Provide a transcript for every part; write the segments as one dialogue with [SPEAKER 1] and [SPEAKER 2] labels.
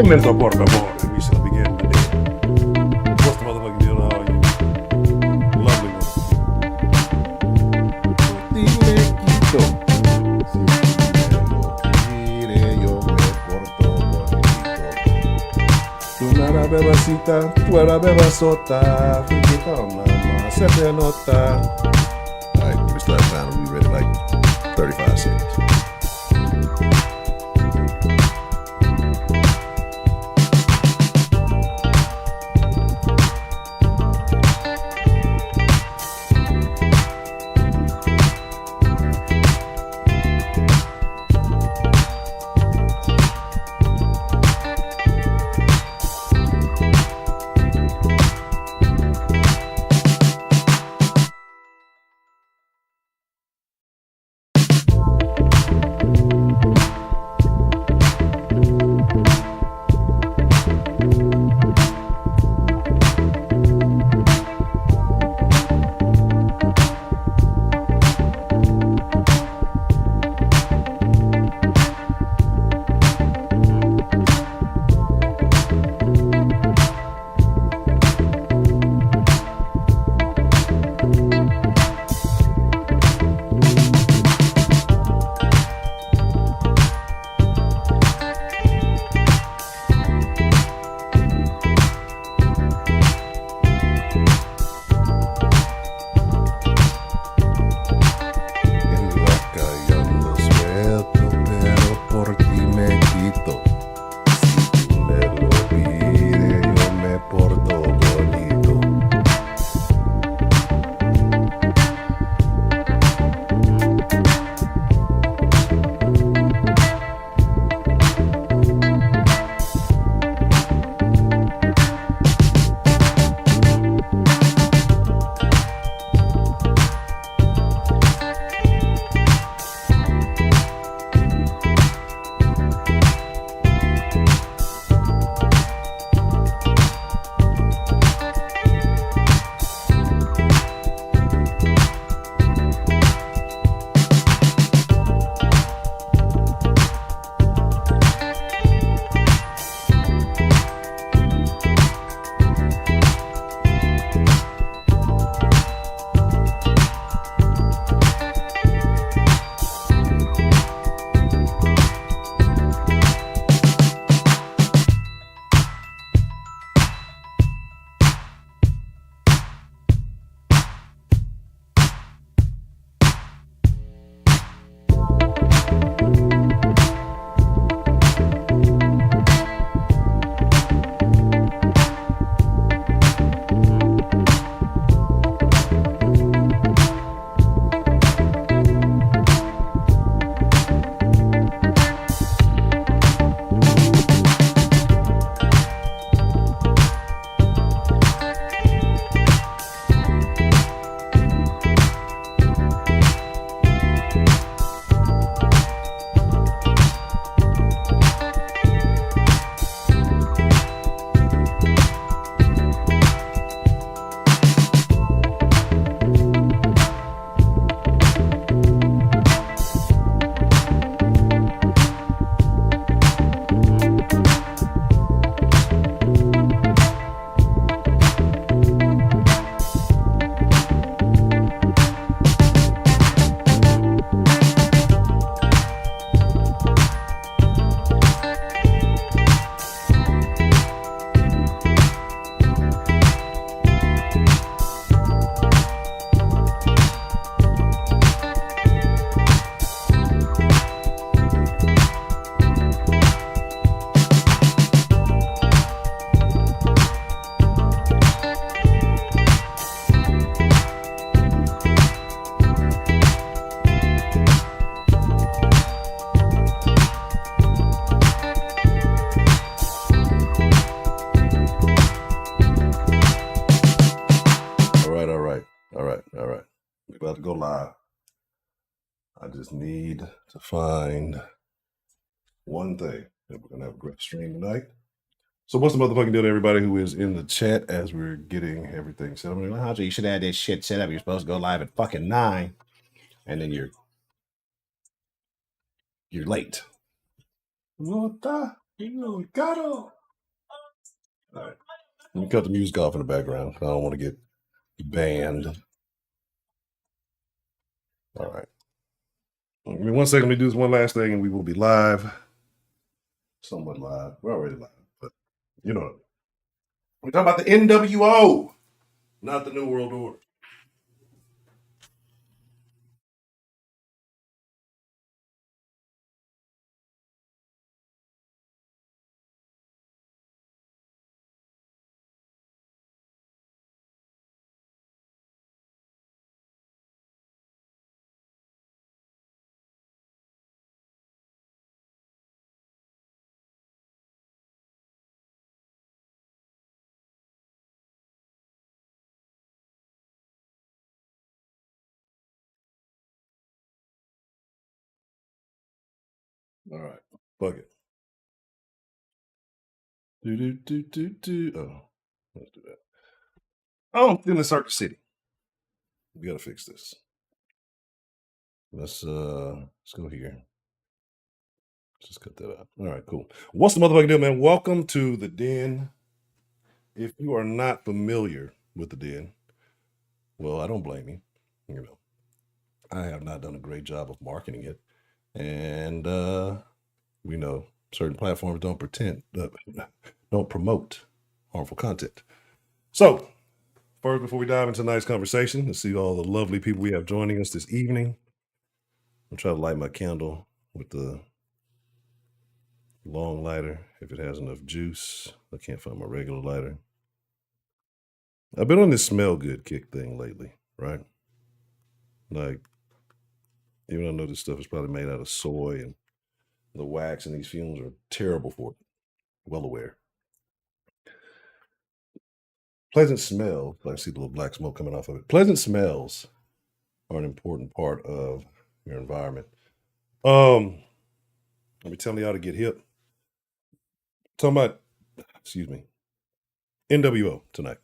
[SPEAKER 1] momento, por favor, and we shall begin the day. What's the motherfucking deal? How are you? Lovely one.
[SPEAKER 2] Dile quito. Si me lo pide, yo me porto bonito. Tú no eres bebecita, tú eres bebesota. Frijita, mamá, se te nota. All right, we start sounding. We ready like 35 seconds. About to go live. I just need to find one thing. We're going to have a great stream tonight. So what's the motherfucking deal to everybody who is in the chat as we're getting everything set up? I mean, Hunter, you should have this shit set up. You're supposed to go live at fucking 9, and then you're late. Got him. All right. Let me cut the music off in the background. I don't want to get banned. All right. Give me 1 second. Let me do this one last thing and we will be live. Somewhat live. We're already live, but you know. We're talking about the NWO, not the New World Order. All right. Fuck it. Oh, let's do that. Oh, I'm feeling Circuit City. We gotta fix this. Let's go here. Just cut that out. All right, cool. What's the motherfucking deal, man? Welcome to the Den. If you are not familiar with the Den, well, I don't blame you. You know, I have not done a great job of marketing it, and we know certain platforms don't promote harmful content. So, first, before we dive into tonight's conversation, let's see all the lovely people we have joining us this evening. I'm trying to light my candle with the long lighter if it has enough juice. I can't find my regular lighter. I've been on this smell good kick thing lately, right? Like, even though I know this stuff is probably made out of soy and the wax and these fumes are terrible for it. Well aware. Pleasant smell, I see the little black smoke coming off of it. Pleasant smells are an important part of your environment. Let me tell y'all to get hip. Talking about, excuse me, NWO tonight.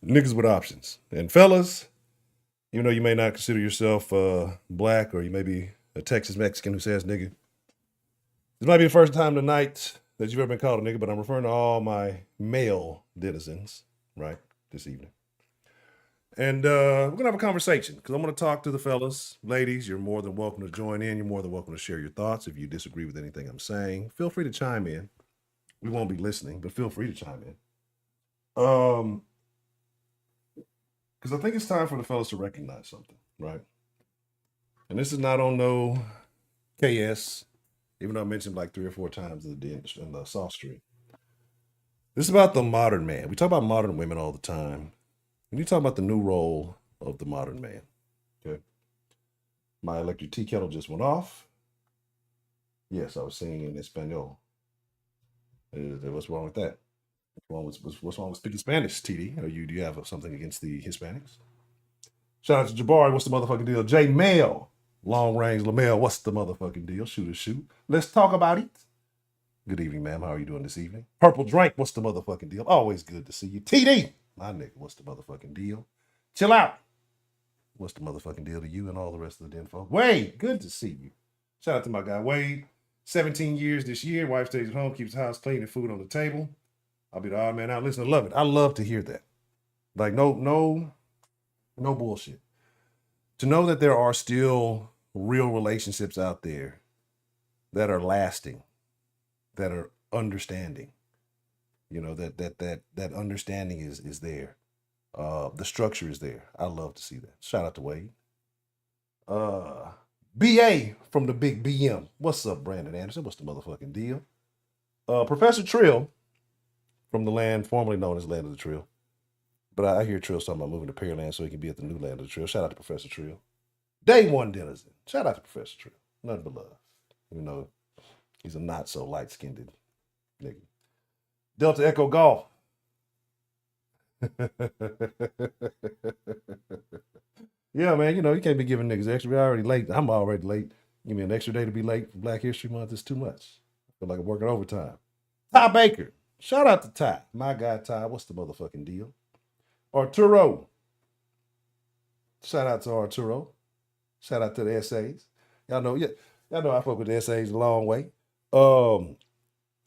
[SPEAKER 2] Niggas with options. And fellas, even though you may not consider yourself black or you may be a Texas Mexican who says nigga, this might be the first time tonight that you've ever been called a nigga, but I'm referring to all my male denizens, right, this evening. And we're going to have a conversation because I'm going to talk to the fellas. Ladies, you're more than welcome to join in. You're more than welcome to share your thoughts. If you disagree with anything I'm saying, feel free to chime in. We won't be listening, but feel free to chime in. Because I think it's time for the fellas to recognize something, right? And this is not on no KS, even though I mentioned like 3 or 4 times in the soft stream. This is about the modern man. We talk about modern women all the time. And you talk about the new role of the modern man. Okay. My electric tea kettle just went off. Yes, I was singing in Espanol. What's wrong with that? What's wrong with speaking Spanish, TD? Or do you have something against the Hispanics? Shout out to Jabari. What's the motherfucking deal? J Mail. Long range Lamel. What's the motherfucking deal? Shoot. Let's talk about it. Good evening, ma'am. How are you doing this evening? Purple Drink. What's the motherfucking deal? Always good to see you. TD. My nigga. What's the motherfucking deal? Chill out. What's the motherfucking deal to you and all the rest of the den folk? Wade. Good to see you. Shout out to my guy Wade. 17 years this year. Wife stays at home, keeps the house clean and food on the table. I'll be the odd man out. Listen, I love it. I love to hear that. Like no bullshit. To know that there are still real relationships out there that are lasting, that are understanding. You know, that understanding is there. The structure is there. I love to see that. Shout out to Wade. BA from the Big BM. What's up, Brandon Anderson? What's the motherfucking deal? Professor Trill from the land formerly known as Land of the Trill. But I hear Trill talking about moving to Pearland so he can be at the new Land of the Trill. Shout out to Professor Trill. Day one denizen. Shout out to Professor Trill. Nothing but love. You know, he's a not so light skinned nigga. Delta Echo Golf. Yeah, man, you know, you can't be giving niggas extra. We're already late. I'm already late. Give me an extra day to be late for Black History Month is too much. I feel like I'm working overtime. Ty Baker. Shout out to Ty. My guy Ty. What's the motherfucking deal? Arturo. Shout out to Arturo. Shout out to the essays. Y'all know I fuck with the essays a long way.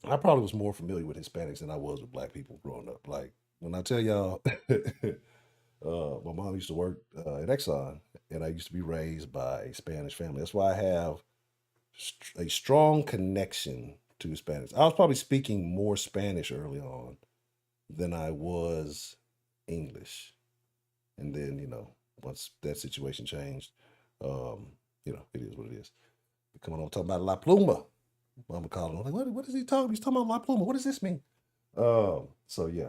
[SPEAKER 2] I probably was more familiar with Hispanics than I was with black people growing up. Like when I tell y'all, my mom used to work at Exxon, and I used to be raised by a Spanish family. That's why I have a strong connection to Hispanics. I was probably speaking more Spanish early on than I was English. And then, once that situation changed, um, it is what it is. Coming on talking about La Pluma. Mama calling. I'm like, what is he talking? He's talking about La Pluma. What does this mean? So yeah.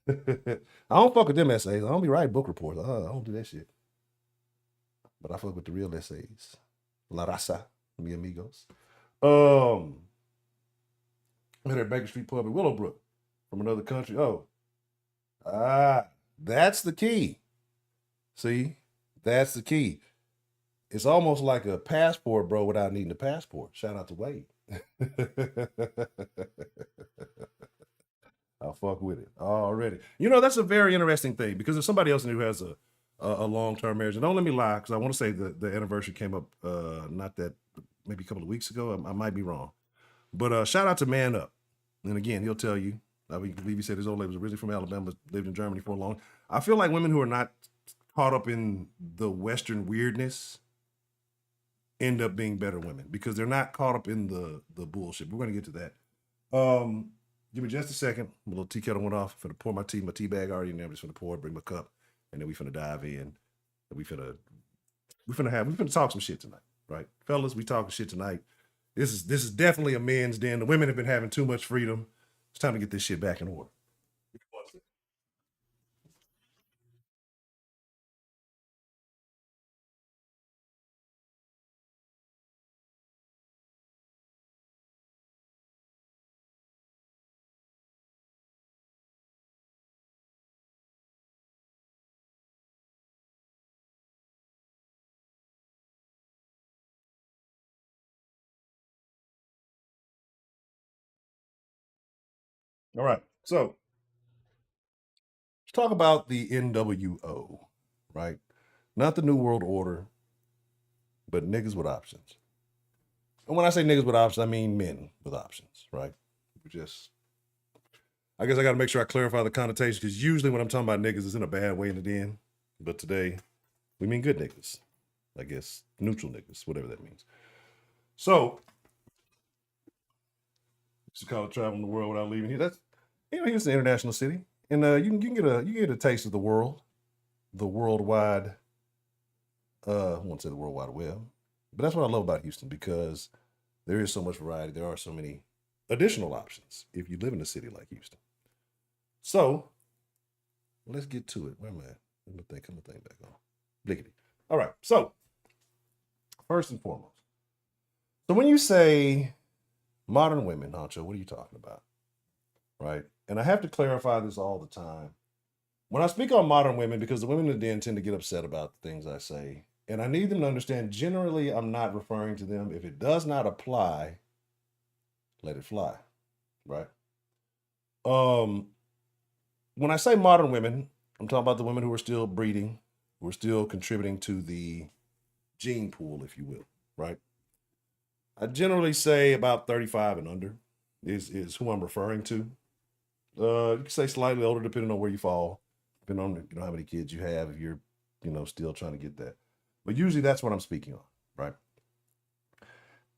[SPEAKER 2] I don't fuck with them essays. I don't be writing book reports. I don't do that shit. But I fuck with the real essays. La Raza, mi amigos. Met her at Baker Street Pub in Willowbrook from another country. Oh, that's the key. See, that's the key. It's almost like a passport, bro, without needing a passport. Shout out to Wade. I'll fuck with it already. That's a very interesting thing because if somebody else who has a long-term marriage, and don't let me lie, because I want to say the anniversary came up not that maybe a couple of weeks ago. I might be wrong, but shout out to Man Up. And again, he'll tell you. I believe he said his old lady was originally from Alabama, lived in Germany for a long. I feel like women who are not caught up in the Western weirdness end up being better women because they're not caught up in the bullshit. We're going to get to that. Give me just a second. My little tea kettle went off. I'm finna pour my tea bag already in there. I'm just finna pour it, bring my cup, and then we finna dive in. And we finna talk some shit tonight, right? Fellas, we talking shit tonight. This is definitely a men's den. The women have been having too much freedom. It's time to get this shit back in order. All right. So let's talk about the NWO, right? Not the New World Order, but niggas with options. And when I say niggas with options, I mean men with options, right? We just I guess I got to make sure I clarify the connotation because usually when I'm talking about niggas, it's in a bad way in the den. But today, we mean good niggas. I guess neutral niggas, whatever that means. So, it's called traveling the world without leaving here. That's here's an international city, and you can get a taste of the world, the worldwide. I won't say the World Wide Web, but that's what I love about Houston because there is so much variety. There are so many additional options if you live in a city like Houston. So let's get to it. Where am I at? I'm gonna think back on. Blickety. All right. So first and foremost, so when you say modern women, Honcho, what are you talking about? Right? And I have to clarify this all the time. When I speak on modern women, because the women in the den tend to get upset about the things I say, and I need them to understand generally I'm not referring to them. If it does not apply, let it fly. Right? Um, when I say modern women, I'm talking about the women who are still breeding, who are still contributing to the gene pool, if you will, right? I generally say about 35 and under is who I'm referring to. You can say slightly older depending on where you fall, depending on how many kids you have if you're still trying to get that. But usually that's what I'm speaking on, right?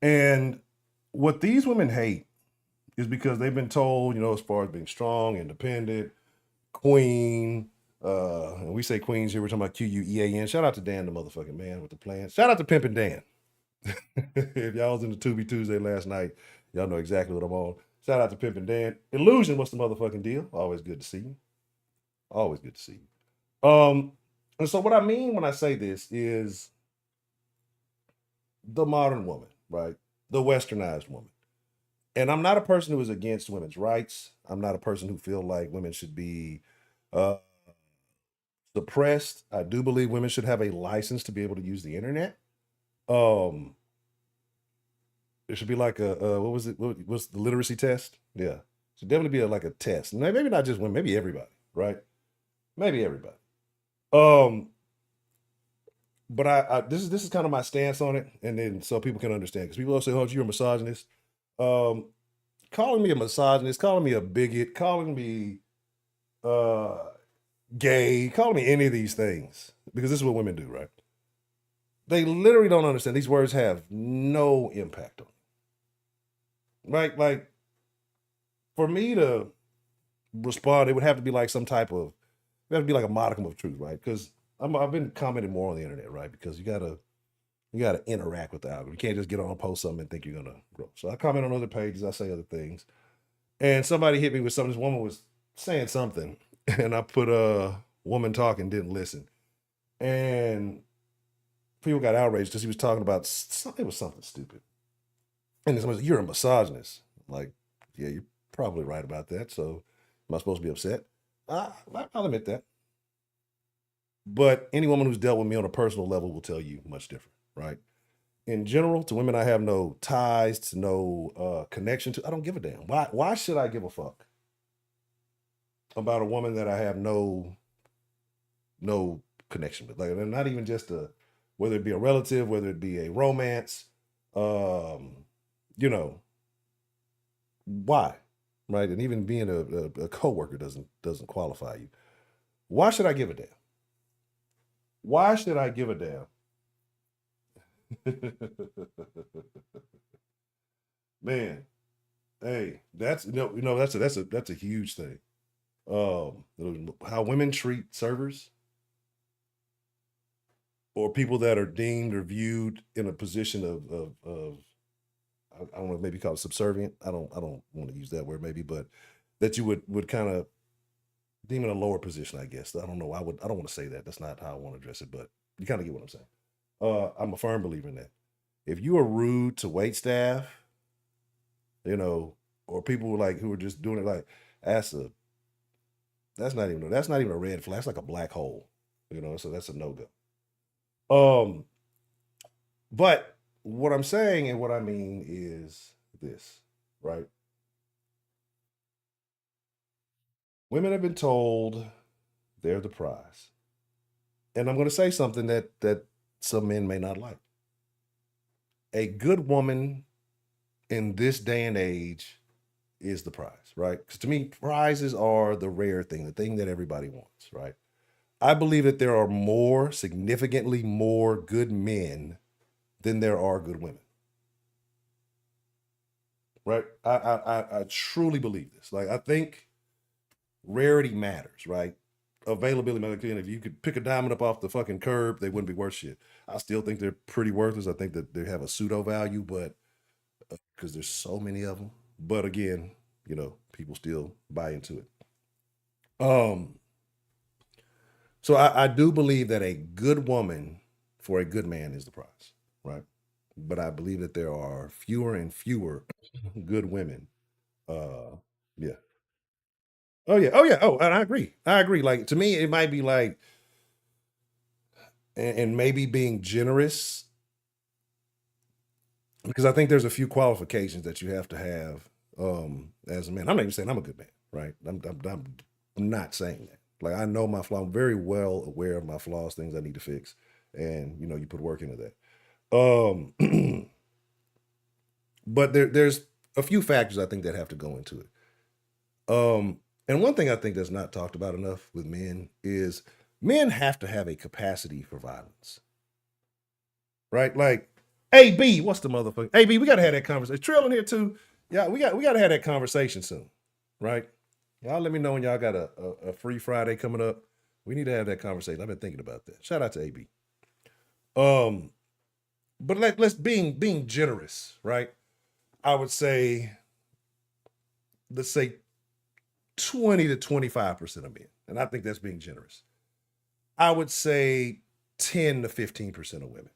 [SPEAKER 2] And what these women hate is because they've been told, as far as being strong, independent, queen. And we say queens here, we're talking about Quean. Shout out to Dan, the motherfucking man with the plan. Shout out to Pimpin' Dan. If y'all was in the Tubi Tuesday last night, y'all know exactly what I'm on. Shout out to Pimpin' Dan. Illusion, what's the motherfucking deal? Always good to see you. Always good to see you. And so what I mean when I say this is the modern woman, right? The westernized woman. And I'm not a person who is against women's rights. I'm not a person who feel like women should be uh, suppressed. I do believe women should have a license to be able to use the internet. Um, it should be like what was it? What was the literacy test? Yeah, it should definitely be like a test. Maybe not just women, maybe everybody, right? Maybe everybody. Um, but this is kind of my stance on it, and then so people can understand because people will say, "Oh, you're a misogynist." Um, calling me a misogynist, calling me a bigot, calling me gay, calling me any of these things, because this is what women do, right? They literally don't understand. These words have no impact on them. Right? Like, for me to respond, it would have to be like some type of, it would have to be like a modicum of truth, right? Because I've been commenting more on the internet, right? Because you gotta interact with the algorithm. You can't just get on and post something and think you're gonna grow. So I comment on other pages, I say other things. And somebody hit me with something. This woman was saying something, and I put a woman talking, didn't listen. And people got outraged because he was talking about something, it was something stupid. And then somebody said, "You're a misogynist." I'm like, yeah, you're probably right about that. So am I supposed to be upset? I'll admit that. But any woman who's dealt with me on a personal level will tell you much different, right? In general, to women I have no ties, to no connection to, I don't give a damn. Why should I give a fuck about a woman that I have no connection with? Like, not even just a, whether it be a relative, whether it be a romance, um, you know, why? Right? And even being a coworker doesn't qualify you. Why should I give a damn? Why should I give a damn? Man, hey, that's that's a huge thing. How women treat servers or people that are deemed or viewed in a position of I don't know, maybe call it subservient. I don't want to use that word maybe, but that you would kind of deem in a lower position, I guess. I don't know. I don't want to say that. That's not how I want to address it, but you kind of get what I'm saying. I'm a firm believer in that. If you are rude to wait staff, you know, or people like who are just doing it like that's a that's not even a red flag. That's like a black hole, you know. So that's a no go. But what I'm saying and what I mean is this, right? Women have been told they're the prize, and I'm going to say something that some men may not like. A good woman in this day and age is the prize, right? Because to me, prizes are the rare thing, the thing that everybody wants, right? I believe that there are more, significantly more good men than there are good women, right? I truly believe this. Like, I think rarity matters, right? Availability matters. Again, if you could pick a diamond up off the fucking curb, they wouldn't be worth shit. I still think they're pretty worthless. I think that they have a pseudo value, but because there's so many of them. But again, people still buy into it. Um, so I do believe that a good woman for a good man is the prize, right? But I believe that there are fewer and fewer good women. Yeah. Oh yeah. Oh yeah. Oh, and I agree. I agree. Like, to me, it might be like, and maybe being generous, because I think there's a few qualifications that you have to have as a man. I'm not even saying I'm a good man, right? I'm not saying that. Like, I know my flaw. I'm very well aware of my flaws, things I need to fix, and you put work into that. Um, but there's a few factors I think that have to go into it. And one thing I think that's not talked about enough with men is men have to have a capacity for violence, right? Like, AB, what's the motherfucker? AB, we gotta have that conversation. Trill in here too. Yeah, we gotta have that conversation soon, right? Y'all let me know when y'all got a free Friday coming up. We need to have that conversation. I've been thinking about that. Shout out to AB. Um, but let's being generous, right? I would say, let's say 20 to 25% of men, and I think that's being generous. I would say 10 to 15% of women,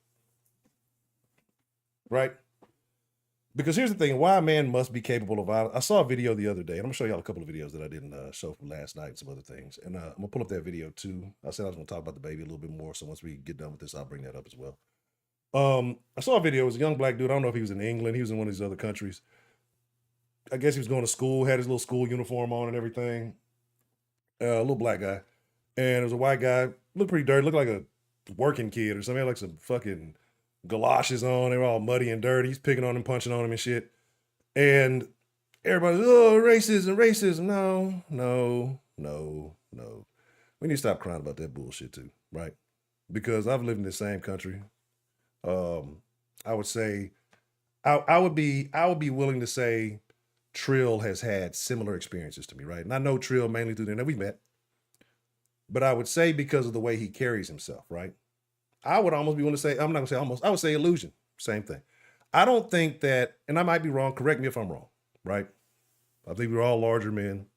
[SPEAKER 2] right? Because here's the thing: why a man must be capable of violence. I saw a video the other day, and I'm gonna show y'all a couple of videos that I didn't show from last night and some other things. And I'm gonna pull up that video too. I said I was gonna talk about the baby a little bit more, so once we get done with this, I'll bring that up as well. I saw a video. It was a young black dude. I don't know if he was in England. He was in one of these other countries. I guess he was going to school, had his little school uniform on and everything. A little black guy, and it was a white guy. Looked pretty dirty. Looked like a working kid or something. He had like some fucking galoshes on. They were all muddy and dirty. He's picking on him, punching on him and shit. And everybody's, oh, racism, racism. No, no, no, no. We need to stop crying about that bullshit too, right? Because I've lived in the same country. I would say I would be willing to say Trill has had similar experiences to me, right? And I know Trill mainly through the internet we met, but I would say because of the way he carries himself, right? I would almost be willing to say, I'm not gonna say almost, I would say illusion, same thing. I don't think that, and I might be wrong, correct me if I'm wrong, right? I think we're all larger men,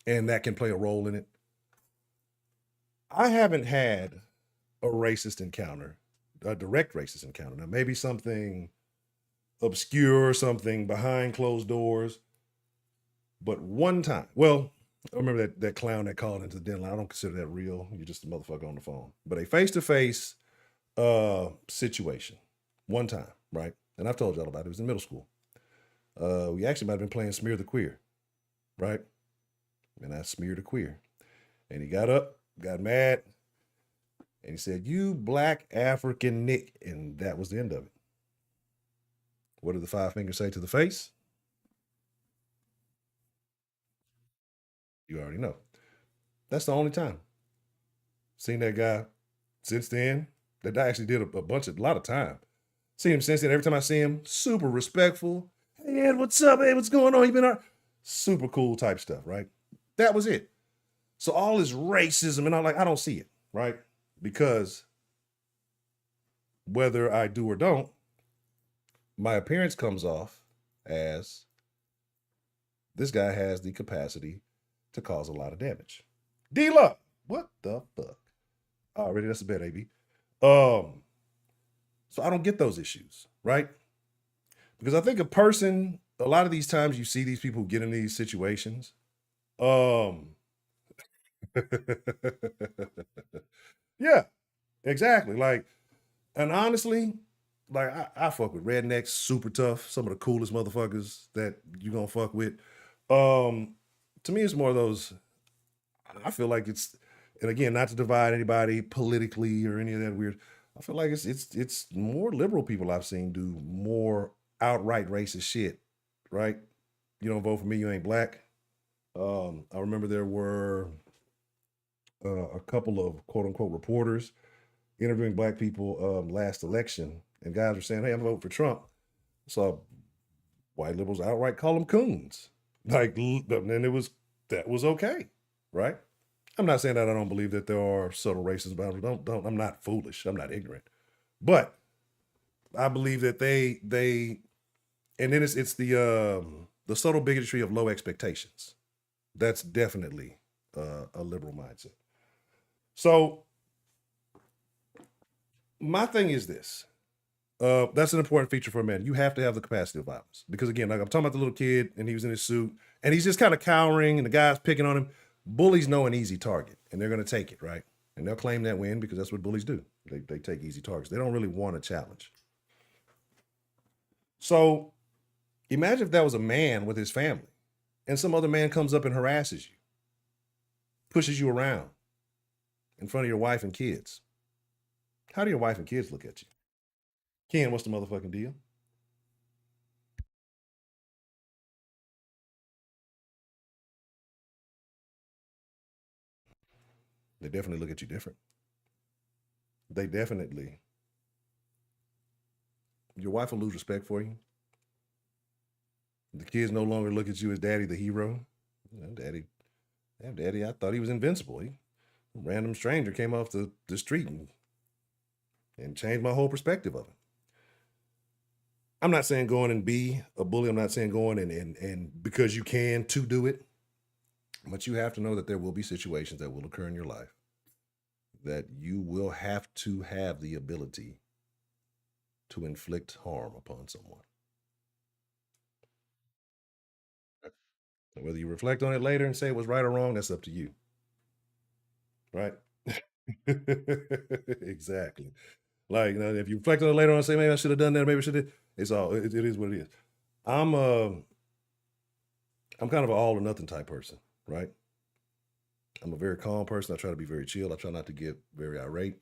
[SPEAKER 2] and that can play a role in it. I haven't had a racist encounter, a direct racist encounter. Now, maybe something obscure, something behind closed doors, but one time, well, I remember that clown that called into the den line. I don't consider that real. You're just a motherfucker on the phone. But a face-to-face situation, one time, right? And I've told y'all about it. It was in middle school. We actually might have been playing Smear the Queer, right? And I smeared a queer. And he got up, got mad, and he said, "You black African Nick." And that was the end of it. What did the five fingers say to the face? You already know. That's the only time. Seen that guy since then. That guy actually did a lot of time. Seen him since then. Every time I see him, super respectful. Hey, Ed, what's up? Hey, what's going on? You been out? Super cool type stuff, right? That was it. So all this racism and I don't see it, right? Because whether I do or don't, my appearance comes off as this guy has the capacity to cause a lot of damage. D-Luck, what the fuck? Already, that's a bad AB. So I don't get those issues, right? Because I think a lot of these times you see these people who get in these situations. Yeah, exactly. Like, and honestly, like I fuck with rednecks, super tough, some of the coolest motherfuckers that you gonna fuck with. Um, to me, it's more of those. I feel like it's, and again, not to divide anybody politically or any of that weird. I feel like it's more liberal people I've seen do more outright racist shit, right? You don't vote for me, you ain't black. I remember there were a couple of quote unquote reporters interviewing black people last election, and guys were saying, "Hey, I'm voting for Trump." So white liberals outright call them coons. Like, and that was okay, right? I'm not saying that I don't believe that there are subtle racism, but don't. I'm not foolish. I'm not ignorant, but I believe that and then it's the subtle bigotry of low expectations. That's definitely a liberal mindset. So my thing is this. That's an important feature for a man. You have to have the capacity of violence. Because again, like I'm talking about the little kid and he was in his suit and he's just kind of cowering and the guy's picking on him. Bullies know an easy target and they're going to take it, right? And they'll claim that win because that's what bullies do. They take easy targets. They don't really want a challenge. So imagine if that was a man with his family and some other man comes up and harasses you, pushes you around in front of your wife and kids. How do your wife and kids look at you? Ken, what's the motherfucking deal? They definitely look at you different. They definitely, your wife will lose respect for you. The kids no longer look at you as daddy the hero. You know, daddy, I thought he was invincible. A random stranger came off the street and changed my whole perspective of him. I'm not saying go in and be a bully. I'm not saying go in and because you can to do it. But you have to know that there will be situations that will occur in your life that you will have to have the ability to inflict harm upon someone. And whether you reflect on it later and say it was right or wrong, that's up to you. Right? Exactly. Like, you know, if you reflect on it later on and say, maybe I should have done that, maybe I should have, it is what it is. I'm I'm kind of an all or nothing type person, right? I'm a very calm person. I try to be very chill. I try not to get very irate.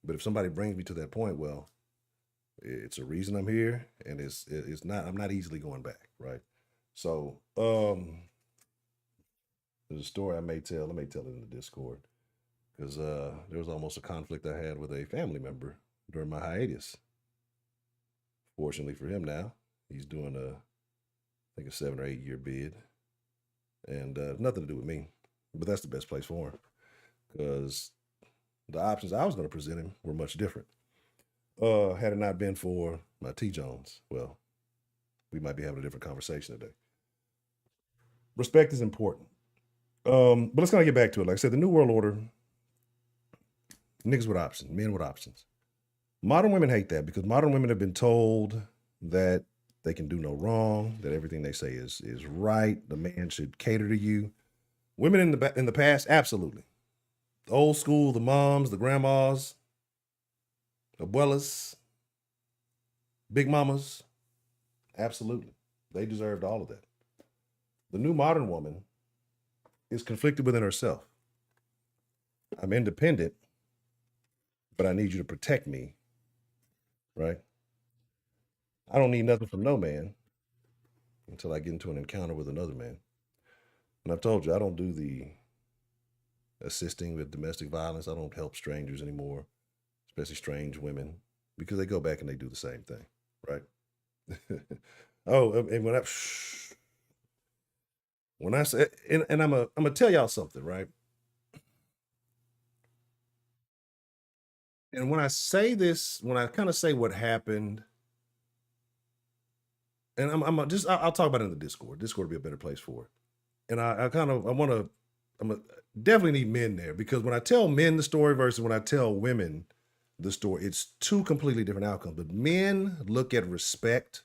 [SPEAKER 2] But if somebody brings me to that point, it's a reason I'm here, and it's not. I'm not easily going back, right? So, there's a story I may tell. I may tell it in the Discord because there was almost a conflict I had with a family member during my hiatus. Fortunately for him, now he's doing I think a 7 or 8 year bid, and nothing to do with me. But that's the best place for him because the options I was going to present him were much different. Had it not been for my T Jones, well, we might be having a different conversation today. Respect is important. But let's kind of get back to it. Like I said, the New World Order, niggas with options, men with options. Modern women hate that because modern women have been told that they can do no wrong, that everything they say is right. The man should cater to you. Women in the past, absolutely. The old school, the moms, the grandmas, abuelas, big mamas, absolutely. They deserved all of that. The new modern woman is conflicted within herself. I'm independent, but I need you to protect me, right? I don't need nothing from no man until I get into an encounter with another man. And I've told you, I don't do the assisting with domestic violence. I don't help strangers anymore, especially strange women, because they go back and they do the same thing, right? Oh, and when I say, and I'm gonna tell y'all something, right? And when I say this, when I kind of say what happened, and I'll talk about it in the Discord. Discord will be a better place for it. And I'm a, definitely need men there because when I tell men the story versus when I tell women the story, it's two completely different outcomes. But men look at respect.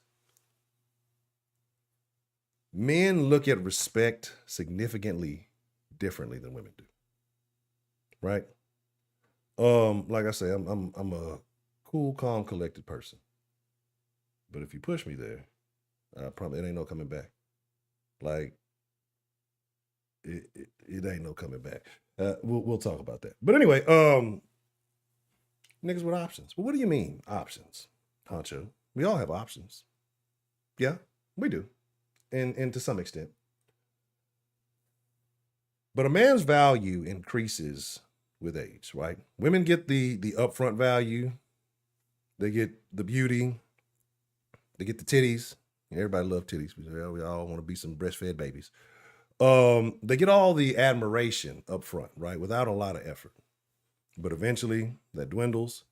[SPEAKER 2] Men look at respect significantly differently than women do. Right? Like I say, I'm a cool, calm, collected person. But if you push me there, I promise it ain't no coming back. Like it ain't no coming back. We'll talk about that. But anyway, niggas with options. Well, what do you mean options, Honcho? We all have options. Yeah, we do, and to some extent. But a man's value increases with age, right? Women get the upfront value. They get the beauty. They get the titties. Everybody loves titties. We all want to be some breastfed babies. They get all the admiration up front, right? Without a lot of effort. But eventually that dwindles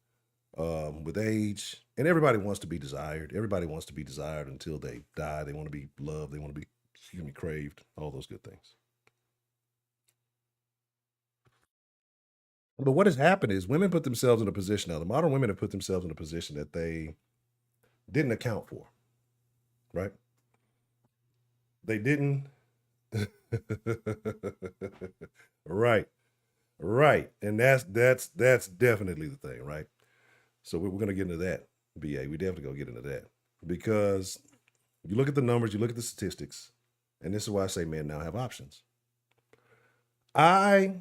[SPEAKER 2] with age. And everybody wants to be desired. Everybody wants to be desired until they die. They want to be loved. They want to be, craved. All those good things. But what has happened is women put themselves in a position now. The modern women have put themselves in a position that they didn't account for, right? They didn't. Right. Right. And that's definitely the thing, right? So we're going to get into that, BA. We definitely going to get into that because you look at the numbers, you look at the statistics, and this is why I say men now have options. I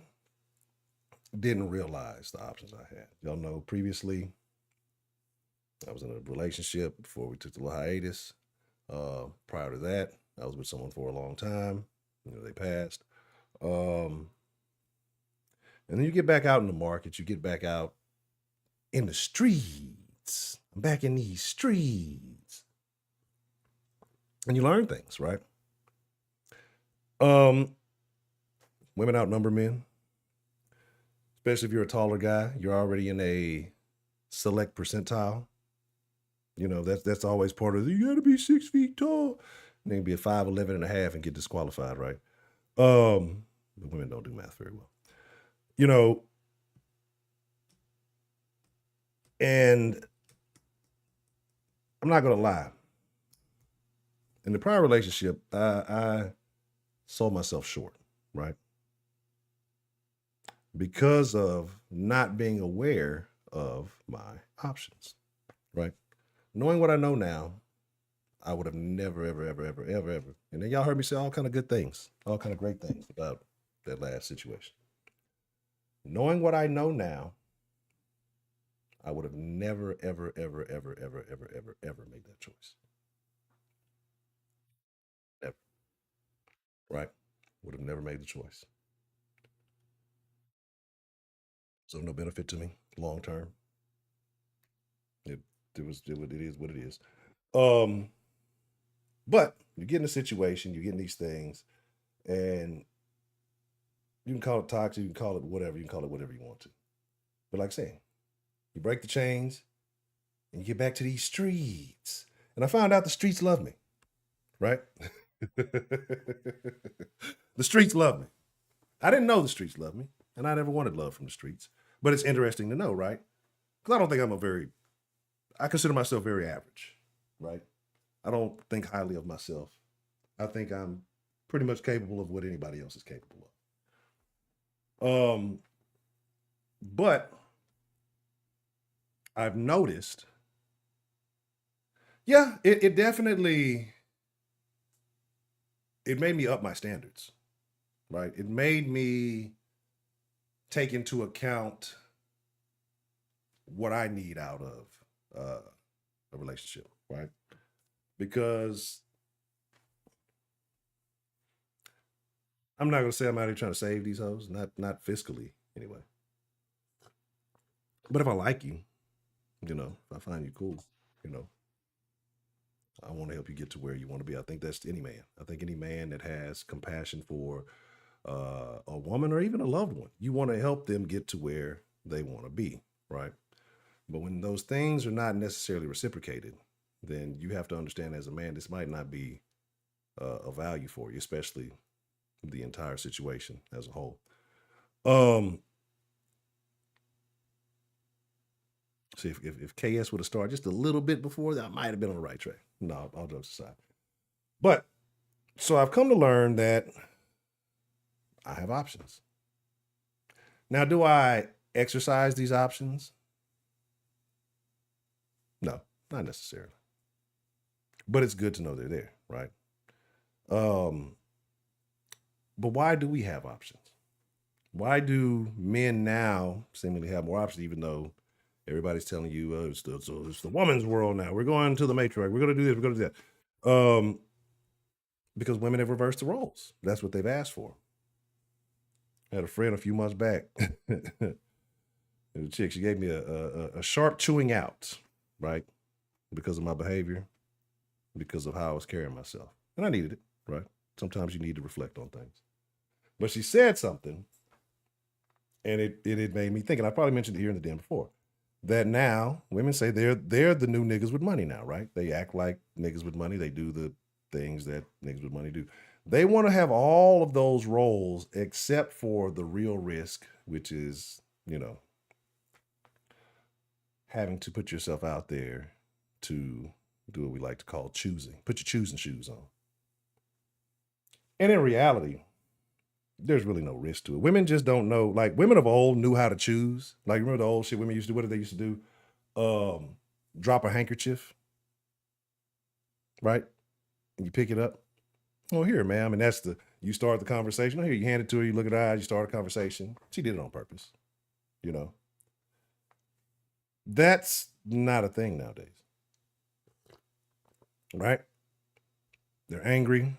[SPEAKER 2] didn't realize the options I had. Y'all know previously I was in a relationship before we took the little hiatus. Prior to that, I was with someone for a long time. They passed. And then you get back out in the market, you get back out in the streets. I'm back in these streets. And you learn things, right? Women outnumber men. Especially if you're a taller guy, you're already in a select percentile. That's always part of it. You gotta be 6 feet tall. And then be a 5'11" and a half and get disqualified, right? But women don't do math very well. And I'm not gonna lie. In the prior relationship, I sold myself short, right? Because of not being aware of my options, right? Knowing what I know now, I would have never, ever, ever, ever, ever, ever. And then y'all heard me say all kind of good things, all kind of great things about that last situation. Knowing what I know now, I would have never, ever, ever, ever, ever, ever, ever, ever made that choice. Never. right? Would have never made the choice. So no benefit to me long term. It it is what it is. Um, but you get in a situation, you get in these things, and you can call it toxic, you can call it whatever, you can call it whatever you want to. But like I said, you break the chains and you get back to these streets. And I found out the streets love me, right? The streets love me. I didn't know the streets love me, and I never wanted love from the streets. But it's interesting to know, right? Because I don't think I consider myself very average, right? I don't think highly of myself. I think I'm pretty much capable of what anybody else is capable of. But I've noticed, yeah, it definitely it made me up my standards, right? It made me take into account what I need out of a relationship, right? Because I'm not gonna say I'm out here trying to save these hoes, not fiscally anyway. But if I like you, if I find you cool, you know, I want to help you get to where you want to be. I think that's any man. I think any man that has compassion for a woman or even a loved one, you want to help them get to where they want to be, right? But when those things are not necessarily reciprocated, then you have to understand as a man, this might not be a value for you, especially the entire situation as a whole. See, if KS would have started just a little bit before that, I might have been on the right track. No, all jokes aside. But so I've come to learn that I have options. Now, do I exercise these options? No, not necessarily. But it's good to know they're there, right? Um, but why do we have options? Why do men now seemingly have more options, even though everybody's telling you it's the woman's world now? We're going to the matriarch. We're going to do this. We're going to do that. Because women have reversed the roles. That's what they've asked for. I had a friend a few months back. The chick, she gave me a sharp chewing out, right? Because of my behavior, because of how I was carrying myself. And I needed it, right? Sometimes you need to reflect on things. But she said something, and it made me think, and I probably mentioned it here in the den before, that now women say they're the new niggas with money now, right? They act like niggas with money. They do the things that niggas with money do. They want to have all of those roles except for the real risk, which is, having to put yourself out there to do what we like to call choosing. Put your choosing shoes on. And in reality, there's really no risk to it. Women just don't know. Like women of old knew how to choose. Like remember the old shit women used to do? What did they used to do? Drop a handkerchief, right? And you pick it up. Oh, here, ma'am. And you start the conversation. Oh, here, you hand it to her, you look at her eyes, you start a conversation. She did it on purpose, That's not a thing nowadays, right? They're angry.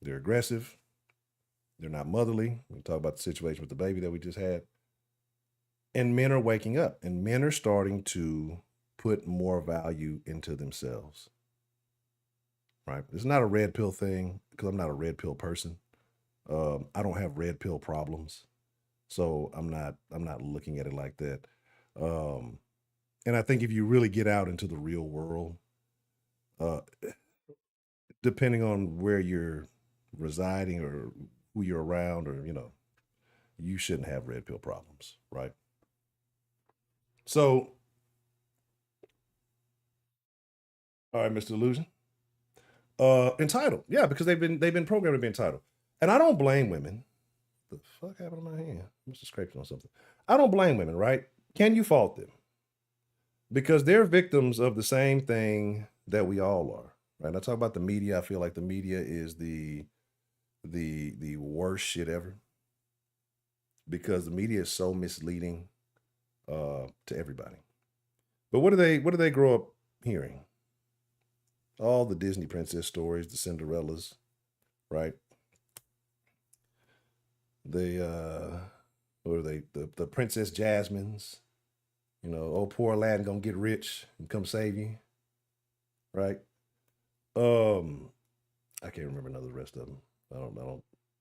[SPEAKER 2] They're aggressive. They're not motherly. We talk about the situation with the baby that we just had. And men are waking up, and men are starting to put more value into themselves, right? It's not a red pill thing because I'm not a red pill person. I don't have red pill problems, so I'm not looking at it like that. And I think if you really get out into the real world, depending on where you're residing or who you're around, or you shouldn't have red pill problems, right? So, all right, Mr. Illusion. Entitled, yeah, because they've been programmed to be entitled, and I don't blame women. The fuck happened to my hand? I must have scraped it on something. I don't blame women, right? Can you fault them? Because they're victims of the same thing that we all are, right? I talk about the media. I feel like the media is the worst shit ever because the media is so misleading to everybody. But what do they grow up hearing? All the Disney princess stories, the Cinderellas, right? the what are they? The Princess Jasmines. You know, oh poor Aladdin gonna get rich and come save you, right? Um, I can't remember none of the rest of them. I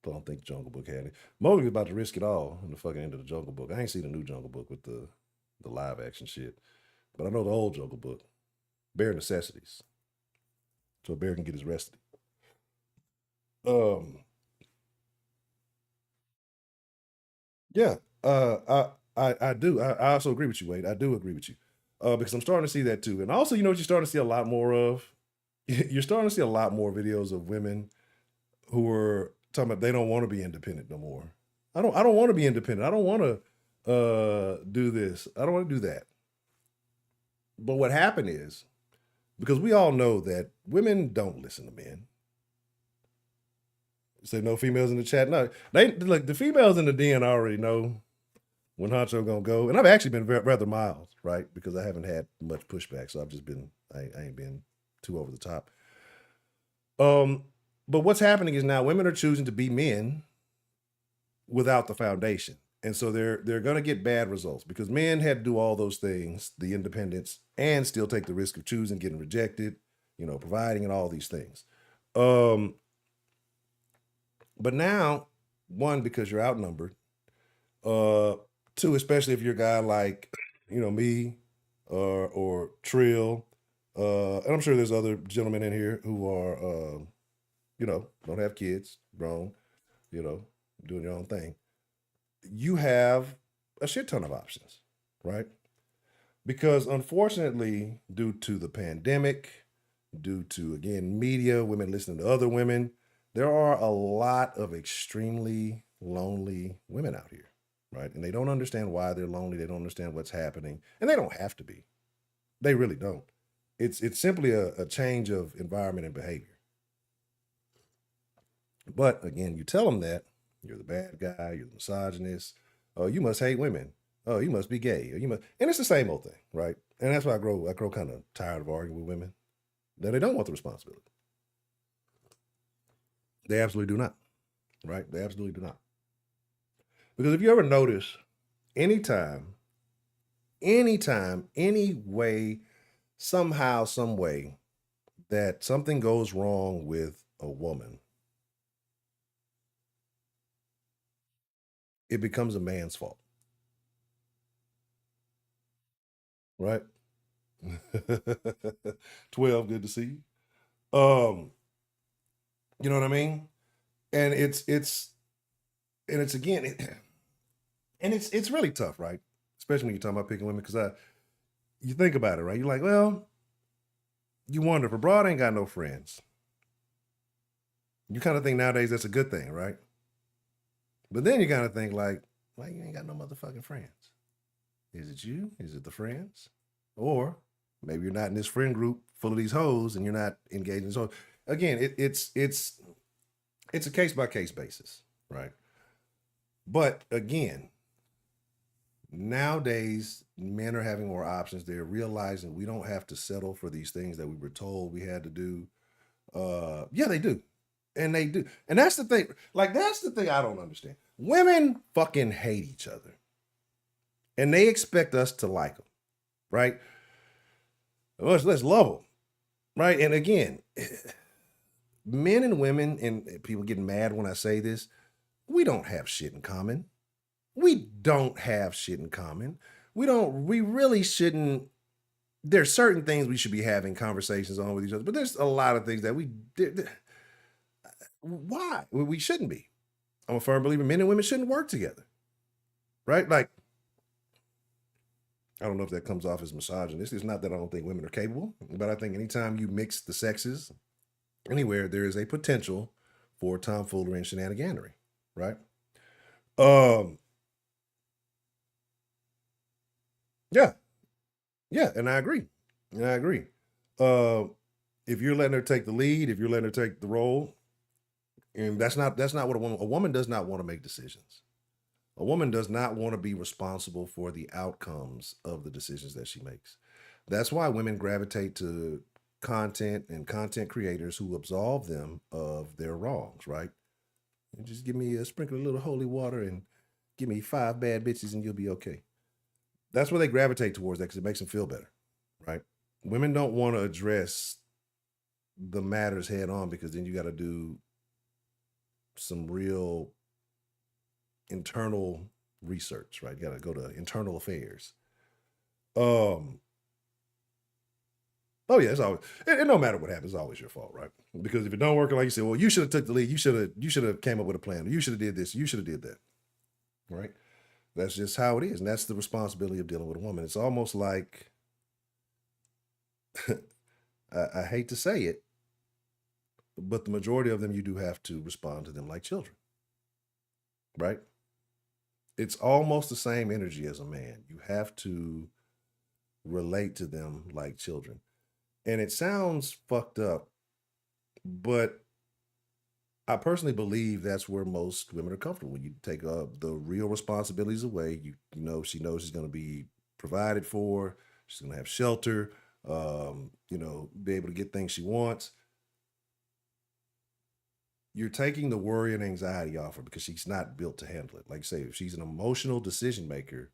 [SPEAKER 2] don't think Jungle Book had it. Mowgli was about to risk it all in the fucking end of the Jungle Book. I ain't seen the new Jungle Book with the live action shit, but I know the old Jungle Book. Bare necessities, so a bear can get his recipe. Um, yeah, I do. I also agree with you, Wade. I do agree with you, because I'm starting to see that too. And also, you know what you're starting to see a lot more of? You're starting to see a lot more videos of women who are talking about they don't want to be independent no more. I don't want to be independent. I don't want to do this. I don't want to do that. But what happened is because we all know that women don't listen to men. Say no females in the chat. No, they look the females in the DN already know when Honcho gonna go, and I've actually been rather mild, right? Because I haven't had much pushback, so I've just been I ain't been too over the top. Um, but what's happening is now women are choosing to be men without the foundation. And so they're going to get bad results because men had to do all those things, the independence, and still take the risk of choosing, getting rejected, you know, providing and all these things. But now, one, because you're outnumbered. Two, especially if you're a guy like, you know, me or Trill. And I'm sure there's other gentlemen in here who are, you know, don't have kids, grown, you know, doing your own thing. You have a shit ton of options, right? Because unfortunately, due to the pandemic, due to, again, media, women listening to other women, there are a lot of extremely lonely women out here, right? And they don't understand why they're lonely. They don't understand what's happening. And they don't have to be. They really don't. It's simply a change of environment and behavior. But again, you tell them that you're the bad guy, you're the misogynist. Oh, you must hate women. Oh, you must be gay. Or you must, and it's the same old thing, right? And that's why I grow kind of tired of arguing with women. That they don't want the responsibility. They absolutely do not, right? They absolutely do not. Because if you ever notice, anytime, any way, somehow, some way, that something goes wrong with a woman, it becomes a man's fault, right? 12, good to see you. You know what I mean? And it's again, and it's really tough, right? Especially when you're talking about picking women, because you think about it, right? You're like, well, you wonder if a broad ain't got no friends. You kind of think nowadays that's a good thing, right? But then you kind of think like, why you ain't got no motherfucking friends? Is it you? Is it the friends? Or maybe you're not in this friend group full of these hoes and you're not engaging. So again, it's a case by case basis, right? But again, nowadays men are having more options. They're realizing we don't have to settle for these things that we were told we had to do. Yeah, they do. And they do. And that's the thing. Like, that's the thing I don't understand. Women fucking hate each other. And they expect us to like them, right? Let's love them, right? And again, men and women, and people getting mad when I say this, we don't have shit in common. We don't have shit in common. We really shouldn't. There's certain things we should be having conversations on with each other, but there's a lot of things that we did. Why? We shouldn't be. I'm a firm believer men and women shouldn't work together, right? Like, I don't know if that comes off as misogynist. It's not that I don't think women are capable, but I think anytime you mix the sexes anywhere, there is a potential for tomfoolery and shenaniganery, right? Um, yeah, yeah, and I agree. And I agree. Uh, if you're letting her take the lead, if you're letting her take the role, and that's not what a woman does not want to make decisions. A woman does not want to be responsible for the outcomes of the decisions that she makes. That's why women gravitate to content and content creators who absolve them of their wrongs, right?
[SPEAKER 3] Just give me sprinkle a little holy water and give me 5 bad bitches and you'll be okay. That's where they gravitate towards that because it makes them feel better, right? Women don't want to address the matters head on because then you got to do some real internal research, right? You got to go to internal affairs. Oh yeah, it's always it no matter what happens, it's always your fault, right? Because if it don't work like you said, well, you should have took the lead, you should have came up with a plan, or you should have did this, you should have did that, right? That's just how it is, and that's the responsibility of dealing with a woman. It's almost like I hate to say it, but the majority of them you do have to respond to them like children, right? It's almost the same energy as a man. You have to relate to them like children. And it sounds fucked up, but I personally believe that's where most women are comfortable. When you take the real responsibilities away, you know, she knows she's going to be provided for, she's going to have shelter, you know, be able to get things she wants. You're taking the worry and anxiety off her because she's not built to handle it. Like I say, if she's an emotional decision maker,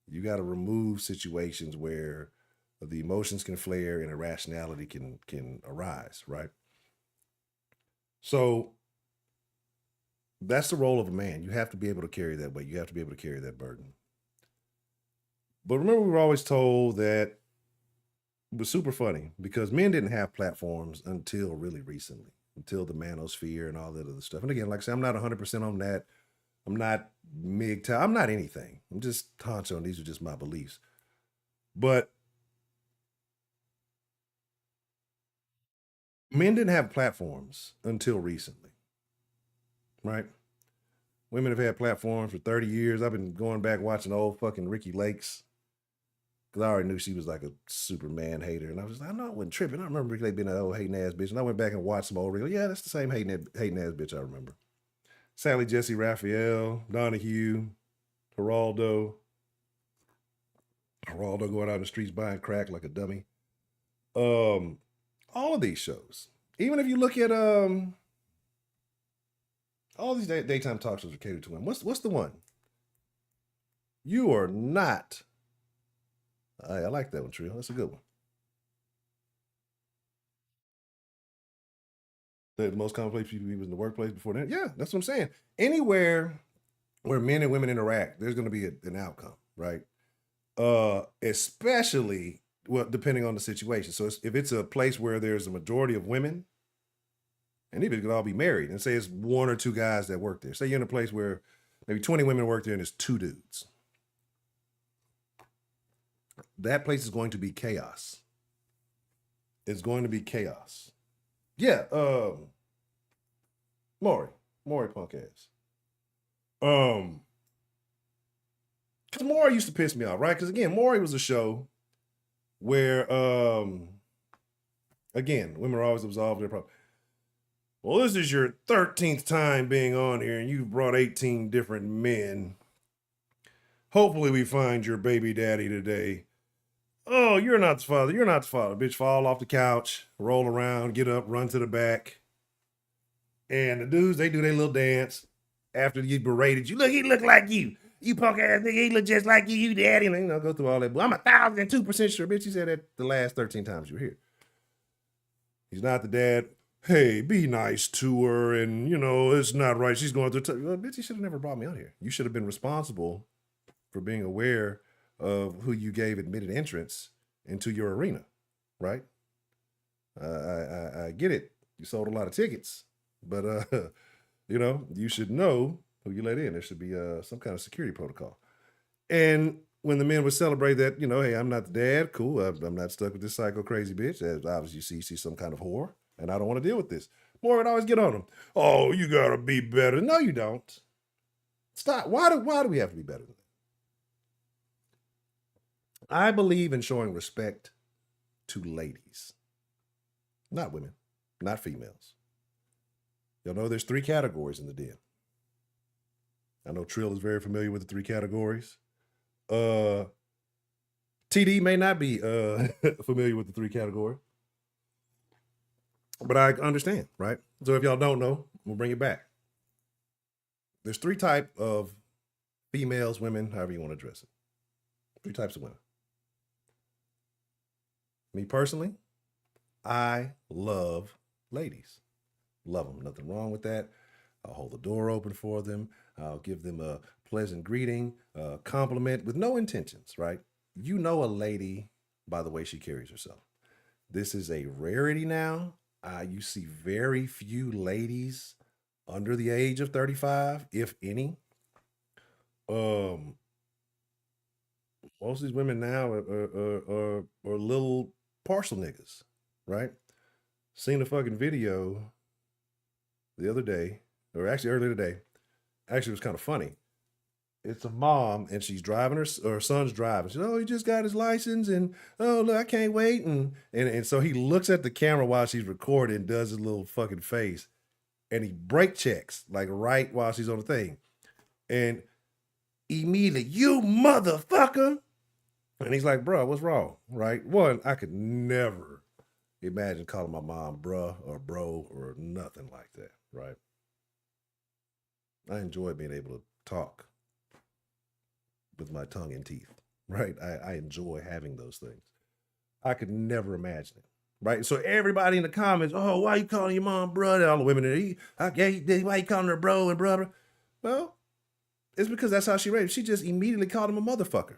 [SPEAKER 3] you got to remove situations where the emotions can flare and irrationality can arise, right? So that's the role of a man. You have to be able to carry that weight. You have to be able to carry that burden. But remember, we were always told that it was super funny because men didn't have platforms until really recently, until the manosphere and all that other stuff. And again, like I said, I'm not 100% on that. I'm not MGTOW. I'm not anything. I'm just honcho, and these are just my beliefs. But men didn't have platforms until recently, right? Women have had platforms for 30 years. I've been going back watching old fucking Ricky Lakes because I already knew she was like a Superman hater. And I was like, I know I wasn't tripping. I remember Ricky Lake being an old hating ass bitch. And I went back and watched some old Ricky. Yeah, that's the same hating ass bitch I remember. Sally Jesse Raphael, Donahue, Geraldo going out in the streets buying crack like a dummy. All of these shows. Even if you look at all these daytime talk shows are catered to women. What's the one? You are not. I like that one, Trio. That's a good one. The most common place people was in the workplace before that. Yeah, that's what I'm saying. Anywhere where men and women interact, there's going to be an outcome, right? Especially well, depending on the situation. So if it's a place where there's a majority of women, and even it could all be married, and say it's 1 or 2 guys that work there. Say you're in a place where maybe 20 women work there and there's 2 dudes. That place is going to be chaos. It's going to be chaos. Yeah, Maury punk ass. Because Maury used to piss me off, right? Because again, Maury was a show where, again, women are always absolved their problem. Well, this is your 13th time being on here, and you've brought 18 different men. Hopefully, we find your baby daddy today. Oh, you're not the father. You're not the father. Bitch, fall off the couch, roll around, get up, run to the back. And the dudes, they do their little dance after you berated you. Look, he look like you. You punk ass nigga, he look just like you daddy. And, you know, go through all that. Well, I'm 1,002% sure, bitch. You said that the last 13 times you were here. He's not the dad. Hey, be nice to her. And, you know, it's not right. She's going through. Well, bitch, you should have never brought me out here. You should have been responsible for being aware of who you gave admitted entrance into your arena, right? I get it. You sold a lot of tickets, but you know, you should know who you let in. There should be some kind of security protocol. And when the men would celebrate that, you know, hey, I'm not the dad. Cool. I'm not stuck with this psycho crazy bitch. As obviously you see some kind of whore, and I don't want to deal with this. More would always get on him. Oh, you gotta be better. No, you don't. Stop. Why do we have to be better than that? I believe in showing respect to ladies, not women, not females. Y'all know there's 3 categories in the den. I know Trill is very familiar with the 3 categories. TD may not be familiar with the 3 category, but I understand, right? So if y'all don't know, we'll bring it back. there's 3 types of females, women, however you want to address it. 3 types of women. Me personally, I love ladies. Love them. Nothing wrong with that. I'll hold the door open for them. I'll give them a pleasant greeting, a compliment with no intentions, right? You know a lady by the way she carries herself. This is a rarity now. You see very few ladies under the age of 35, if any. Most of these women now are little partial niggas, right? Seen a fucking video the other day, or actually earlier today. Actually, it was kind of funny. It's a mom, and she's driving her son's driving. She's, oh, he just got his license, and oh, look, I can't wait. And so he looks at the camera while she's recording, and does his little fucking face, and he brake checks, like right while she's on the thing. And immediately, you motherfucker. And he's like, bro, what's wrong? Right? One, I could never imagine calling my mom bruh or bro or nothing like that, right? I enjoy being able to talk with my tongue and teeth, right? I enjoy having those things. I could never imagine it, right? So everybody in the comments, oh, why you calling your mom brother? All the women there, why you calling her bro and brother? Well, it's because that's how she raised. She just immediately called him a motherfucker.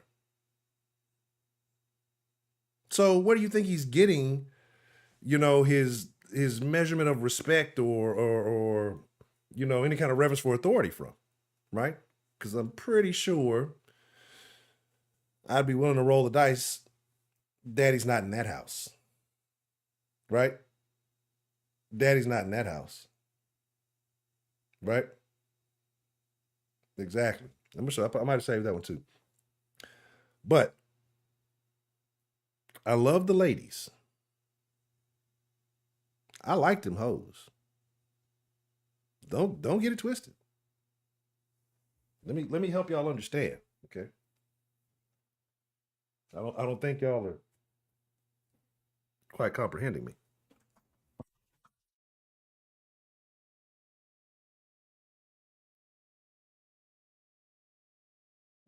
[SPEAKER 3] So where do you think he's getting, his measurement of respect or any kind of reverence for authority from, right? Because I'm pretty sure I'd be willing to roll the dice. Daddy's not in that house, right? Daddy's not in that house, right? Exactly. I'm sure I might have saved that one too. But I love the ladies. I like them hoes. Don't get it twisted. Let me help y'all understand, okay? I don't think y'all are quite comprehending me.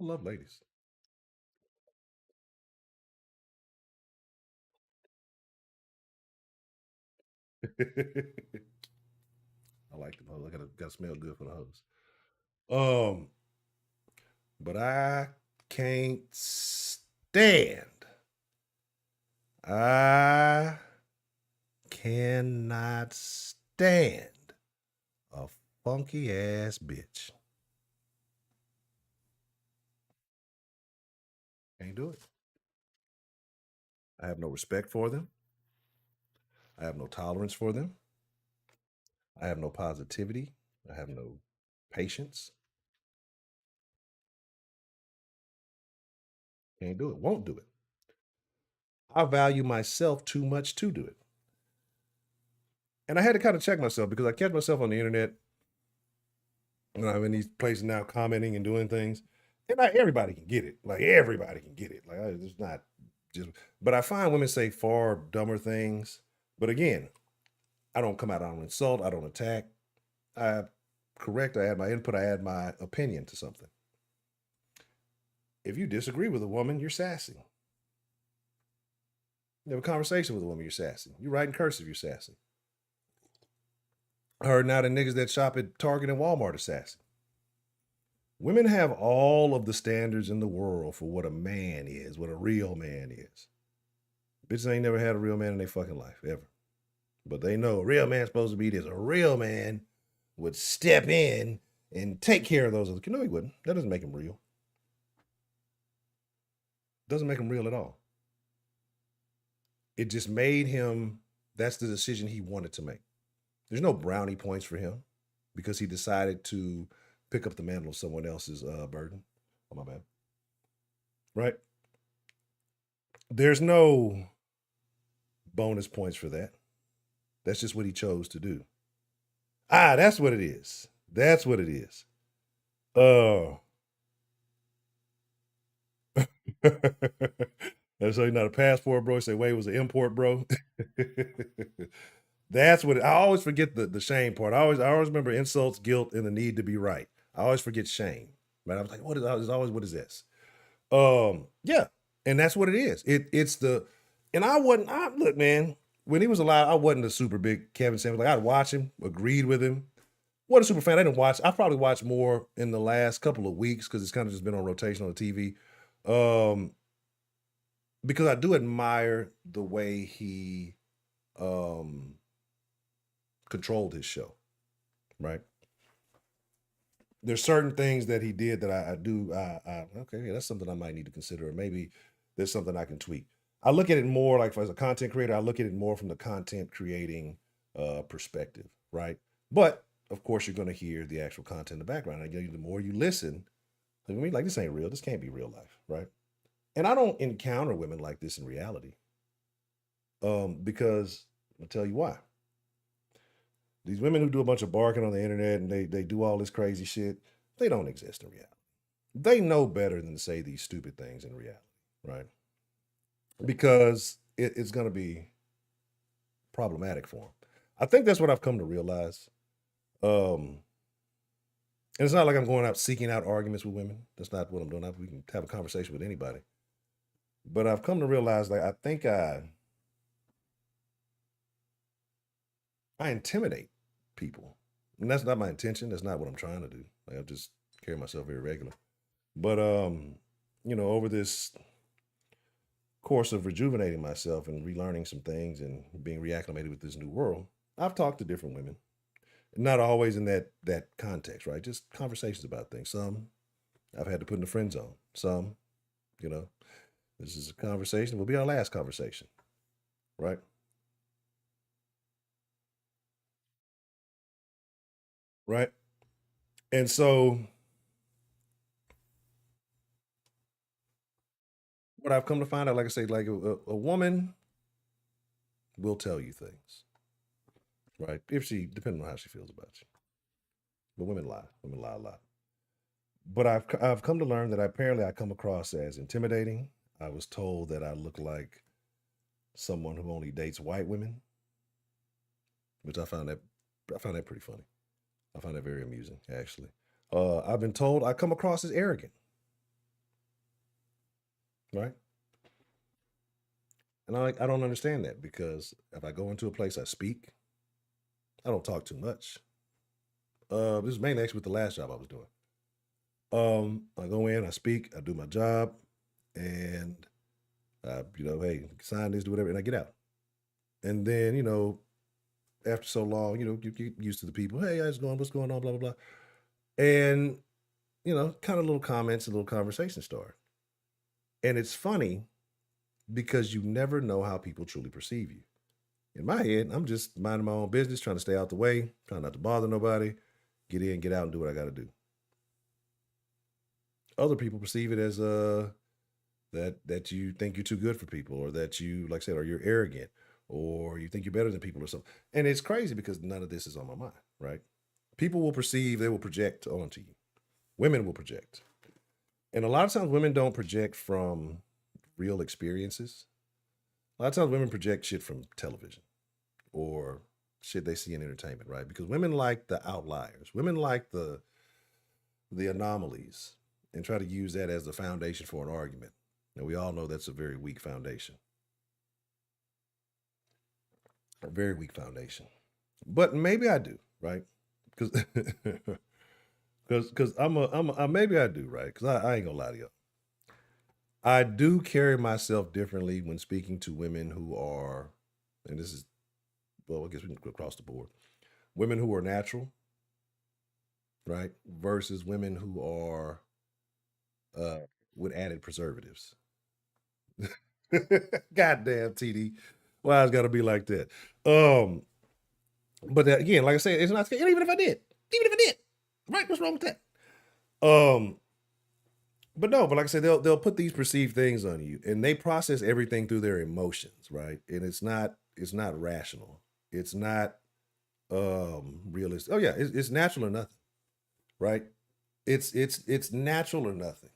[SPEAKER 3] I love ladies. I like them hoes. I gotta smell good for the hoes. But I can't stand. I cannot stand a funky ass bitch. Can't do it. I have no respect for them. I have no tolerance for them. I have no positivity. I have no patience. Can't do it. Won't do it. I value myself too much to do it. And I had to kind of check myself because I catch myself on the internet when I'm in these places now commenting and doing things. And not everybody can get it. Like everybody can get it. Like it's not just, but I find women say far dumber things. But again, I don't come out, I don't insult, I don't attack. I correct, I add my input, I add my opinion to something. If you disagree with a woman, you're sassy. You have a conversation with a woman, you're sassy. You write in cursive, you're sassy. I heard now the niggas that shop at Target and Walmart are sassy. Women have all of the standards in the world for what a man is, what a real man is. Bitches ain't never had a real man in their fucking life, ever. But they know a real man's supposed to be this. A real man would step in and take care of those other kids. No, he wouldn't. That doesn't make him real. Doesn't make him real at all. It just made him, that's the decision he wanted to make. There's no brownie points for him because he decided to pick up the mantle of someone else's burden. Oh, my bad. Right? There's no bonus points for that. That's just what he chose to do. That's what it is. That's what it is. That's not a passport, bro. Say, wait, it was an import, bro. That's what I always forget the shame part. I always remember insults, guilt, and the need to be right. I always forget shame, right? I was like, what is this? Yeah, and that's what it is. It's the, and look, man, when he was alive, I wasn't a super big Kevin Samuels. Like I'd watch him, agreed with him. Wasn't a super fan. I didn't watch. I probably watched more in the last couple of weeks because it's kind of just been on rotation on the TV. Because I do admire the way he controlled his show, right? There's certain things that he did that I do. Okay, yeah, that's something I might need to consider, or maybe there's something I can tweak. I look at it more like as a content creator. I look at it more from the content creating perspective, right? But of course, you're going to hear the actual content in the background. And the more you listen, I mean, like this ain't real. This can't be real life, right? And I don't encounter women like this in reality, because I'll tell you why. These women who do a bunch of barking on the internet and they do all this crazy shit, they don't exist in reality. They know better than to say these stupid things in reality, right? Because it's going to be problematic for them. I think that's what I've come to realize. And it's not like I'm going out seeking out arguments with women. That's not what I'm doing. We can have a conversation with anybody. But I've come to realize, like, I think I intimidate people. And that's not my intention. That's not what I'm trying to do. Like, I just carry myself very regular. But over this course of rejuvenating myself and relearning some things and being reacclimated with this new world, I've talked to different women. Not always in that context, right? Just conversations about things. Some I've had to put in the friend zone. Some, this is a conversation. Will be our last conversation, right? Right. And so what I've come to find out, like I say, like a woman will tell you things, right? Depending on how she feels about you. But women lie. Women lie a lot. But I've come to learn that apparently I come across as intimidating. I was told that I look like someone who only dates white women, which I found that pretty funny. I find that very amusing, actually. I've been told I come across as arrogant, right? And I don't understand that because if I go into a place, I speak. I don't talk too much. This is mainly actually with the last job I was doing. I go in, I speak, I do my job, and hey, sign this, do whatever, and I get out. And then, after so long, you get used to the people. Hey, how's it going? What's going on? Blah, blah, blah. And, kind of little comments and little conversations start. And it's funny because you never know how people truly perceive you. In my head, I'm just minding my own business, trying to stay out the way, trying not to bother nobody, get in, get out, and do what I got to do. Other people perceive it as that you think you're too good for people, or that you, like I said, or you're arrogant, or you think you're better than people or something. And it's crazy because none of this is on my mind, right? People will perceive, they will project onto you. Women will project. And a lot of times women don't project from real experiences. A lot of times women project shit from television or shit they see in entertainment, right? Because women like the outliers. Women like the anomalies and try to use that as the foundation for an argument. And we all know that's a very weak foundation. A very weak foundation. But maybe I do, right? Because maybe I do, right? Because I ain't gonna lie to you. I do carry myself differently when speaking to women who are, and this is, well, I guess we can go across the board. Women who are natural, right? Versus women who are with added preservatives. Goddamn TD. Why it's gotta be like that? But again, like I said, it's not, even if I did, right? What's wrong with that? But no, but like I said, they'll put these perceived things on you, and they process everything through their emotions, right? And it's not rational. It's not realistic. Oh yeah, it's natural or nothing, right? It's natural or nothing.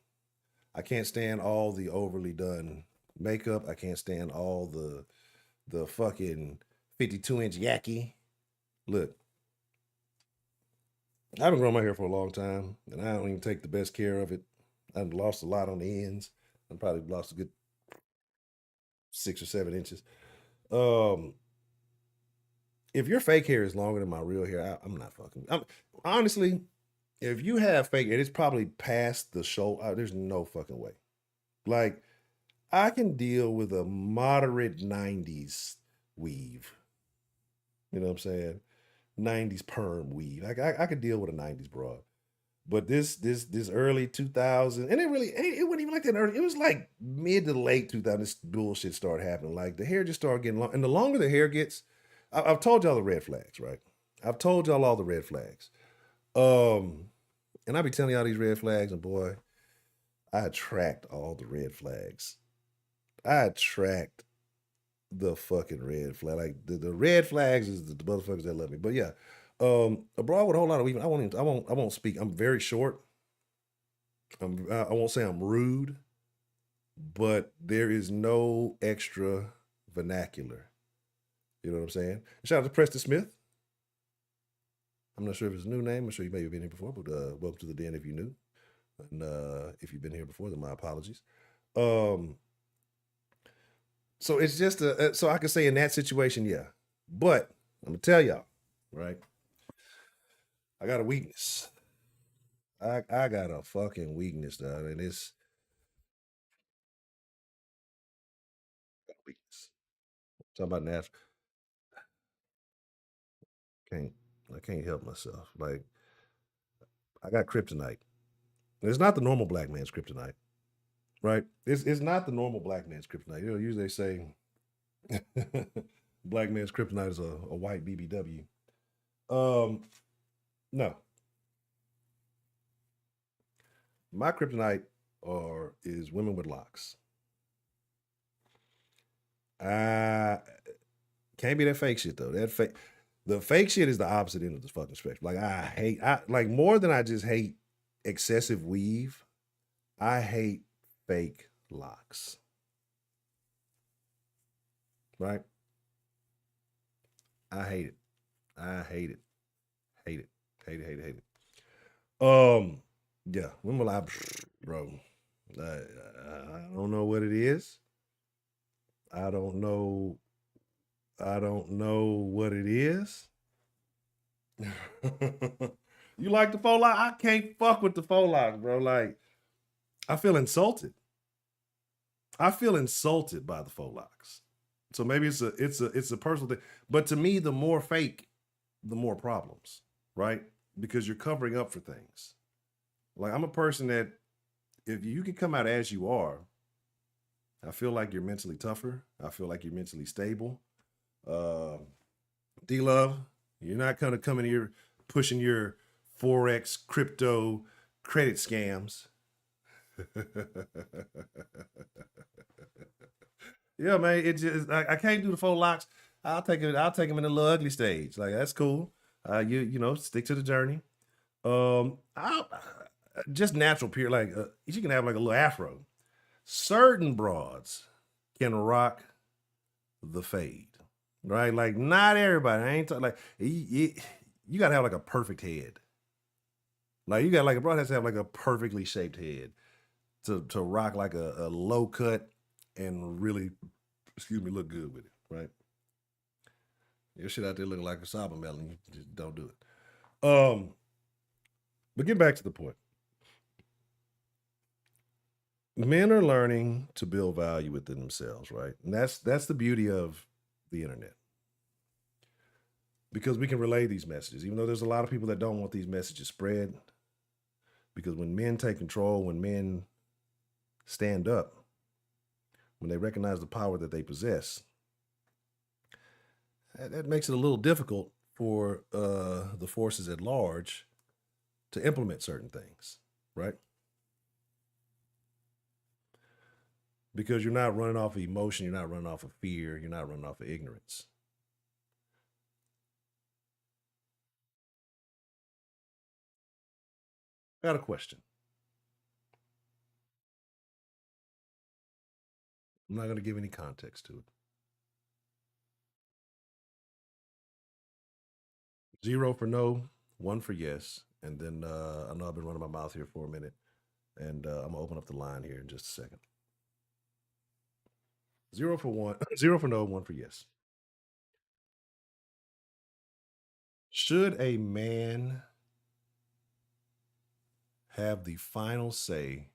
[SPEAKER 3] I can't stand all the overly done makeup. I can't stand all the fucking 52-inch yaki. Look, I've been growing my hair for a long time, and I don't even take the best care of it. I've lost a lot on the ends. I probably lost a good 6 or 7 inches. If your fake hair is longer than my real hair, I'm not fucking. Honestly, if you have fake hair, it's probably past the shoulder. There's no fucking way. Like, I can deal with a moderate 90s weave. You know what I'm saying? 90s perm weave. I could deal with a 90s broad. But this early 2000, and it wasn't even like that early. It was like mid to late 2000. This bullshit started happening. Like the hair just started getting long, and the longer the hair gets, I've told y'all the red flags, right? I've told y'all all the red flags. And I be telling y'all these red flags, and boy, I attract all the red flags. I attract the fucking red flag. Like the red flags is the motherfuckers that love me. But yeah, abroad with a whole lot of weaving. I won't speak. I'm very short. I won't say I'm rude, but there is no extra vernacular. You know what I'm saying? Shout out to Preston Smith. I'm not sure if it's a new name. I'm sure you may have been here before, but welcome to the den if you're new. And if you've been here before, then my apologies. So it's just so I can say in that situation, yeah. But I'm gonna tell y'all, right? I got a weakness. I got a fucking weakness, dog, and it's a weakness. Talking about natural. Can't I can't help myself. Like I got kryptonite. And it's not the normal black man's kryptonite, right? It's not the normal black man's kryptonite. You know, usually they say black man's kryptonite is a white BBW. No, my kryptonite is women with locks. I can't be that fake shit though. The fake shit is the opposite end of the fucking spectrum. Like I like more than I just hate excessive weave. I hate fake locks. Right? I hate it. I hate it. Hate it. Hate it. Hate it. Hate it. Yeah, when will I, bro? I don't know what it is. I don't know. I don't know what it is. You like the faux lock? I can't fuck with the faux locks, bro. Like, I feel insulted. I feel insulted by the faux locks. So maybe it's a personal thing. But to me, the more fake, the more problems, right? Because you're covering up for things. Like I'm a person that if you can come out as you are, I feel like you're mentally tougher. I feel like you're mentally stable. D Love, you're not gonna come in here pushing your Forex crypto credit scams. Yeah, man. It just I can't do the faux locks. I'll take it. I'll take them in the little ugly stage. Like that's cool. You know stick to the journey. I just natural pure like you can have like a little afro. Certain broads can rock the fade, right? Like not everybody. I ain't like you gotta have like a perfect head. Like you got like a broad has to have like a perfectly shaped head to rock like a low cut and really excuse me look good with it, right? Your shit out there looking like a sour melon, you just don't do it. But get back to the point. Men are learning to build value within themselves, right? And that's the beauty of the internet. Because we can relay these messages, even though there's a lot of people that don't want these messages spread. Because when men take control, when men stand up, when they recognize the power that they possess, that makes it a little difficult for the forces at large to implement certain things, right? Because you're not running off of emotion, you're not running off of fear, you're not running off of ignorance. I got a question. I'm not going to give any context to it. 0 for no, 1 for yes,
[SPEAKER 2] And then I know I've been running my mouth here for a minute, and I'm gonna open up the line here in just a second. 0 for 1, 0 for no, 1 for yes. Should a man have the final say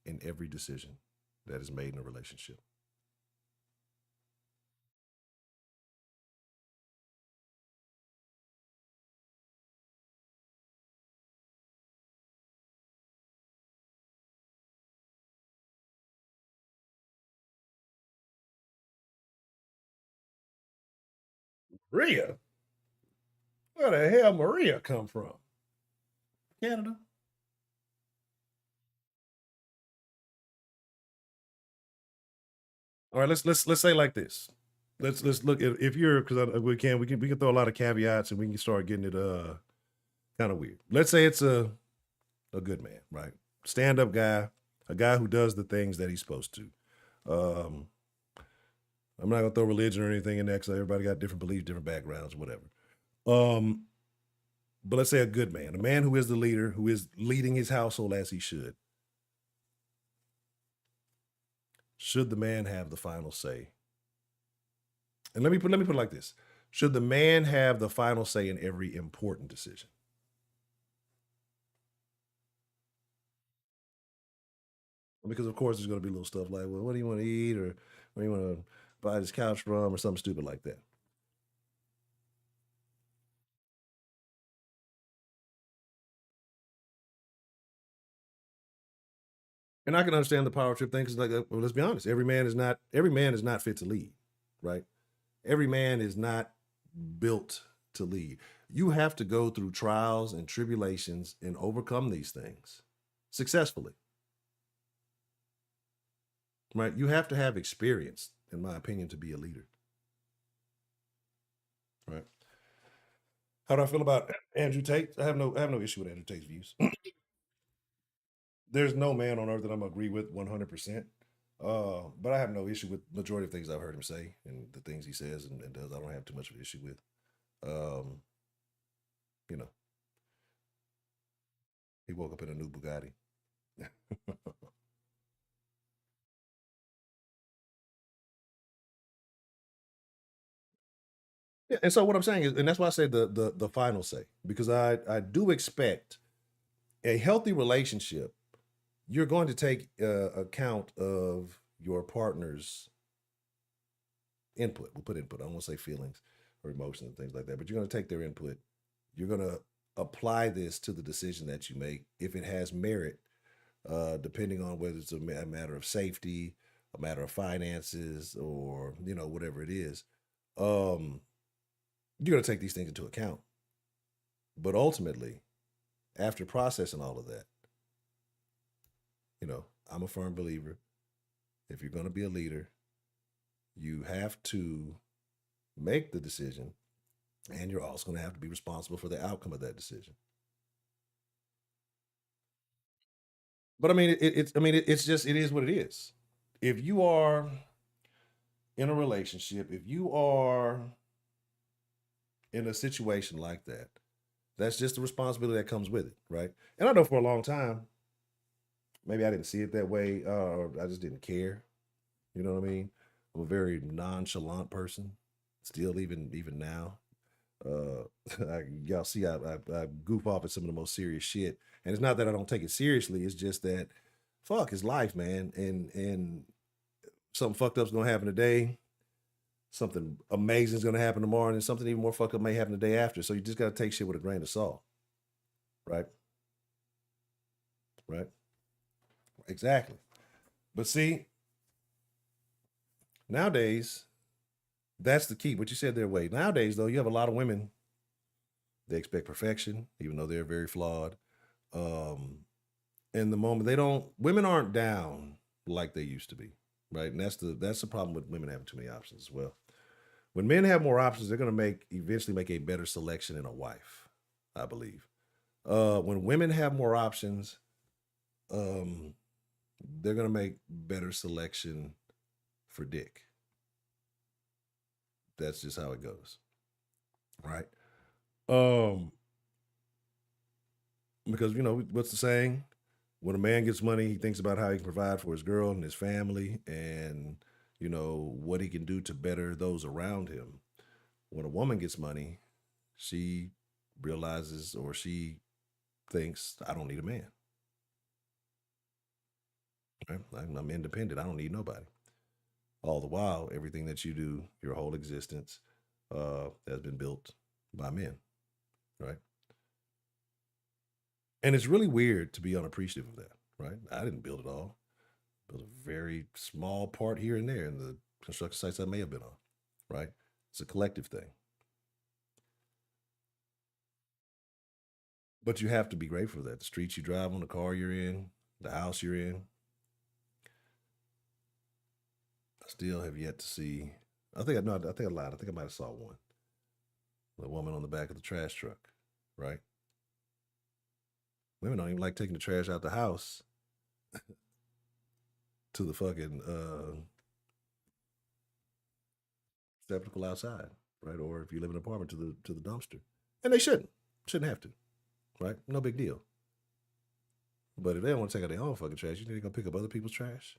[SPEAKER 2] in every decision that is made in a relationship? Maria? Where the hell Maria come from? Canada. All right, let's say like this. Let's look at if you're because we can throw a lot of caveats and we can start getting it kind of weird. Let's say it's a good man, right? Stand up guy, a guy who does the things that he's supposed to. Um, I'm not gonna throw religion or anything in there because everybody got different beliefs, different backgrounds, whatever. Um, but let's say a good man, a man who is the leader, who is leading his household as he should. Should the man have the final say? And let me put it like this: should the man have the final say in every important decision? Because of course there's going to be little stuff like, well, what do you want to eat, or where do you want to buy this couch from, or something stupid like that. And I can understand the power trip thing because, like, well, let's be honest, every man is not fit to lead, right? Every man is not built to lead. You have to go through trials and tribulations and overcome these things successfully, right? You have to have experience, in my opinion, to be a leader, right? How do I feel about Andrew Tate? I have no issue with Andrew Tate's views. There's no man on earth that I'm gonna agree with 100%. But I have no issue with majority of things I've heard him say and the things he says and does. I don't have too much of an issue with. Um, you know, he woke up in a new Bugatti. Yeah, and so what I'm saying is, and that's why I say the final say, because I do expect a healthy relationship. You're going to take account of your partner's input. We'll put input. I don't want to say feelings or emotions and things like that, but you're going to take their input. You're going to apply this to the decision that you make if it has merit, depending on whether it's a matter of safety, a matter of finances, or whatever it is. Um, you're going to take these things into account. But ultimately, after processing all of that, I'm a firm believer. If you're going to be a leader, you have to make the decision, and you're also going to have to be responsible for the outcome of that decision. But I mean, it's just it is what it is. If you are in a relationship, if you are in a situation like that, that's just the responsibility that comes with it, right? And I know for a long time, maybe I didn't see it that way, or I just didn't care. You know what I mean? I'm a very nonchalant person, still even now. Y'all see, I goof off at some of the most serious shit, and it's not that I don't take it seriously. It's just that, fuck, it's life, man, and something fucked up's gonna happen today. Something amazing is gonna happen tomorrow, and something even more fucked up may happen the day after. So you just gotta take shit with a grain of salt, right? Right? Exactly. But see, nowadays, that's the key. What you said there, Wade. Nowadays, though, you have a lot of women. They expect perfection, even though they're very flawed. Um, in the moment, they don't. Women aren't down like they used to be, right? And that's the problem with women having too many options as well. When men have more options, they're going to eventually make a better selection in a wife, I believe. When women have more options, um, they're going to make better selection for dick. That's just how it goes, right? Um,
[SPEAKER 3] Because, you know, what's the saying? When a man gets money, he thinks about how he can provide for his girl and his family and, you know, what he can do to better those around him. When a woman gets money, she realizes or she thinks, I don't need a man. Right? I'm independent. I don't need nobody. All the while, everything that you do, your whole existence, has been built by men, right? And it's really weird to be unappreciative of that, right? I didn't build it all. Built a very small part here and there in the construction sites I may have been on, right? It's a collective thing. But you have to be grateful for that. The streets you drive on, the car you're in, the house you're in. I still have yet to see. I think I lied. I think I might have saw one. The woman on the back of the trash truck, right? Women don't even like taking the trash out the house to the fucking receptacle outside, right? Or if you live in an apartment, to the dumpster, and they shouldn't have to, right? No big deal. But if they don't want to take out their own fucking trash, you think they're gonna pick up other people's trash,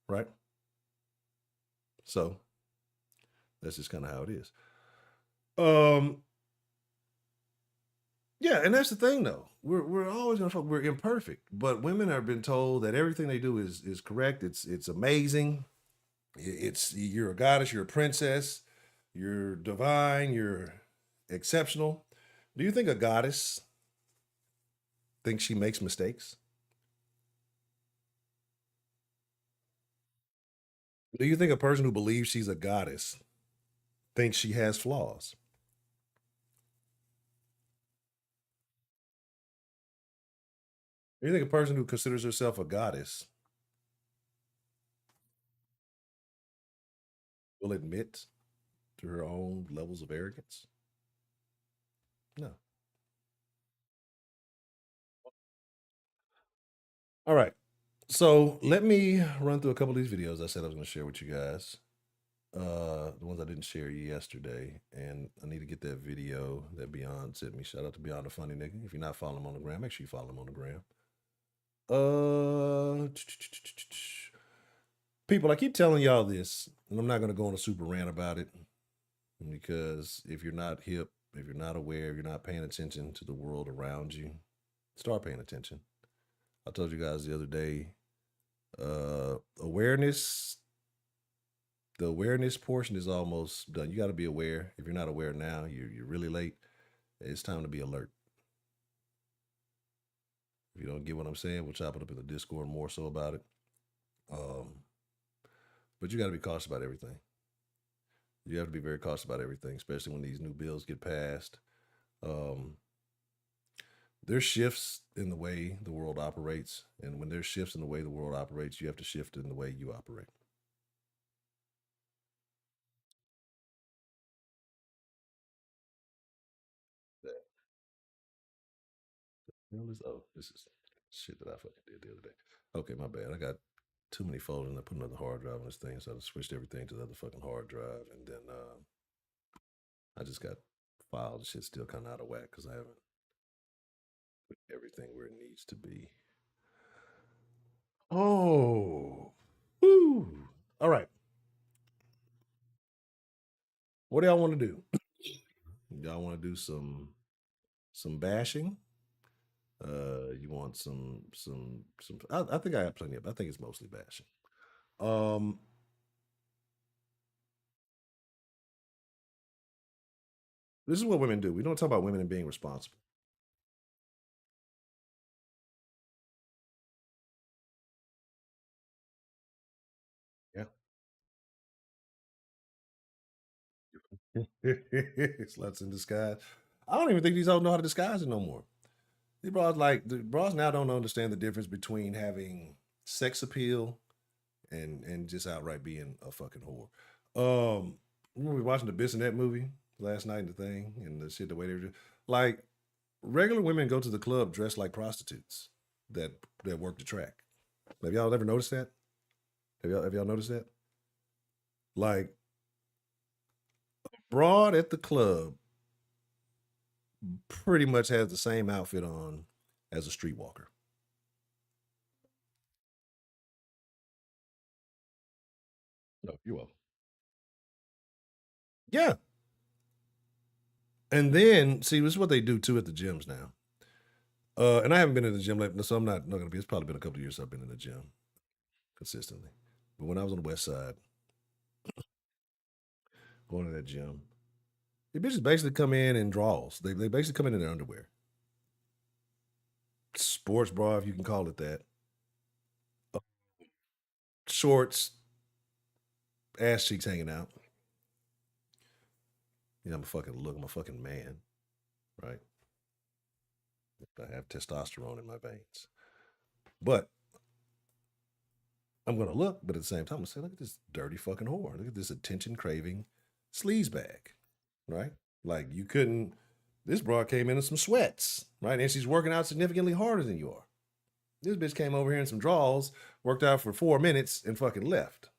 [SPEAKER 3] right? So that's just kind of how it is. Yeah, and that's the thing though. We're always gonna we're imperfect, but women have been told that everything they do is correct. It's amazing. It's you're a goddess, you're a princess, you're divine, you're exceptional. Do you think a goddess thinks she makes mistakes? Do you think a person who believes she's a goddess thinks she has flaws? Do you think a person who considers herself a goddess will admit to her own levels of arrogance? No. All right. So let me run through a couple of these videos I said I was going to share with you guys. The ones I didn't share yesterday, and I need to get that video that Beyond sent me. Shout out to Beyond the Funny Nigga. If you're not following him on the gram, make sure you follow him on the gram. People, I keep telling y'all this, and I'm not going to go on a super rant about it because if you're not hip, if you're not aware, if you're not paying attention to the world around you, start paying attention. I told you guys the other day, awareness, the awareness portion is almost done. You got to be aware. If you're not aware now, you're really late. It's time to be alert. If you don't get what I'm saying, we'll chop it up in the Discord more so about it. But you got to be cautious about everything. You have to be very cautious about everything, especially when these new bills get passed. There's shifts in the way the world operates. And when there's shifts in the way the world operates, you have to shift in the way you operate. This is shit that I fucking did the other day. Okay, my bad. I got too many folders and I put another hard drive on this thing, so I switched everything to the other fucking hard drive, and then I just got files and shit still kind of out of whack because I haven't put everything where it needs to be. Oh, woo! All right. What do y'all want to do? Y'all want to do some bashing? You want some? I think I have plenty of. I think it's mostly bashing. This is what women do. We don't talk about women and being responsible. Yeah. Sluts in disguise. I don't even think these hoes know how to disguise it no more. These bras the bras now don't understand the difference between having sex appeal and just outright being a fucking whore. Remember we watching the Bissonnette movie last night and the thing and the shit the way they were like regular women go to the club dressed like prostitutes that work the track. Have y'all ever noticed that? Have y'all noticed that? Like broad at the club pretty much has the same outfit on as a streetwalker. No, you're welcome. Yeah. And then, see, this is what they do too at the gyms now. And I haven't been in the gym lately, so I'm not going to be. It's probably been a couple of years I've been in the gym consistently. But when I was on the west side, going to that gym, the bitches basically come in draws. They basically come in their underwear. Sports bra, if you can call it that. Shorts, ass cheeks hanging out. Yeah, I'm a fucking man, right? I have testosterone in my veins. But I'm gonna look, but at the same time, I'm gonna say, look at this dirty fucking whore. Look at this attention craving sleaze bag, right? Like you couldn't. This broad came in some sweats, right? And she's working out significantly harder than you are. This bitch came over here in some draws, worked out for 4 minutes, and fucking left.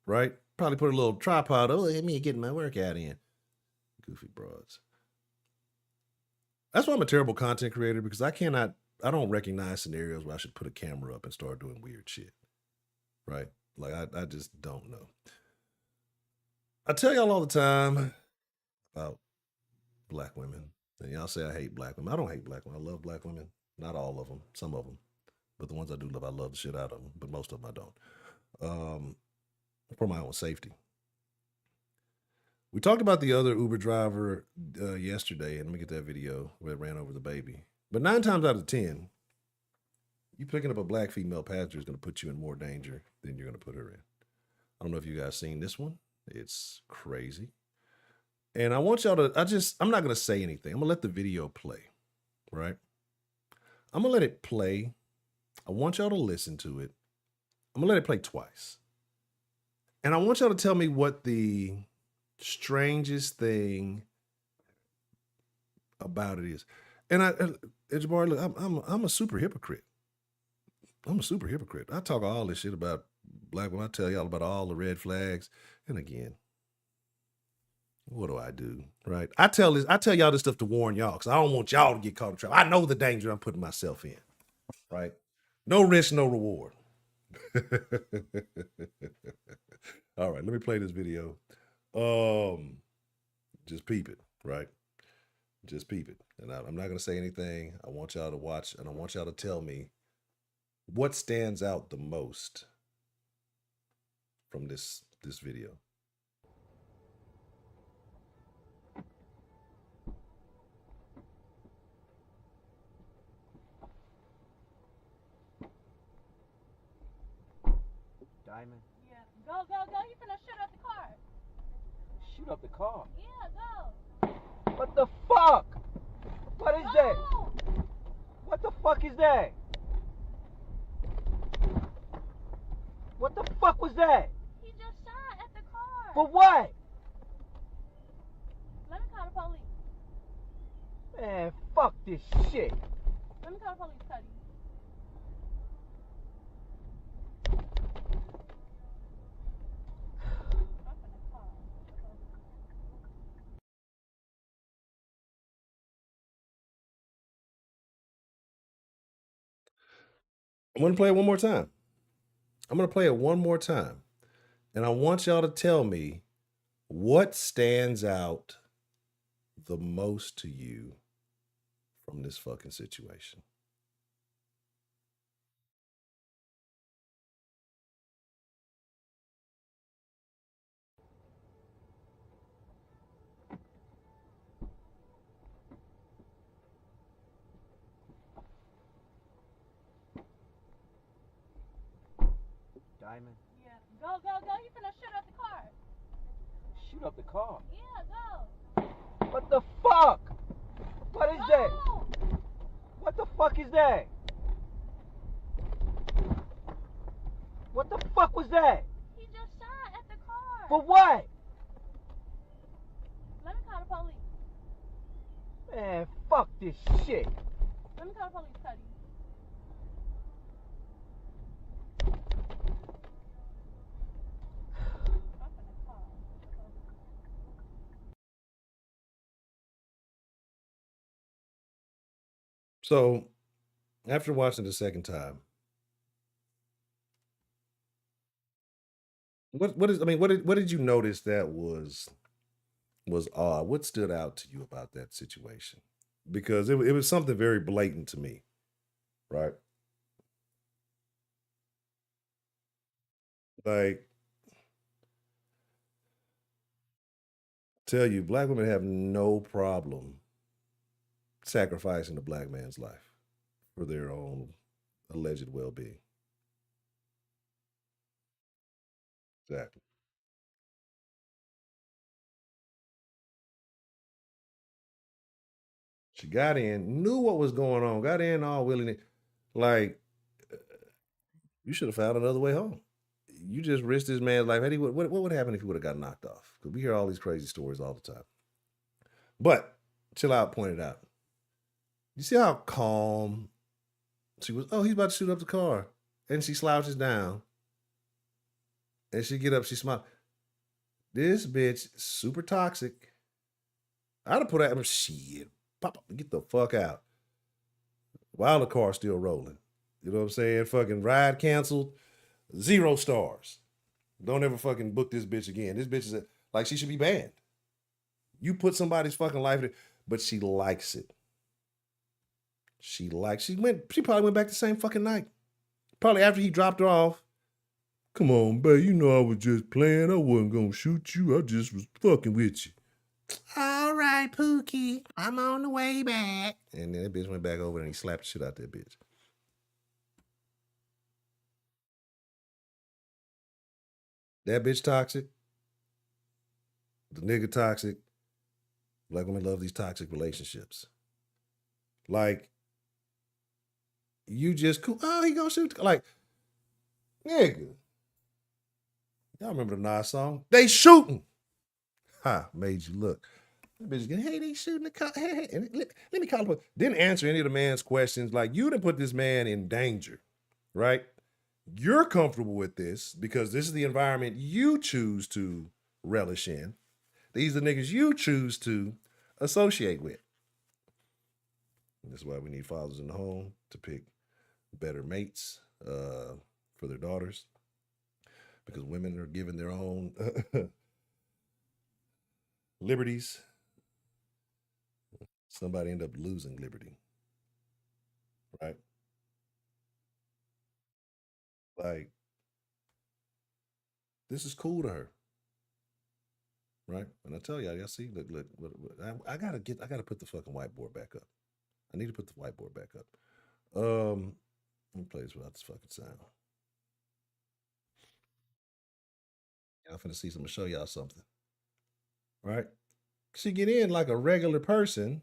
[SPEAKER 3] Right? Probably put a little tripod. Oh, let me getting my workout in. Goofy broads. That's why I'm a terrible content creator, because I don't recognize scenarios where I should put a camera up and start doing weird shit. Right? Like I just don't know. I tell y'all all the time about black women. And y'all say I hate black women. I don't hate black women. I love black women. Not all of them. Some of them. But the ones I do love, I love the shit out of them. But most of them I don't. For my own safety. We talked about the other Uber driver yesterday, and let me get that video where it ran over the baby. But 9 times out of 10, you picking up a black female passenger is going to put you in more danger than you're going to put her in. I don't know if you guys seen this one. It's crazy. And I want y'all to, I'm not going to say anything. I'm going to let the video play, right? I'm going to let it play. I want y'all to listen to it. I'm going to let it play twice. And I want y'all to tell me what the strangest thing about it is. And Jabari, look, I'm a super hypocrite. I'm a super hypocrite. I talk all this shit about black women. I tell y'all about all the red flags. And again, what do I do? Right? I tell y'all this stuff to warn y'all, because I don't want y'all to get caught in trouble. I know the danger I'm putting myself in. Right? No risk, no reward. All right, let me play this video. Just peep it, right? Just peep it. And I'm not going to say anything. I want y'all to watch, and I want y'all to tell me what stands out the most from this video.
[SPEAKER 4] Diamond?
[SPEAKER 5] Yeah. Go. You finna shoot up the car.
[SPEAKER 4] Shoot up the car?
[SPEAKER 5] Yeah, go.
[SPEAKER 4] What the fuck? What is that?
[SPEAKER 5] Go.
[SPEAKER 4] What the fuck is that? What the fuck was that?
[SPEAKER 5] He just shot at the car.
[SPEAKER 4] For what?
[SPEAKER 5] Let me call the police.
[SPEAKER 4] Man, fuck this shit.
[SPEAKER 5] Let me call the police, Cuddy.
[SPEAKER 3] I'm going to play it one more time. And I want y'all to tell me what stands out the most to you from this fucking situation.
[SPEAKER 4] Diamond?
[SPEAKER 5] Yeah. Go. You finna shoot up the car.
[SPEAKER 4] Shoot up the car?
[SPEAKER 5] Yeah, go.
[SPEAKER 4] What the fuck? What is that?
[SPEAKER 5] Go.
[SPEAKER 4] What the fuck is that? What the fuck was that?
[SPEAKER 5] He just shot at the car.
[SPEAKER 4] For what?
[SPEAKER 5] Let me call the police.
[SPEAKER 4] Man, fuck this shit.
[SPEAKER 5] Let me call the police, Cuddy.
[SPEAKER 3] So after watching the second time, what did you notice that was odd? What stood out to you about that situation? Because it was something very blatant to me, right? Like, tell you, black women have no problem sacrificing a black man's life for their own alleged well-being. Exactly. She got in, knew what was going on, got in all willing. Like, you should have found another way home. You just risked this man's life. Eddie, what would happen if he would have got knocked off? Because we hear all these crazy stories all the time. But Chill Out pointed out, you see how calm she was? Oh, he's about to shoot up the car. And she slouches down. And she get up, she smiles. This bitch, super toxic. I'd have put out, shit, pop, get the fuck out. While the car's still rolling. You know what I'm saying? Fucking ride canceled. 0 stars. Don't ever fucking book this bitch again. This bitch is like, she should be banned. You put somebody's fucking life in it, but she likes it. She probably went back the same fucking night. Probably after he dropped her off. Come on, babe, you know I was just playing. I wasn't gonna shoot you. I just was fucking with you. All right, Pookie, I'm on the way back. And then that bitch went back over and he slapped the shit out that bitch. That bitch toxic. The nigga toxic. Black women love these toxic relationships. Like, you just cool. Oh, he gonna shoot. Like, nigga. Y'all remember the Nas song? They shooting. Ha, made you look. That bitch again, hey, they shooting the car. Hey, hey. Let me call him. Didn't answer any of the man's questions. Like, you didn't put this man in danger, right? You're comfortable with this because this is the environment you choose to relish in. These are niggas you choose to associate with. And that's why we need fathers in the home to pick better mates for their daughters. Because women are given their own liberties. Somebody end up losing liberty. Right? Like, this is cool to her. Right? And I tell y'all, see, look, I gotta put the fucking whiteboard back up. I need to put the whiteboard back up. Let me play this without this fucking sound. I'm finna see something to show y'all something. Right? She get in like a regular person.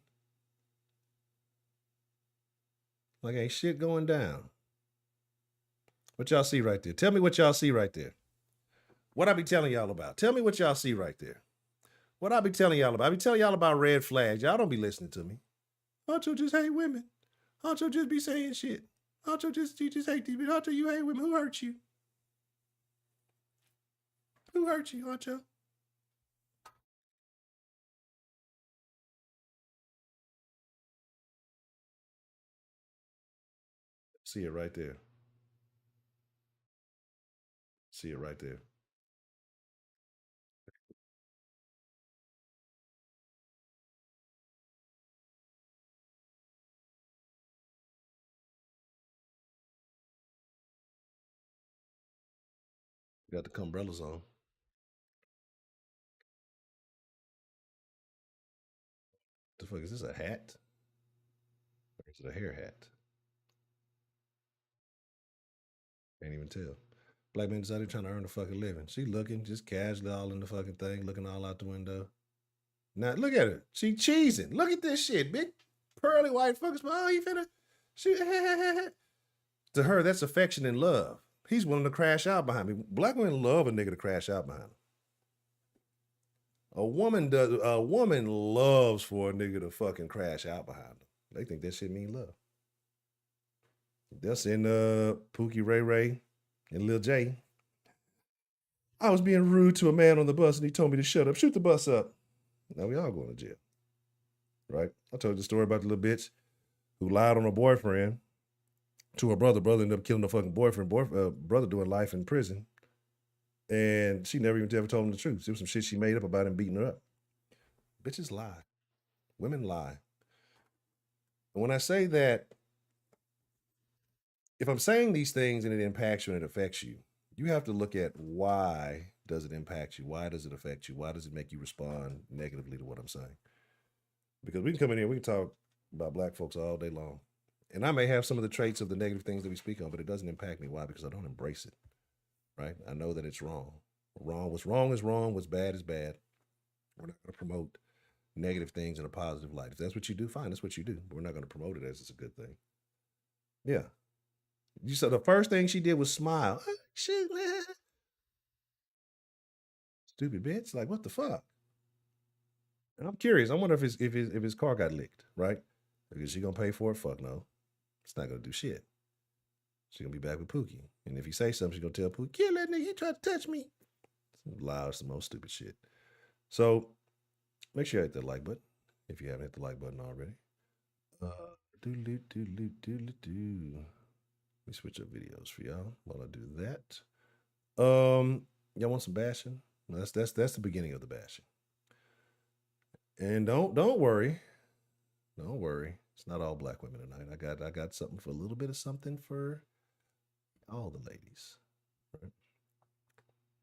[SPEAKER 3] Like ain't shit going down. What y'all see right there? Tell me what y'all see right there. What I be telling y'all about? Tell me what y'all see right there. What I be telling y'all about? I be telling y'all about red flags. Y'all don't be listening to me. Aren't just hate women? Aren't just be saying shit? Aren't you just hate these? Aren't you hate women? Who hurt you? Who hurt you, Aren't See it right there. See it right there. Got the umbrellas on. The fuck is this? A hat? Or is it a hair hat? Can't even tell. Black man decided trying to earn a fucking living. She looking just casually all in the fucking thing, looking all out the window. Now look at her. She cheesing. Look at this shit. Big pearly white fuckers. Oh, you finna shoot. To her, that's affection and love. He's willing to crash out behind me. Black women love a nigga to crash out behind them. A woman loves for a nigga to fucking crash out behind them. They think that shit mean love. They'll send Pookie Ray Ray and Lil J. I was being rude to a man on the bus and he told me to shut up. Shoot the bus up. Now we all going to jail. Right? I told you the story about the little bitch who lied on her boyfriend to her brother. Brother ended up killing the fucking boyfriend. Brother doing life in prison. And she never even ever told him the truth. It was some shit she made up about him beating her up. Bitches lie. Women lie. And when I say that, if I'm saying these things and it impacts you and it affects you, you have to look at why does it impact you? Why does it affect you? Why does it make you respond negatively to what I'm saying? Because we can come in here, we can talk about black folks all day long. And I may have some of the traits of the negative things that we speak on, but it doesn't impact me. Why? Because I don't embrace it, right? I know that it's wrong. What's wrong is wrong. What's bad is bad. We're not going to promote negative things in a positive light. If that's what you do, fine, that's what you do. But we're not going to promote it as it's a good thing. Yeah. You said the first thing she did was smile. Shit, man. Stupid bitch. Like, what the fuck? And I'm curious. I wonder if his car got licked, right? Is she gonna pay for it? Fuck no. It's not gonna do shit. She's gonna be back with Pookie. And if he say something, she's gonna tell Pookie, kill that nigga, he tried to touch me. Some loud, some most stupid shit. So make sure you hit that like button if you haven't hit the like button already. Let me switch up videos for y'all while I do that. Y'all want some bashing? That's the beginning of the bashing. And don't worry. Don't worry. It's not all black women tonight. I got something for a little bit of something for all the ladies. Right?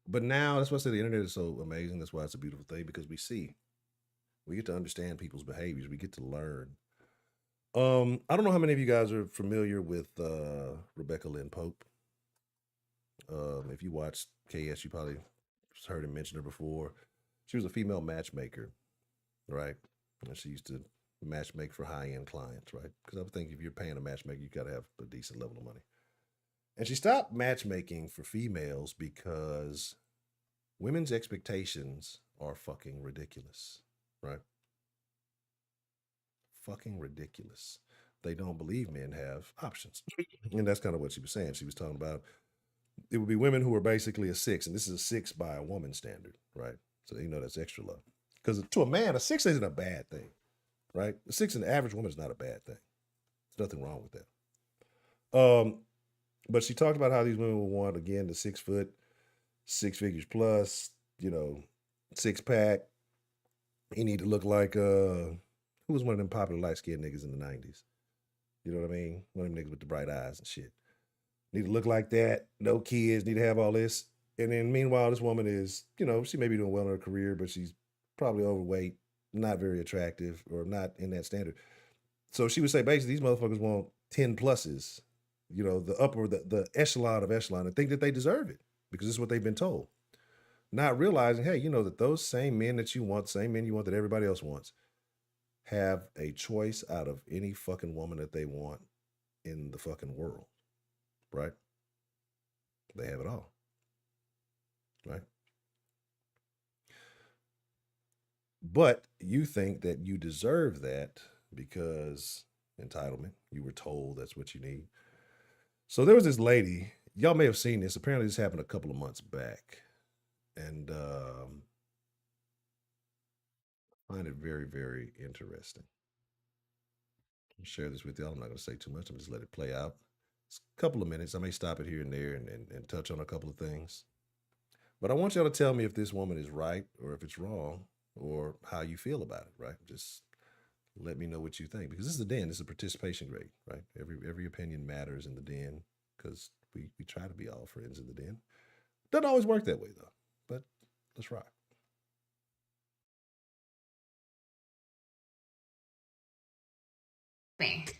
[SPEAKER 3] But now that's why I say the internet is so amazing. That's why it's a beautiful thing, because we get to understand people's behaviors. We get to learn. I don't know how many of you guys are familiar with Rebecca Lynn Pope. If you watched KS, you probably heard him mention her before. She was a female matchmaker, right? And she used to matchmake for high-end clients, right? Because I would think if you're paying a matchmaker, you got to have a decent level of money. And she stopped matchmaking for females because women's expectations are fucking ridiculous, right? Fucking ridiculous. They don't believe men have options. And that's kind of what she was saying. She was talking about it would be women who are basically a 6, and this is a 6 by a woman standard, right? So you know that's extra low. Because to a man, a 6 isn't a bad thing, right? A 6 in the average woman is not a bad thing. There's nothing wrong with that. But she talked about how these women would want, again, the 6 foot, 6 figures plus, 6-pack. He need to look like who was one of them popular light-skinned niggas in the 90s? You know what I mean? One of them niggas with the bright eyes and shit. Need to look like that, no kids, need to have all this. And then meanwhile, this woman is, she may be doing well in her career, but she's probably overweight, not very attractive, or not in that standard. So she would say, basically, these motherfuckers want 10 pluses, the upper, the echelon of echelon, and think that they deserve it because this is what they've been told. Not realizing, hey, that those same men that you want, same men you want that everybody else wants, have a choice out of any fucking woman that they want in the fucking world. Right? They have it all. Right? But you think that you deserve that because entitlement, you were told that's what you need. So there was this lady, y'all may have seen this. Apparently this happened a couple of months back. And I find it very, very interesting. I'll share this with y'all. I'm not going to say too much. I'm just let it play out. It's a couple of minutes. I may stop it here and there and touch on a couple of things. But I want y'all to tell me if this woman is right or if it's wrong or how you feel about it, right? Just let me know what you think. Because this is the den. This is a participation grade, right? Every opinion matters in the den because we try to be all friends in the den. Doesn't always work that way, though. But let's rock.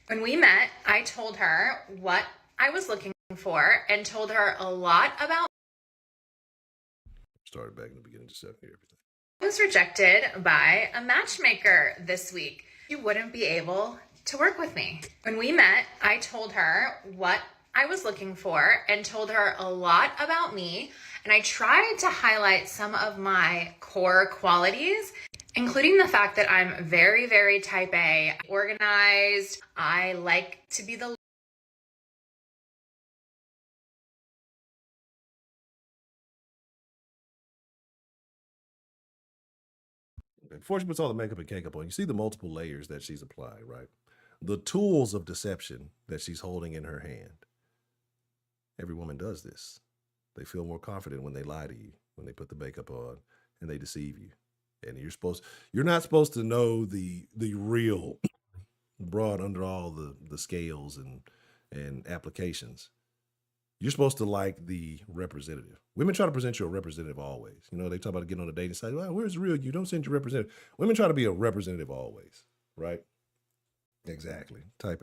[SPEAKER 6] When we met, I told her what I was looking for and told her a lot about.
[SPEAKER 3] Started back in the beginning, just set everything.
[SPEAKER 6] I was rejected by a matchmaker this week. She wouldn't be able to work with me. When we met, I told her what I was looking for and told her a lot about me. And I tried to highlight some of my core qualities, including the fact that I'm very, very type A, organized. I like to be the
[SPEAKER 3] before she puts all the makeup and cake up on, you see the multiple layers that she's applying, right? the tools of deception that she's holding in her hand. Every woman does this. They feel more confident when they lie to you, when they put the makeup on and they deceive you. And you're not supposed to know the real broad under all the scales and applications. You're supposed to like the representative. Women try to present you a representative always. You know, they talk about getting on a dating site. Well, where's the real you? Don't send your representative. Women try to be a representative always, right? Exactly. Type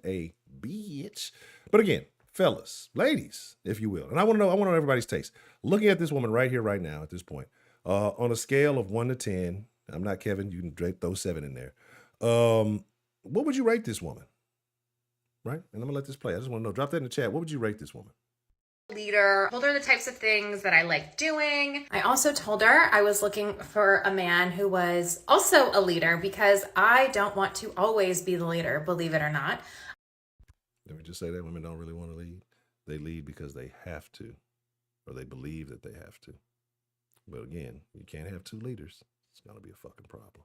[SPEAKER 3] A bitch. But again, fellas, ladies, if you will. And I want to know everybody's taste. Looking at this woman right here, right now, at this point, on a scale of 1 to 10, I'm not Kevin, you can throw 7 in there. What would you rate this woman? Right? And I'm gonna let this play. I just want to know. Drop that in the chat. What would you rate this woman?
[SPEAKER 6] Leader. Told her the types of things that I like doing. I also told her I was looking for a man who was also a leader because I don't want to always be the leader, believe it or not.
[SPEAKER 3] Let me just say that women don't really want to lead. They lead because they have to, or they believe that they have to. But again, you can't have 2 leaders. It's gonna be a fucking problem.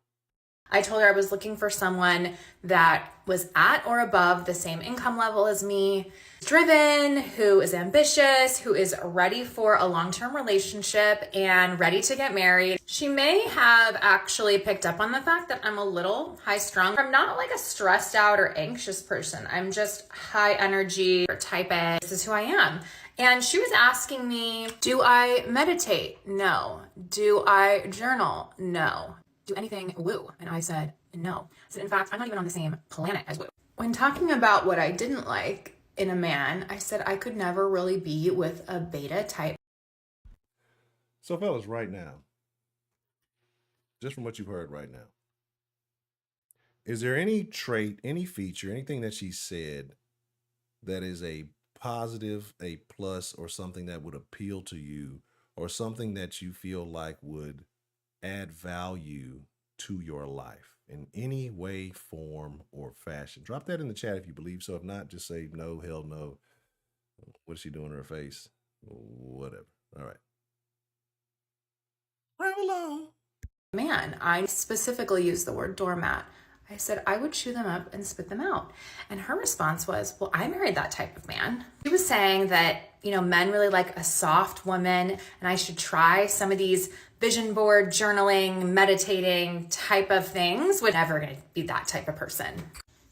[SPEAKER 6] I told her I was looking for someone that was at or above the same income level as me, driven, who is ambitious, who is ready for a long-term relationship and ready to get married. She may have actually picked up on the fact that I'm a little high-strung. I'm not like a stressed out or anxious person. I'm just high energy or type A. This is who I am. And she was asking me, do I meditate? No. Do I journal? No. Do anything woo? And I said, no. I said, in fact, I'm not even on the same planet as woo. When talking about what I didn't like in a man, I said I could never really be with a beta type.
[SPEAKER 3] So fellas, right now, just from what you've heard right now, is there any trait, any feature, anything that she said that is a positive, a plus, or something that would appeal to you, or something that you feel like would add value to your life in any way, form, or fashion? Drop that in the chat if you believe so. If not, just say no, hell no. What is she doing to her face? Whatever. All right. Right along.
[SPEAKER 6] Man, I specifically used the word doormat. I said I would chew them up and spit them out. And her response was, well, I married that type of man. She was saying that, men really like a soft woman and I should try some of these vision board, journaling, meditating type of things. Would never gonna be that type of person.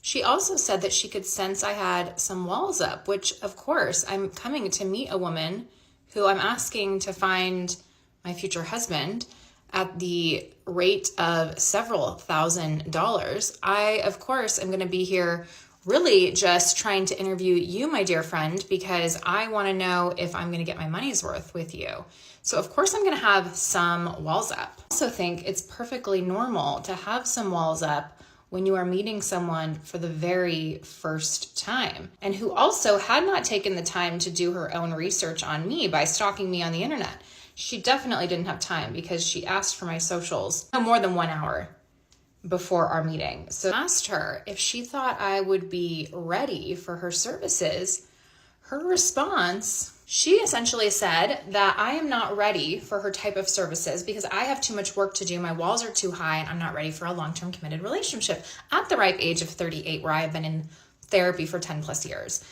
[SPEAKER 6] She also said that she could sense I had some walls up, which of course I'm coming to meet a woman who I'm asking to find my future husband at the rate of several $1,000s. I, of course, am going to be here really just trying to interview you, my dear friend, because I want to know if I'm going to get my money's worth with you. So, of course, I'm going to have some walls up. I also think it's perfectly normal to have some walls up when you are meeting someone for the very first time and who also had not taken the time to do her own research on me by stalking me on the internet. She definitely didn't have time because she asked for my socials no more than 1 hour before our meeting. So I asked her if she thought I would be ready for her services. Her response, she essentially said that I am not ready for her type of services because I have too much work to do. My walls are too high and I'm not ready for a long-term committed relationship at the ripe age of 38, where I have been in therapy for 10 plus years.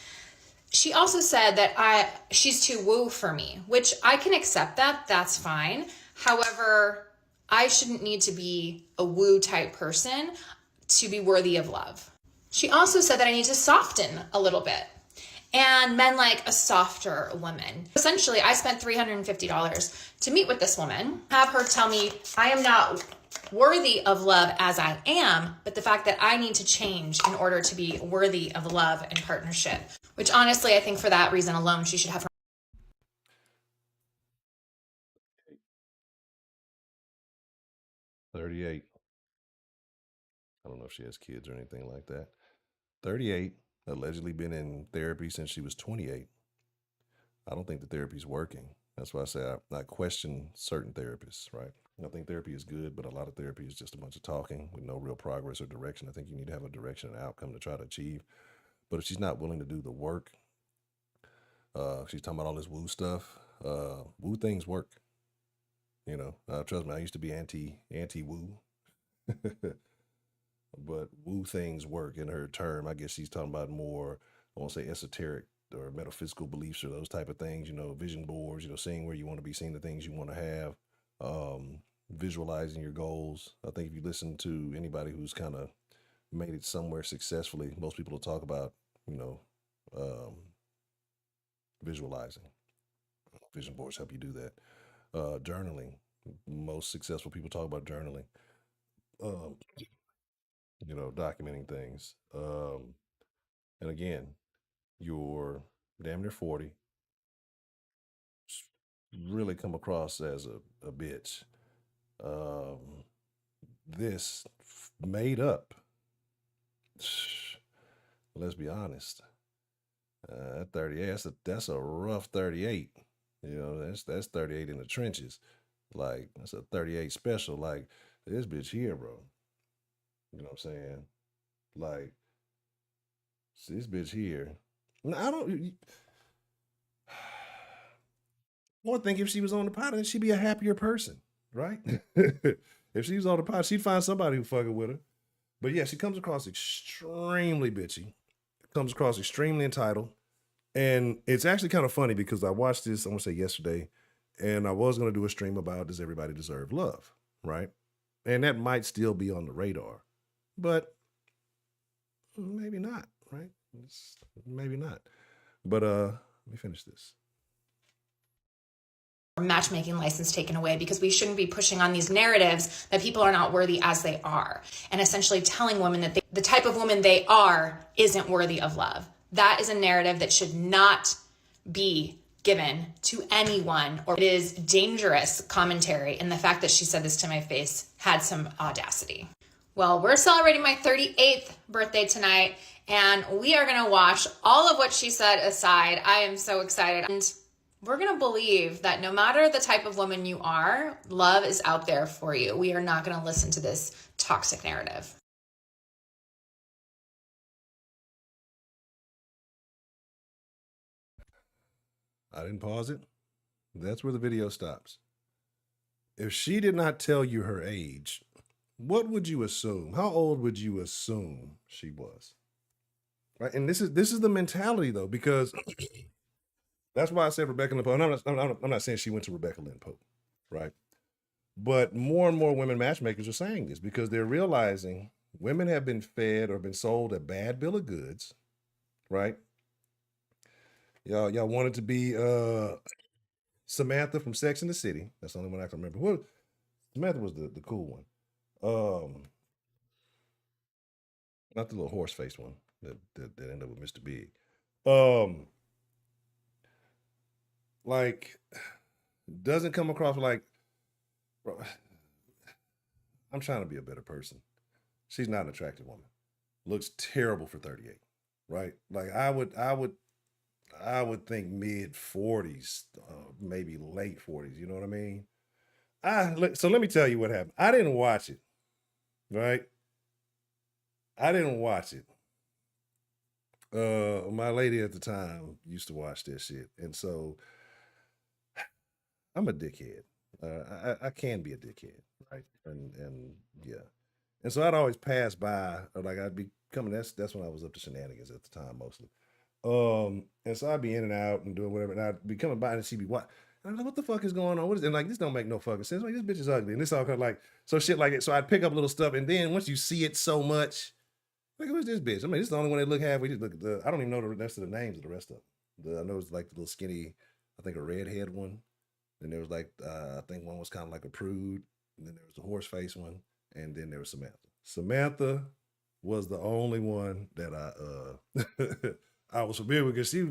[SPEAKER 6] She also said that she's too woo for me, which I can accept that. That's fine. However, I shouldn't need to be a woo type person to be worthy of love. She also said that I need to soften a little bit. And men like a softer woman. Essentially, I spent $350 to meet with this woman, have her tell me I am not worthy of love as I am, but the fact that I need to change in order to be worthy of love and partnership, which honestly, I think for that reason alone, she should have her.
[SPEAKER 3] 38. I don't know if she has kids or anything like that. 38, allegedly been in therapy since she was 28. I don't think the therapy's working. That's why I say I question certain therapists, right? I think therapy is good, but a lot of therapy is just a bunch of talking with no real progress or direction. I think you need to have a direction and outcome to try to achieve. But if she's not willing to do the work, she's talking about all this woo stuff. Woo things work. Trust me, I used to be anti-woo. but woo things work in her term. I guess she's talking about more, I won't say esoteric or metaphysical beliefs or those type of things, vision boards, seeing where you want to be, seeing the things you want to have, visualizing your goals. I think if you listen to anybody who's kind of made it somewhere successfully, most people will talk about, visualizing. Vision boards help you do that. Journaling. Most successful people talk about journaling. Documenting things. And again, you're damn near 40. Really come across as a bitch. This made up. Let's be honest. At 38, that's a rough 38. That's 38 in the trenches. Like, that's a 38 special. Like, this bitch here, bro. You know what I'm saying? Like, this bitch here. I would think if she was on the pod, then she'd be a happier person, right? If she was on the pod, she'd find somebody who fucking with her. But yeah, she comes across extremely bitchy. Comes across extremely entitled. And it's actually kind of funny because I watched this, I'm going to say yesterday, and I was going to do a stream about does everybody deserve love, right? And that might still be on the radar, but maybe not, right? Maybe not. But let me finish this.
[SPEAKER 6] Matchmaking license taken away, because we shouldn't be pushing on these narratives that people are not worthy as they are, and essentially telling women that the type of woman they are isn't worthy of love. That is a narrative that should not be given to anyone, or it is dangerous commentary. And the fact that she said this to my face had some audacity. Well, we're celebrating my 38th birthday tonight, and we are going to wash all of what she said aside. I am so excited. And we're going to believe that no matter the type of woman you are, love is out there for you. We are not going to listen to this toxic narrative.
[SPEAKER 3] I didn't pause it. That's where the video stops. If she did not tell you her age, what would you assume? How old would you assume she was? Right? And this is the mentality, though, because that's why I said Rebecca Lynn Pope. And I'm not saying she went to Rebecca Lynn Pope, right? But more and more women matchmakers are saying this because they're realizing women have been fed or been sold a bad bill of goods, right? Y'all wanted to be Samantha from Sex and the City. That's the only one I can remember. Well, Samantha was the cool one. Not the little horse-faced one that ended up with Mr. Big. Like, doesn't come across like, bro, I'm trying to be a better person. She's not an attractive woman. Looks terrible for 38, right? Like I would think mid 40s, maybe late 40s. You know what I mean? So let me tell you what happened. I didn't watch it, right? I didn't watch it. My lady at the time used to watch that shit, and so I'm a dickhead. I can be a dickhead, right? And yeah, and so I'd always pass by, or like I'd be coming. That's when I was up to shenanigans at the time mostly. And so I'd be in and out and doing whatever, and I'd be coming by and she'd be what? And I'm like, what the fuck is going on? What is it? And like, this don't make no fucking sense. Like, this bitch is ugly, and this all kind of like so shit like it. So I'd pick up little stuff, and then once you see it so much, like, who's this bitch? I mean, this is the only one that look halfway. Just look at I don't even know the rest of the names of the rest of them. I know it's like the little skinny, I think a redhead one. Then there was like, I think one was kind of like a prude. And then there was a horse face one. And then there was Samantha. Samantha was the only one that I was familiar with because she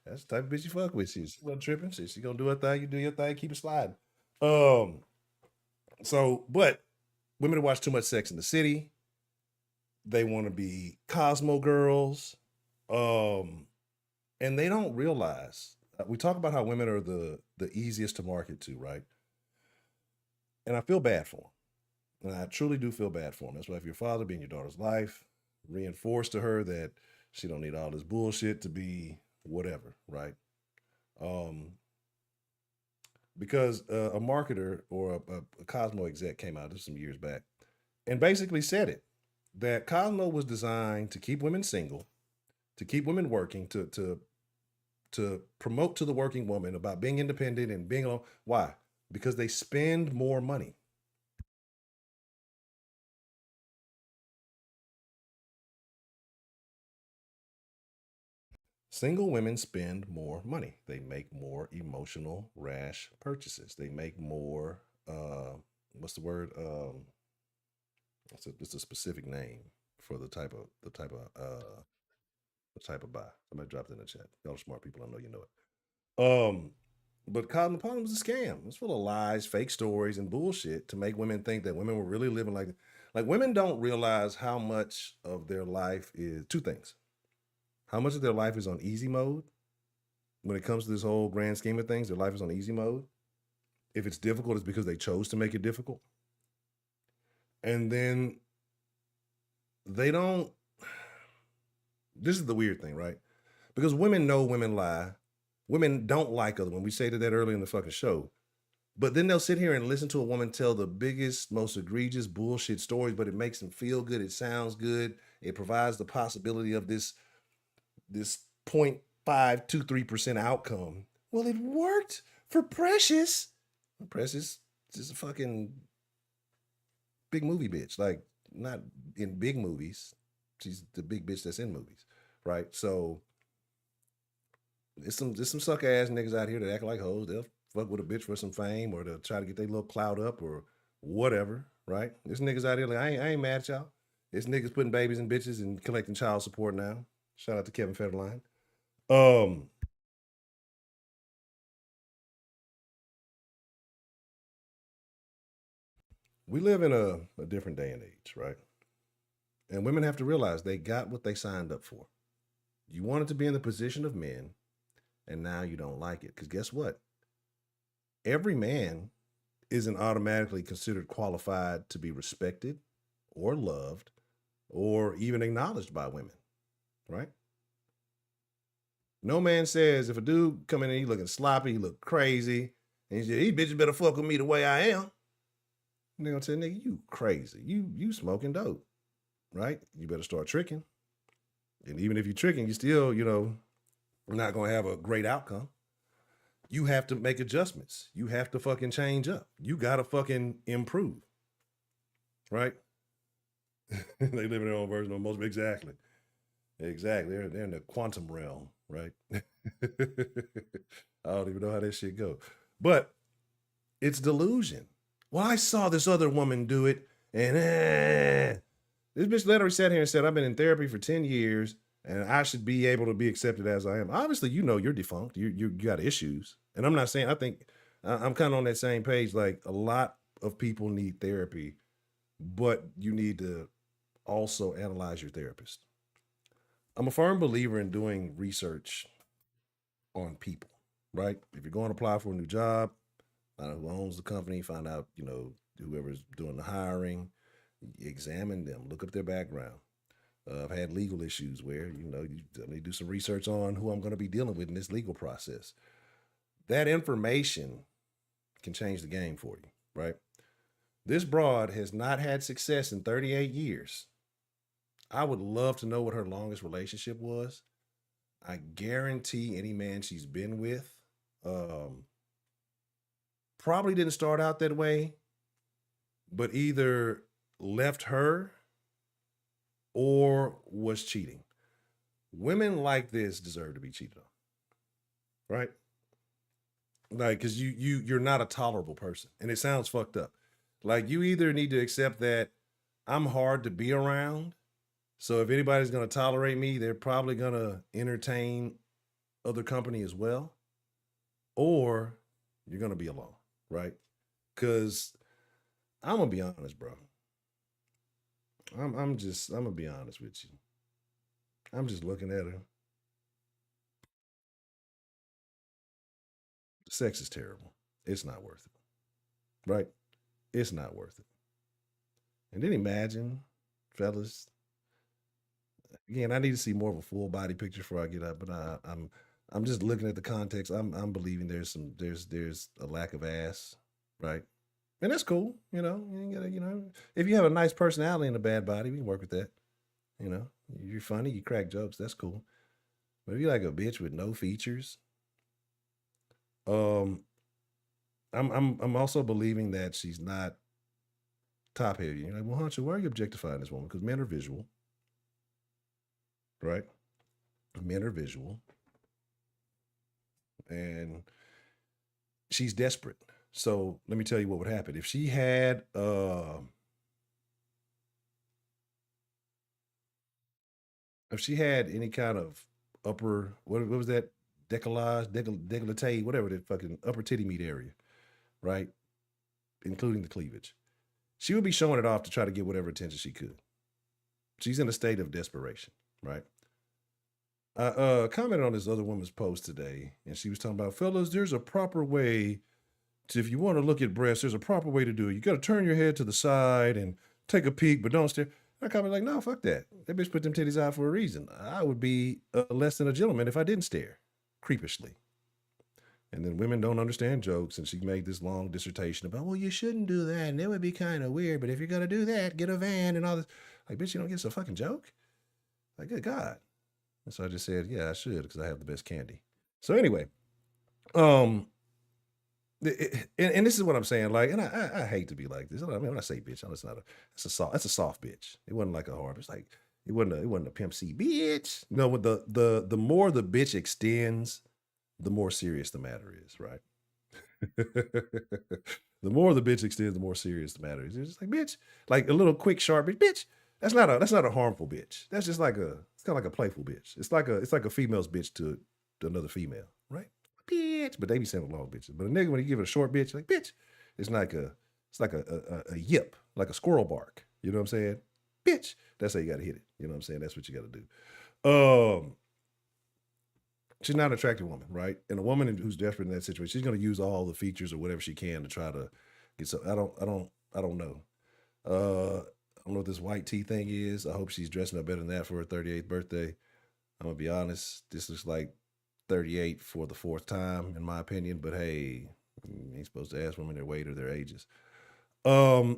[SPEAKER 3] that's the type of bitch you fuck with. She wasn't tripping. She gonna do her thing, you do your thing, keep it sliding. So, but women watch too much Sex in the City. They want to be Cosmo girls. And they don't realize, we talk about how women are the easiest to market to, right? And I feel bad for them. And I truly do feel bad for them. That's why if your father being your daughter's life, reinforce to her that she don't need all this bullshit to be whatever, right? Because a marketer or a Cosmo exec came out this some years back and basically said it. that Cosmo was designed to keep women single, to keep women working, to promote to the working woman about being independent and being alone. Why? Because they spend more money. Single women spend more money. They make more emotional, rash purchases. They make more, what's the word? It's a specific name for the type of buy. Somebody dropped it in the chat. Y'all smart people, I know you know it. But Cosmopolitan was a scam. It's full of lies, fake stories, and bullshit to make women think that women were really living like women don't realize how much of their life is two things. How much of their life is on easy mode when it comes to this whole grand scheme of things. Their life is on easy mode. If it's difficult, it's because they chose to make it difficult. And then they don't. This is the weird thing, right? Because women know women lie. Women don't like other women. We stated that earlier in the fucking show. But then they'll sit here and listen to a woman tell the biggest, most egregious bullshit stories, but it makes them feel good. It sounds good. It provides the possibility of this 0.523% outcome. Well, it worked for Precious. Precious is a fucking big movie bitch. Like, not in big movies. She's the big bitch that's in movies, right? So there's some suck ass niggas out here that act like hoes. They'll fuck with a bitch for some fame, or they'll try to get their little clout up or whatever, right? There's niggas out here like, I ain't mad at y'all. There's niggas putting babies in bitches and collecting child support now. Shout out to Kevin Federline. We live in a different day and age, right? And women have to realize they got what they signed up for. You wanted to be in the position of men, and now you don't like it. Because guess what? Every man isn't automatically considered qualified to be respected or loved or even acknowledged by women, right? No man says if a dude come in and he looking sloppy, he look crazy, and he said, these bitches better fuck with me the way I am. And they're gonna say, nigga, you crazy. You smoking dope, right? You better start tricking. And even if you're tricking, you still, not gonna have a great outcome. You have to make adjustments. You have to fucking change up. You gotta fucking improve, right? They live in their own version of most. Exactly. They're in the quantum realm, right? I don't even know how that shit go. But it's delusion. Well, I saw this other woman do it, and this bitch literally sat here and said, I've been in therapy for 10 years, and I should be able to be accepted as I am. Obviously, you're defunct. You got issues. And I'm not saying, I think I'm kind of on that same page. Like, a lot of people need therapy, but you need to also analyze your therapist. I'm a firm believer in doing research on people, right? If you're going to apply for a new job, find out who owns the company, find out, whoever's doing the hiring, examine them, look up their background. I've had legal issues where, you do some research on who I'm going to be dealing with in this legal process. That information can change the game for you, right? This broad has not had success in 38 years. I would love to know what her longest relationship was. I guarantee any man she's been with probably didn't start out that way, but either left her or was cheating. Women like this deserve to be cheated on, right? Like, because you're not a tolerable person, and it sounds fucked up. Like, you either need to accept that I'm hard to be around, so if anybody's going to tolerate me, they're probably going to entertain other company as well, or you're going to be alone, right? Because I'm going to be honest, bro. I'm going to be honest with you. I'm just looking at her. Sex is terrible. It's not worth it, right? It's not worth it. And then imagine, fellas, again, I need to see more of a full body picture before I get up, but I'm just looking at the context. I'm believing there's a lack of ass, right? And that's cool, you know. You gotta, you know, if you have a nice personality and a bad body, we can work with that. You know, you're funny, you crack jokes, that's cool. But if you're like a bitch with no features, I'm also believing that she's not top heavy. You're like, well, Hunter, why are you objectifying this woman? Because men are visual, right? Men are visual, and she's desperate. So let me tell you what would happen if she had any kind of upper, what was that, décolleté, whatever, that fucking upper titty meat area, right, including the cleavage, she would be showing it off to try to get whatever attention she could. She's in a state of desperation, right? I commented on this other woman's post today, and she was talking about, fellas, there's a proper way to, if you want to look at breasts, there's a proper way to do it. You got to turn your head to the side and take a peek, but don't stare. I commented like, no, fuck that. That bitch put them titties out for a reason. I would be less than a gentleman if I didn't stare creepishly. And then women don't understand jokes, and she made this long dissertation about, well, you shouldn't do that, and it would be kind of weird, but if you're going to do that, get a van and all this. Like, bitch, you don't get it's a fucking joke? Like, good God. And so I just said, yeah, I should, because I have the best candy. So anyway, and this is what I'm saying. Like, and I hate to be like this. I mean, when I say bitch, that's a soft bitch. It wasn't like a hard. It's like it wasn't a pimp C bitch. You know, with the more the bitch extends, the more serious the matter is, right? The more the bitch extends, the more serious the matter is. It's just like, bitch, like a little quick, sharp bitch. That's not a harmful bitch. That's just like it's kind of like a playful bitch. It's like a female's bitch to another female, right? Bitch, but they be saying long bitches. But a nigga, when you give it a short bitch, like bitch, it's like a yip, like a squirrel bark. You know what I'm saying? Bitch, that's how you gotta hit it. You know what I'm saying? That's what you gotta do. She's not an attractive woman, right? And a woman who's desperate in that situation, she's gonna use all the features or whatever she can to try to get some. I don't know. I don't know what this white tea thing is. I hope she's dressing up better than that for her 38th birthday. I'm gonna be honest. This looks like 38 for the fourth time, in my opinion. But hey, you ain't supposed to ask women their weight or their ages. I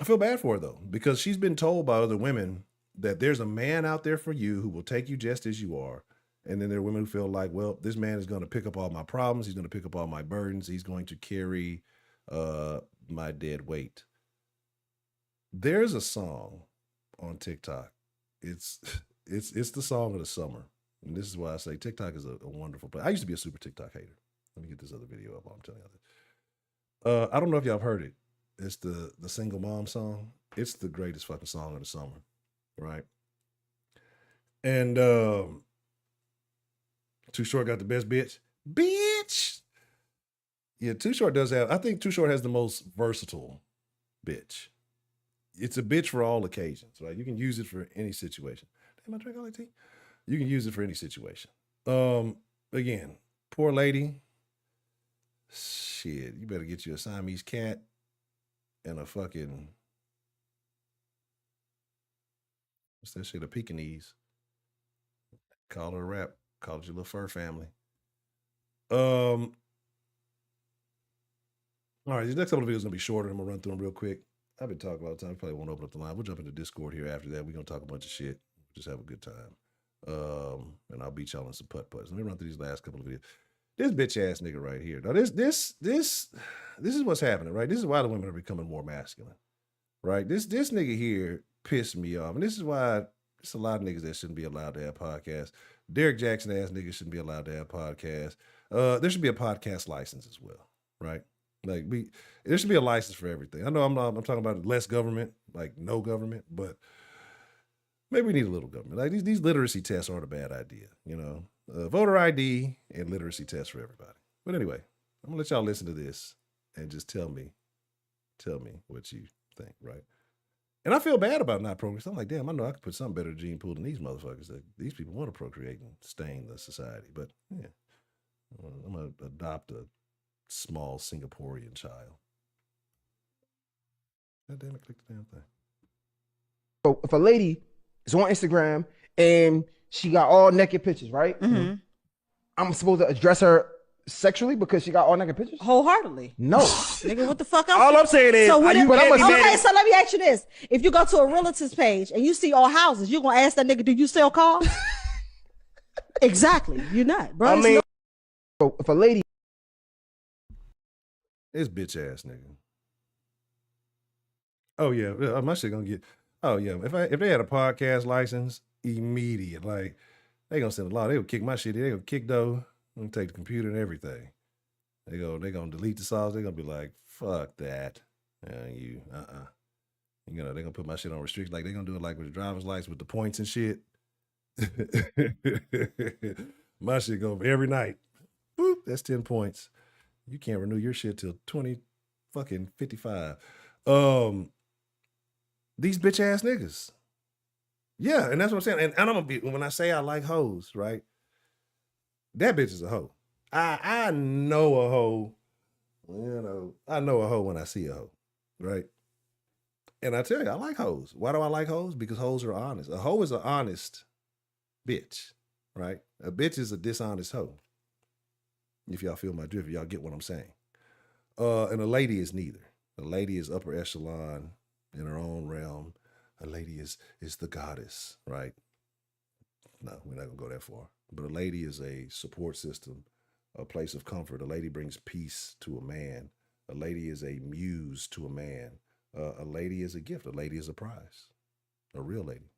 [SPEAKER 3] feel bad for her though, because she's been told by other women that there's a man out there for you who will take you just as you are. And then there are women who feel like, well, this man is going to pick up all my problems. He's going to pick up all my burdens. He's going to carry my dead weight. There's a song on TikTok. It's the song of the summer. And this is why I say TikTok is a wonderful place. I used to be a super TikTok hater. Let me get this other video up while I'm telling you this. I don't know if y'all have heard it. It's the single mom song. It's the greatest fucking song of the summer, right? And Too Short got the best bitch. Bitch! Yeah, Too Short does have, I think Too Short has the most versatile bitch. It's a bitch for all occasions, right? You can use it for any situation. Damn, I drink all that tea. You can use it for any situation. Again, poor lady. Shit, you better get you a Siamese cat and a fucking, what's that shit, a Pekingese. Call her a rap. Call it your little fur family. All right, these next couple of videos are gonna be shorter. I'm gonna run through them real quick. I've been talking all the time. Probably won't open up the line. We'll jump into Discord here after that. We're gonna talk a bunch of shit. Just have a good time. And I'll beat y'all in some putt-putts. Let me run through these last couple of videos. This bitch ass nigga right here. Now this is what's happening, right? This is why the women are becoming more masculine, right? This nigga here pissed me off, and this is why there's a lot of niggas that shouldn't be allowed to have podcasts. Derek Jackson ass niggas shouldn't be allowed to have podcasts. There should be a podcast license as well, right? Like there should be a license for everything. I know I'm talking about less government, like no government, but maybe we need a little government. Like these literacy tests aren't a bad idea, you know. Voter ID and literacy tests for everybody. But anyway, I'm gonna let y'all listen to this and just tell me what you think, right? And I feel bad about not procreating. I'm like, damn, I know I could put something better in the gene pool than these motherfuckers. That these people want to procreate and stain the society. But yeah, I'm gonna adopt a small Singaporean child. God damn it, click the damn thing.
[SPEAKER 7] So if a lady is on Instagram and she got all naked pictures, right?
[SPEAKER 8] Mm-hmm.
[SPEAKER 7] I'm supposed to address her Sexually, because she got all naked pictures?
[SPEAKER 8] Wholeheartedly.
[SPEAKER 7] No.
[SPEAKER 8] Nigga, what the fuck else?
[SPEAKER 3] All I'm saying is,
[SPEAKER 8] So what
[SPEAKER 3] you
[SPEAKER 8] if,
[SPEAKER 7] but I'm
[SPEAKER 3] can't
[SPEAKER 7] a-
[SPEAKER 3] be mad
[SPEAKER 8] okay,
[SPEAKER 3] at-
[SPEAKER 8] so let me ask you this. If you go to a realtor's page and you see all houses, you gonna ask that nigga, do you sell cars? Exactly. You're not, bro.
[SPEAKER 3] I
[SPEAKER 8] It's
[SPEAKER 3] mean,
[SPEAKER 7] So if a lady,
[SPEAKER 3] it's bitch ass nigga. Oh yeah, my shit gonna get. Oh yeah, if they had a podcast license, immediate, like they gonna send a law. They would kick my shit. They gonna kick though. Gonna take the computer and everything. They gonna delete the sauce. They gonna be like, fuck that. You You know, they gonna put my shit on restriction. Like they gonna do it like with the driver's license with the points and shit. My shit go every night. Boop, that's 10 points. You can't renew your shit till 55. These bitch ass niggas. Yeah, and that's what I'm saying. And I'm gonna be, when I say I like hoes, right? That bitch is a hoe. I know a hoe, you know, I know a hoe when I see a hoe, right? And I tell you, I like hoes. Why do I like hoes? Because hoes are honest. A hoe is an honest bitch, right? A bitch is a dishonest hoe. If y'all feel my drift, y'all get what I'm saying. And a lady is neither. A lady is upper echelon in her own realm. A lady is the goddess, right? No, we're not gonna go that far. But a lady is a support system, a place of comfort. A lady brings peace to a man. A lady is a muse to a man. A lady is a gift. A lady is a prize. A real lady.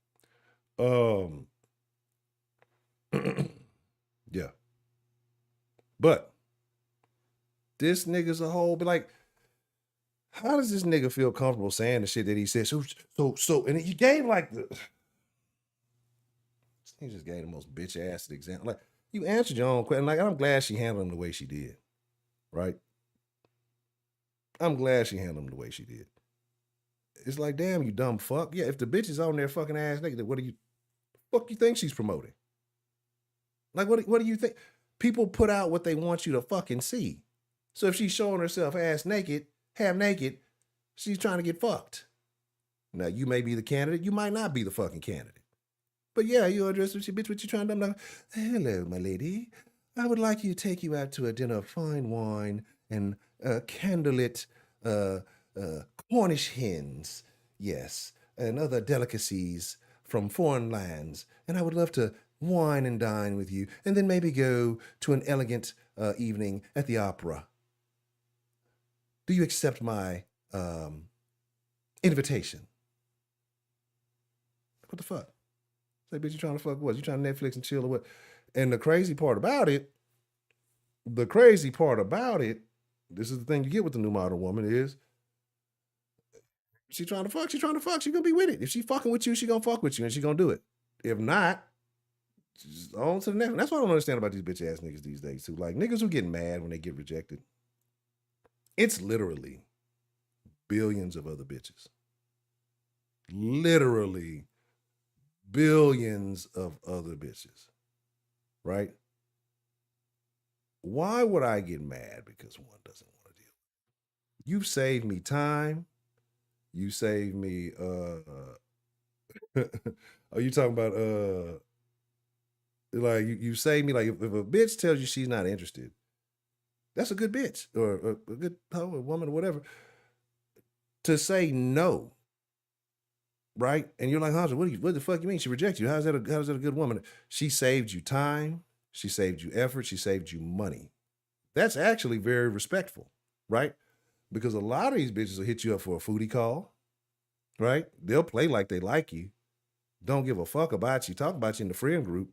[SPEAKER 3] Yeah. But this nigga's a whole, but like, how does this nigga feel comfortable saying the shit that he said? So, and he gave like he just gave the most bitch ass example. Like, you answered your own question. Like, I'm glad she handled him the way she did, right? I'm glad she handled him the way she did. It's like, damn, you dumb fuck. Yeah, if the bitch is on there fucking ass naked, what do you think she's promoting? Like, what do you think? People put out what they want you to fucking see. So if she's showing herself ass naked, half naked, she's trying to get fucked. Now, you may be the candidate. You might not be the fucking candidate. But yeah, you're addressed with your bitch, what you trying to do? Hello, my lady. I would like you to take you out to a dinner of fine wine and candlelit Cornish hens, yes, and other delicacies from foreign lands. And I would love to wine and dine with you, and then maybe go to an elegant evening at the opera. Do you accept my invitation? What the fuck? Say, bitch, you trying to fuck what? You trying to Netflix and chill or what? And the crazy part about it, this is the thing you get with the new modern woman is, she trying to fuck, she gonna be with it. If she fucking with you, she gonna fuck with you and she gonna do it. If not, just on to the next one. That's what I don't understand about these bitch ass niggas these days too. Like, niggas who get mad when they get rejected. It's literally billions of other bitches. Literally billions of other bitches. Right? Why would I get mad because one doesn't want to deal? You've saved me time. You saved me are you talking about like you saved me, like if a bitch tells you she's not interested, that's a good bitch or a good hoe or woman or whatever. To say no, right? And you're like, Hansa, what the fuck you mean? She rejected you. How's that a good woman? She saved you time, she saved you effort, she saved you money. That's actually very respectful, right? Because a lot of these bitches will hit you up for a foodie call, right? They'll play like they like you, don't give a fuck about you, talk about you in the friend group.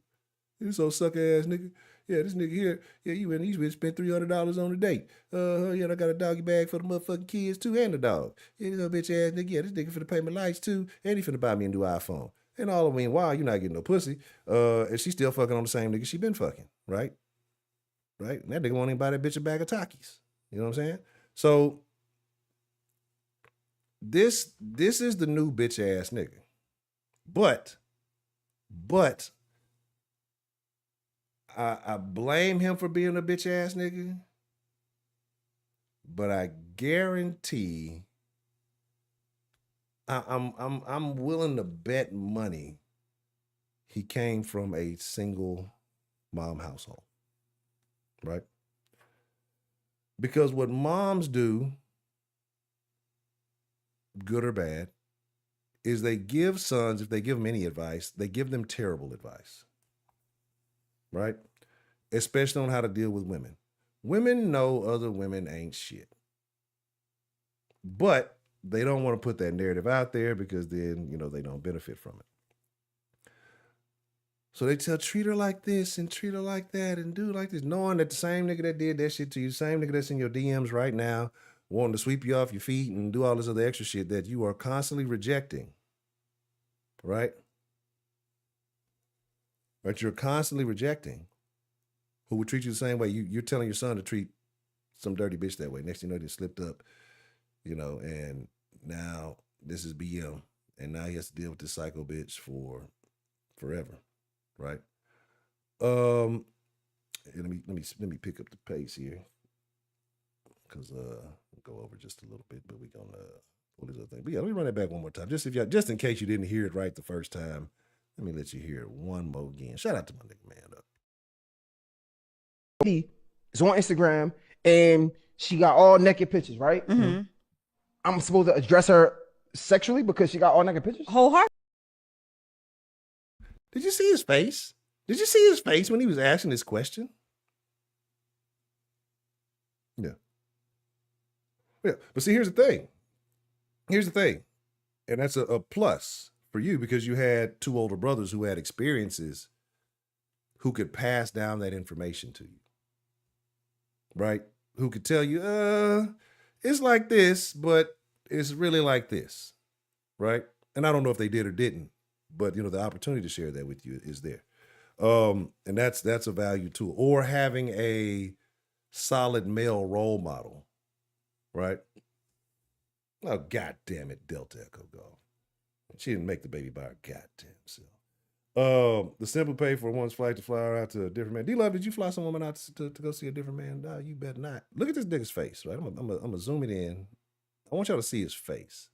[SPEAKER 3] You so suck ass nigga. Yeah, this nigga here, yeah, you and these bitches spent $300 on a date. Yeah, I got a doggy bag for the motherfucking kids too and the dog. Yeah, this little bitch ass nigga, yeah, this nigga finna pay my lights too, and he finna buy me a new iPhone. And all the meanwhile, you're not getting no pussy. And she's still fucking on the same nigga she been fucking, right? Right? And that nigga won't even buy that bitch a bag of Takis. You know what I'm saying? So this is the new bitch ass nigga. But I blame him for being a bitch ass nigga, but I guarantee I'm willing to bet money he came from a single mom household, right? Because what moms do, good or bad, is they give sons, if they give them any advice, they give them terrible advice, right? Especially on how to deal with women. Women know other women ain't shit. But they don't want to put that narrative out there because then, they don't benefit from it. So they treat her like this and treat her like that and do like this, knowing that the same nigga that did that shit to you, same nigga that's in your DMs right now, wanting to sweep you off your feet and do all this other extra shit that you are constantly rejecting, right? But you're constantly rejecting, who would treat you the same way. You're telling your son to treat some dirty bitch that way. Next thing you know, they slipped up, and now this is BM, and now he has to deal with this psycho bitch for forever. Right. Let me pick up the pace here, because go over just a little bit, but we gonna pull this other thing. But yeah, let me run it back one more time, just in case you didn't hear it right the first time. Let me let you hear it one more again. Shout out to my nigga man up.
[SPEAKER 7] It's on Instagram and she got all naked pictures, right?
[SPEAKER 8] Mm-hmm.
[SPEAKER 7] I'm supposed to address her sexually because she got all naked pictures?
[SPEAKER 8] Wholehearted.
[SPEAKER 3] Did you see his face? Did you see his face when he was asking this question? Yeah. Yeah. But see, here's the thing. And that's a plus for you, because you had two older brothers who had experiences who could pass down that information to you. Right? Who could tell you, it's like this, but it's really like this. Right? And I don't know if they did or didn't, but the opportunity to share that with you is there. And that's a value too. Or having a solid male role model, right? Oh, God damn it, Delta Echo Golf. She didn't make the baby by her goddamn self. The simple pay for one's flight to fly her out to a different man. D-Love, did you fly some woman out to go see a different man? No, you better not. Look at this nigga's face, right? I'm gonna zoom it in. I want y'all to see his face.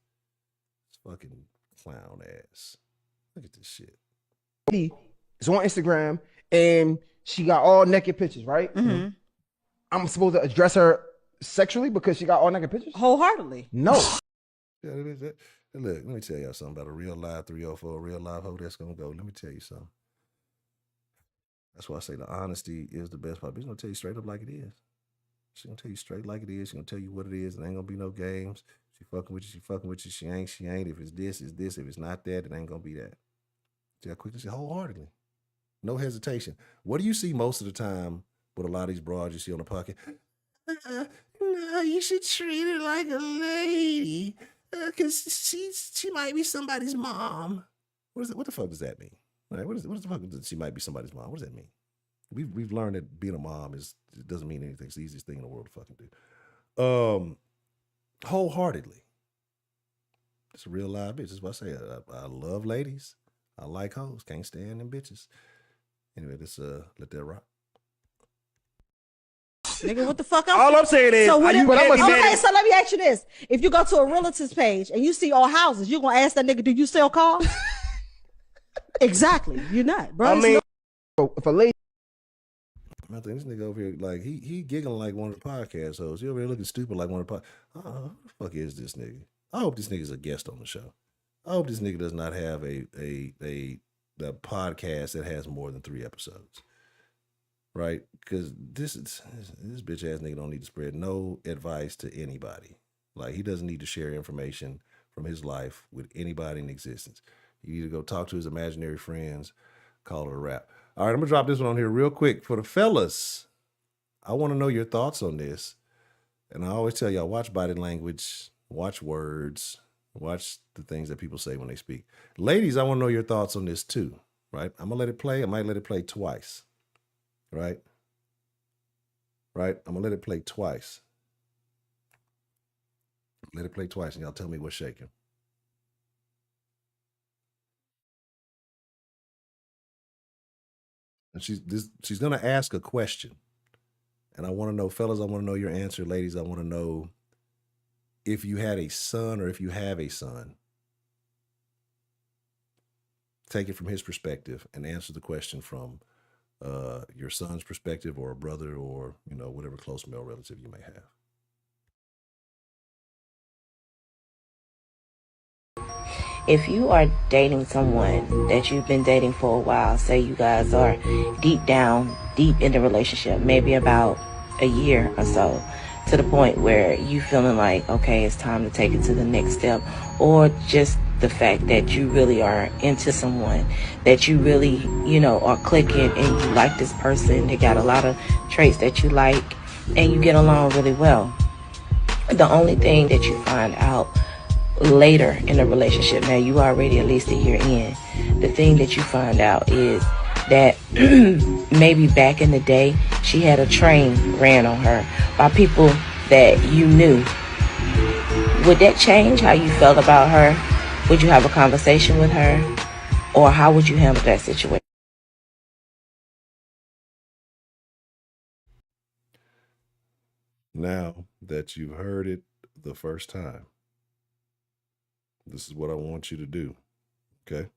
[SPEAKER 3] This fucking clown ass. Look at this shit.
[SPEAKER 7] It's on Instagram and she got all naked pictures, right?
[SPEAKER 8] Mm-hmm.
[SPEAKER 7] I'm supposed to address her sexually because she got all naked pictures?
[SPEAKER 8] Wholeheartedly.
[SPEAKER 7] No.
[SPEAKER 3] Yeah, look, let me tell y'all something about a real live 304, a real live hoe that's gonna go. Let me tell you something. That's why I say the honesty is the best part. She's gonna tell you straight up like it is. She's gonna tell you straight like it is. She's gonna tell you what it is. There ain't gonna be no games. She fucking with you, she fucking with you. She ain't. If it's this, it's this. If it's not that, it ain't gonna be that. See how quickly, wholeheartedly. No hesitation. What do you see most of the time with a lot of these broads you see on the pocket? No, you should treat her like a lady, because she might be somebody's mom. What the fuck does that mean? Right? What the fuck does she might be somebody's mom? What does that mean? We've learned that being a mom it doesn't mean anything. It's the easiest thing in the world to fucking do. Wholeheartedly. It's a real live bitch. That's what I say. I love ladies. I like hoes. Can't stand them bitches. Anyway, let's let that rock.
[SPEAKER 8] Nigga, what the fuck else?
[SPEAKER 9] All I'm saying is,
[SPEAKER 8] So what if,
[SPEAKER 7] okay,
[SPEAKER 8] so let me ask you this. If you go to a realtor's page and you see all houses, you're going to ask that nigga, do you sell cars? Exactly. You're not, bro.
[SPEAKER 7] I mean, if a lady...
[SPEAKER 3] I think this nigga over here, like, he giggling like one of the podcast hosts. He over here looking stupid like one of the who the fuck is this nigga? I hope this nigga's a guest on the show. I hope this nigga does not have a podcast that has more than 3 episodes. Right? Because this bitch ass nigga don't need to spread no advice to anybody. Like, he doesn't need to share information from his life with anybody in existence. You either go talk to his imaginary friends, call it a wrap. All right, I'm gonna drop this one on here real quick. For the fellas, I want to know your thoughts on this. And I always tell y'all, watch body language, watch words, watch the things that people say when they speak. Ladies, I want to know your thoughts on this too, right? I'm gonna let it play. I might let it play twice. Right? I'm gonna let it play twice. Let it play twice, and y'all tell me what's shaking. And she's gonna ask a question. And I want to know, fellas, I want to know your answer. Ladies, I want to know if you had a son or if you have a son. Take it from his perspective and answer the question from your son's perspective, or a brother, or whatever close male relative you may have.
[SPEAKER 9] If you are dating someone that you've been dating for a while, say you guys are deep in the relationship, maybe about a year or so, to the point where you feeling like, okay, it's time to take it to the next step, or just the fact that you really are into someone, that you really, are clicking and you like this person, they got a lot of traits that you like, and you get along really well. The only thing that you find out later in the relationship, now you already at least a year in, the thing that you find out is that maybe back in the day she had a train ran on her by people that you knew. Would that change how you felt about her? Would you have a conversation with her? Or how would you handle that situation?
[SPEAKER 3] Now that you've heard it the first time, this is what I want you to do, okay?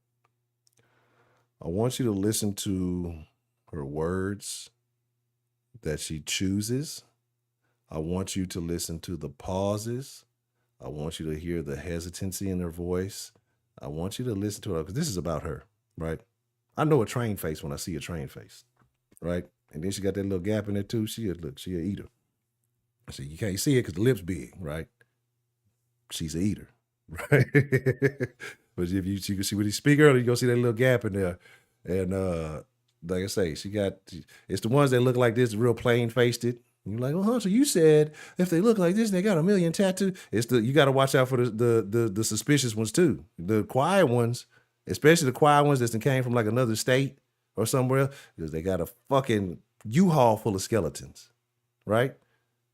[SPEAKER 3] I want you to listen to her words that she chooses. I want you to listen to the pauses. I want you to hear the hesitancy in her voice. I want you to listen to her, because this is about her, right? I know a train face when I see a train face, right? And then she got that little gap in there too. She a eater. So you can't see it because the lips big, right? She's a eater, right? But if you can see when you speak earlier, you gonna see that little gap in there. And like I say, it's the ones that look like this, real plain faced it. You're like, well, Hunter, you said if they look like this, they got a million tattoos. You got to watch out for the suspicious ones too. The quiet ones, especially the quiet ones that came from like another state or somewhere, because they got a fucking U-Haul full of skeletons, right?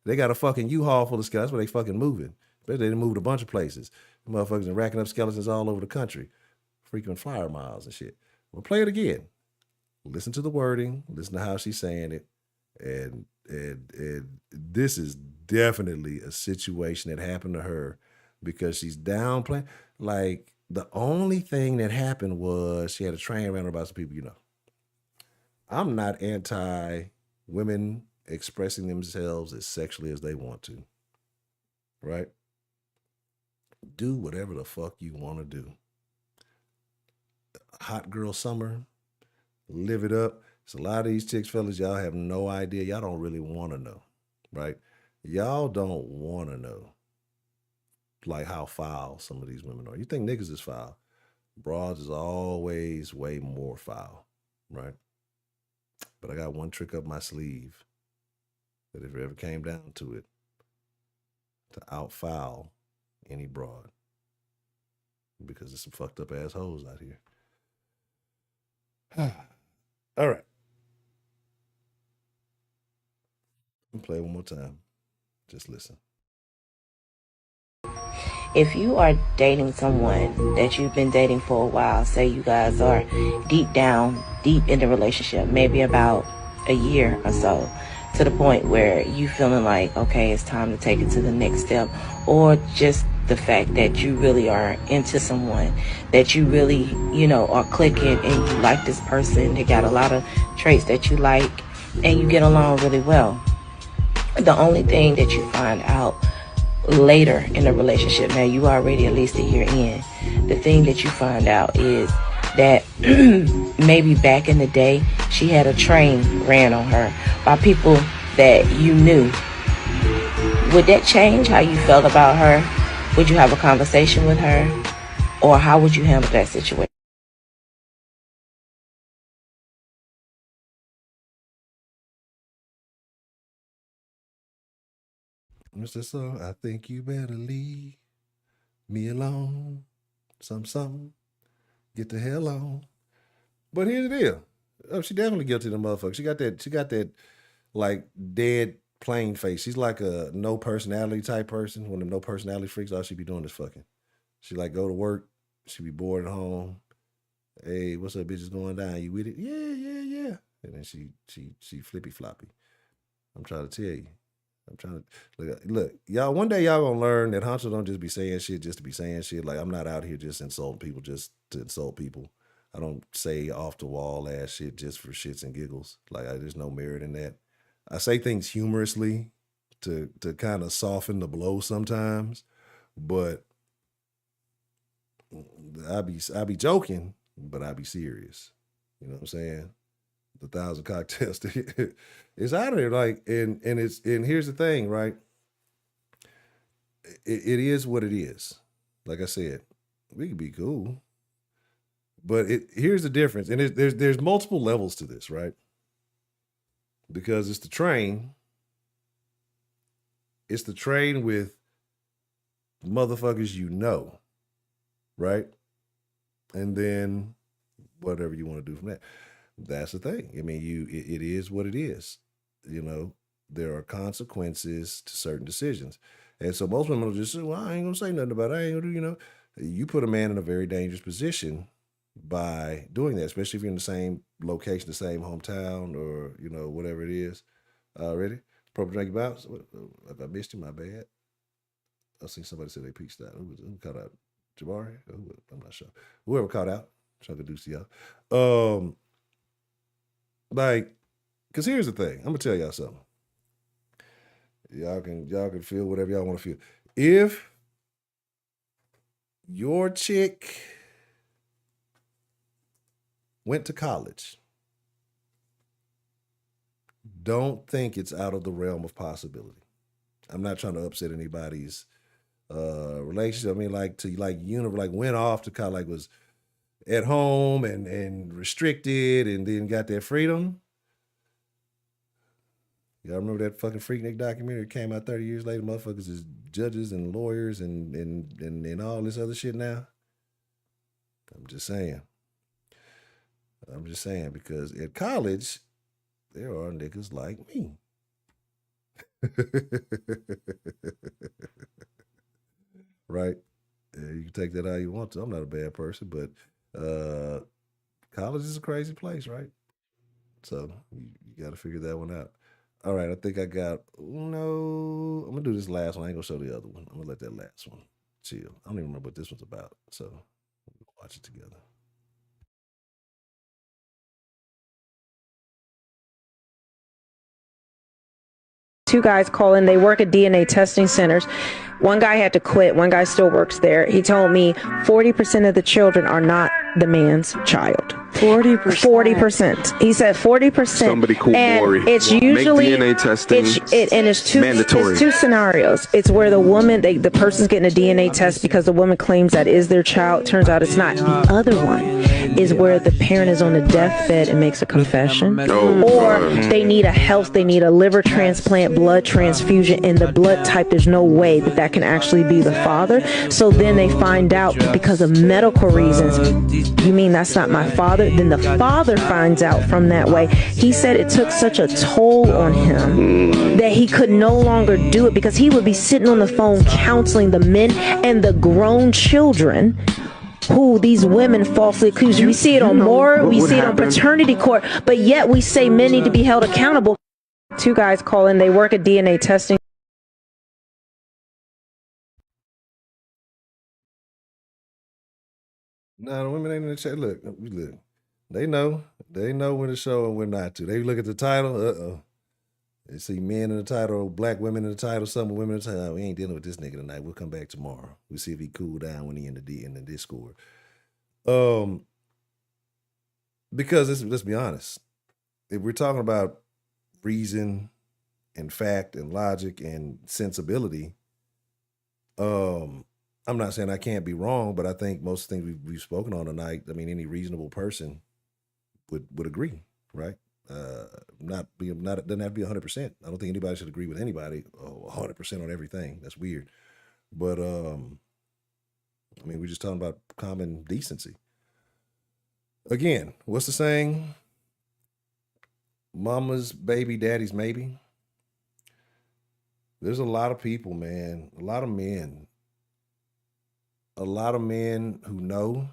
[SPEAKER 3] They got a fucking U-Haul full of skeletons. That's where they fucking moving. But they moved a bunch of places. The motherfuckers are racking up skeletons all over the country, frequent flyer miles and shit. We'll play it again. Listen to the wording. Listen to how she's saying it. And this is definitely a situation that happened to her because she's downplaying. Like, the only thing that happened was she had a train around her by some people, I'm not anti women expressing themselves as sexually as they want to, right? Do whatever the fuck you want to do. Hot girl summer, live it up. It's a lot of these chicks, fellas, y'all have no idea. Y'all don't really want to know, right? Y'all don't want to know, like, how foul some of these women are. You think niggas is foul. Broads is always way more foul, right? But I got one trick up my sleeve that if it ever came down to it, to outfoul any broad. Because there's some fucked up assholes out here. All right. I'll play one more time. Just listen.
[SPEAKER 9] If you are dating someone that you've been dating for a while, say you guys are deep in the relationship, maybe about a year or so, to the point where you feeling like, okay, it's time to take it to the next step, or just the fact that you really are into someone, that you really, are clicking and you like this person, they got a lot of traits that you like, and you get along really well. The only thing that you find out later in the relationship, now you already at least a year in, the thing that you find out is that maybe back in the day she had a train ran on her by people that you knew. Would that change how you felt about her? Would you have a conversation with her? Or how would you handle that situation?
[SPEAKER 3] Mr. So, I think you better leave me alone. Something. Get the hell on. But here's the deal. Oh, she definitely guilty of the motherfucker. She got that like dead plain face. She's like a no personality type person. One of them no personality freaks, all she be doing is fucking. She like go to work. She be bored at home. Hey, what's up, bitches going down? You with it? Yeah. And then she flippy floppy. I'm trying to tell you. I'm trying to look, y'all. One day y'all gonna learn that Hunter don't just be saying shit just to be saying shit. Like, I'm not out here just insulting people just to insult people. I don't say off the wall ass shit just for shits and giggles. Like there's no merit in that. I say things humorously to kind of soften the blow sometimes, but I be joking, but I be serious. You know what I'm saying? The 1,000 cocktails. It's out of there. Like, and here's the thing, right? It is what it is. Like I said, we can be cool, but here's the difference, and there's multiple levels to this, right? Because it's the train with motherfuckers you know, right? And then whatever you want to do from that. That's the thing. I mean, it is what it is. You know, there are consequences to certain decisions. And so most women will just say, well, I ain't gonna say nothing about it. I ain't gonna do, you know. You put a man in a very dangerous position by doing that, especially if you're in the same location, the same hometown, or, you know, whatever it is. Ready? Proper drink about? If I missed you, my bad. I seen somebody say they peached out. Who caught out? Jabari? I'm not sure. Whoever caught out. Trying to do to y'all. Like, because here's the thing. I'm gonna tell y'all something. Y'all can feel whatever y'all want to feel. If your chick went to college, don't think it's out of the realm of possibility. I'm not trying to upset anybody's relationship. I mean, went off to college, like was at home and restricted, and then got their freedom. Y'all remember that fucking Freaknik documentary that came out 30 years later? Motherfuckers is judges and lawyers and all this other shit now. I'm just saying, because at college, there are niggas like me. Right? Yeah, you can take that how you want to. I'm not a bad person, but college is a crazy place, right? So you got to figure that one out. All right, I think I got, no, I'm going to do this last one. I ain't going to show the other one. I'm going to let that last one chill. I don't even remember what this one's about, so we'll watch it together.
[SPEAKER 10] Two guys call in. They work at DNA testing centers. One guy had to quit. One guy still works there. He told me 40% of the children are not the man's child. 40%. He said 40%.
[SPEAKER 11] Somebody call Maury.
[SPEAKER 10] It's usually
[SPEAKER 11] make DNA testing
[SPEAKER 10] it's two
[SPEAKER 11] mandatory.
[SPEAKER 10] It's two scenarios. It's where the woman, the person's getting a DNA test because the woman claims that is their child. Turns out it's not. The other one is where the parent is on a deathbed and makes a confession, or they need a liver transplant, blood transfusion, and the blood type. There's no way that can actually be the father. So then they find out because of medical reasons. You mean that's not my father? Then the father finds out from that way. He said it took such a toll on him that he could no longer do it because he would be sitting on the phone counseling the men and the grown children who these women falsely accuse. We see it on Moore, we see it on paternity court, but yet we say men need to be held accountable. Two guys call in. They work at DNA testing.
[SPEAKER 3] No, the women ain't in the chat. Look. They know when to show and when not to. They look at the title. They see men in the title, black women in the title, some women in the title. We ain't dealing with this nigga tonight. We'll come back tomorrow. We'll see if he cool down when he in the Discord. Because let's be honest. If we're talking about reason and fact and logic and sensibility, I'm not saying I can't be wrong, but I think most things we've spoken on tonight, I mean, any reasonable person would agree, right? Doesn't have to be 100%. I don't think anybody should agree with anybody 100% on everything. That's weird. But I mean, we're just talking about common decency. Again, what's the saying? Mama's baby, daddy's maybe. There's a lot of people, man, a lot of men who know,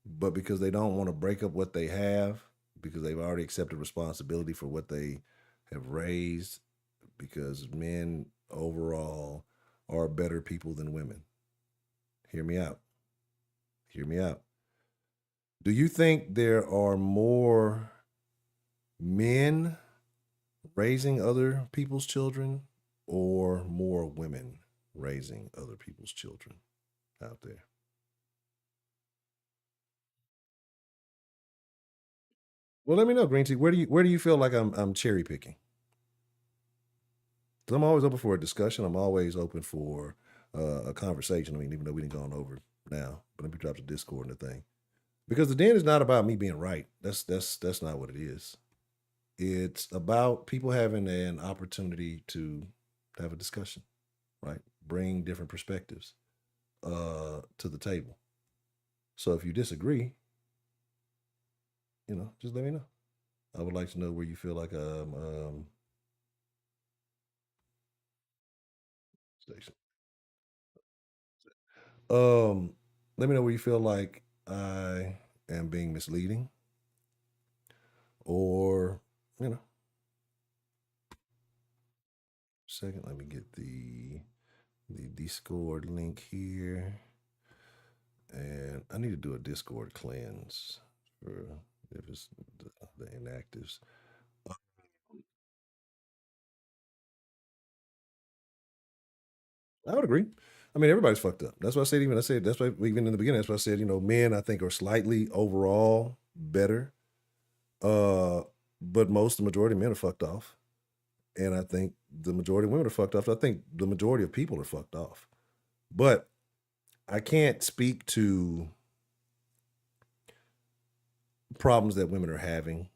[SPEAKER 3] but because they don't want to break up what they have, because they've already accepted responsibility for what they have raised, because men overall are better people than women. Hear me out. Do you think there are more men raising other people's children or more women raising other people's children out there? Well, let me know, Green Tea. Where do you feel like I'm cherry picking? 'Cause I'm always open for a discussion. I'm always open for a conversation. I mean, even though we didn't go on over now, but let me drop the Discord and the thing. Because the den is not about me being right. That's not what it is. It's about people having an opportunity to have a discussion, right? Bring different perspectives to the table. So if you disagree, just let me know. I would like to know where you feel like station. Let me know where you feel like I am being misleading, or second. Let me get the Discord link here, and I need to do a Discord cleanse for if it's the inactives. I would agree. I mean, everybody's fucked up. That's why I said. That's why even in the beginning. That's why I said. Men I think are slightly overall better, but the majority of men are fucked off, and I think the majority of women are fucked off. I think the majority of people are fucked off, but I can't speak to problems that women are having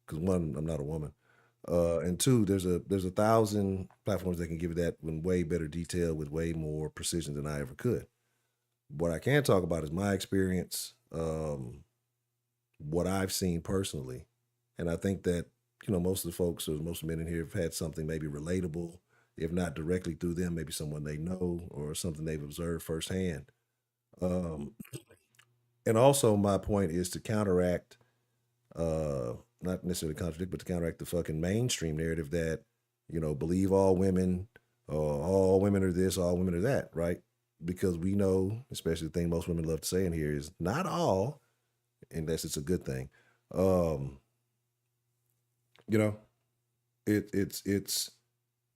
[SPEAKER 3] because one, I'm not a woman. And two, there's a 1,000 platforms that can give you that in way better detail with way more precision than I ever could. What I can talk about is my experience, what I've seen personally, and I think that most of the folks or most men in here have had something maybe relatable, if not directly through them, maybe someone they know or something they've observed firsthand. And also, my point is to counteract not necessarily contradict, but to counteract the fucking mainstream narrative that, believe all women are this, all women are that, right? Because we know, especially the thing most women love to say in here is not all, unless it's a good thing.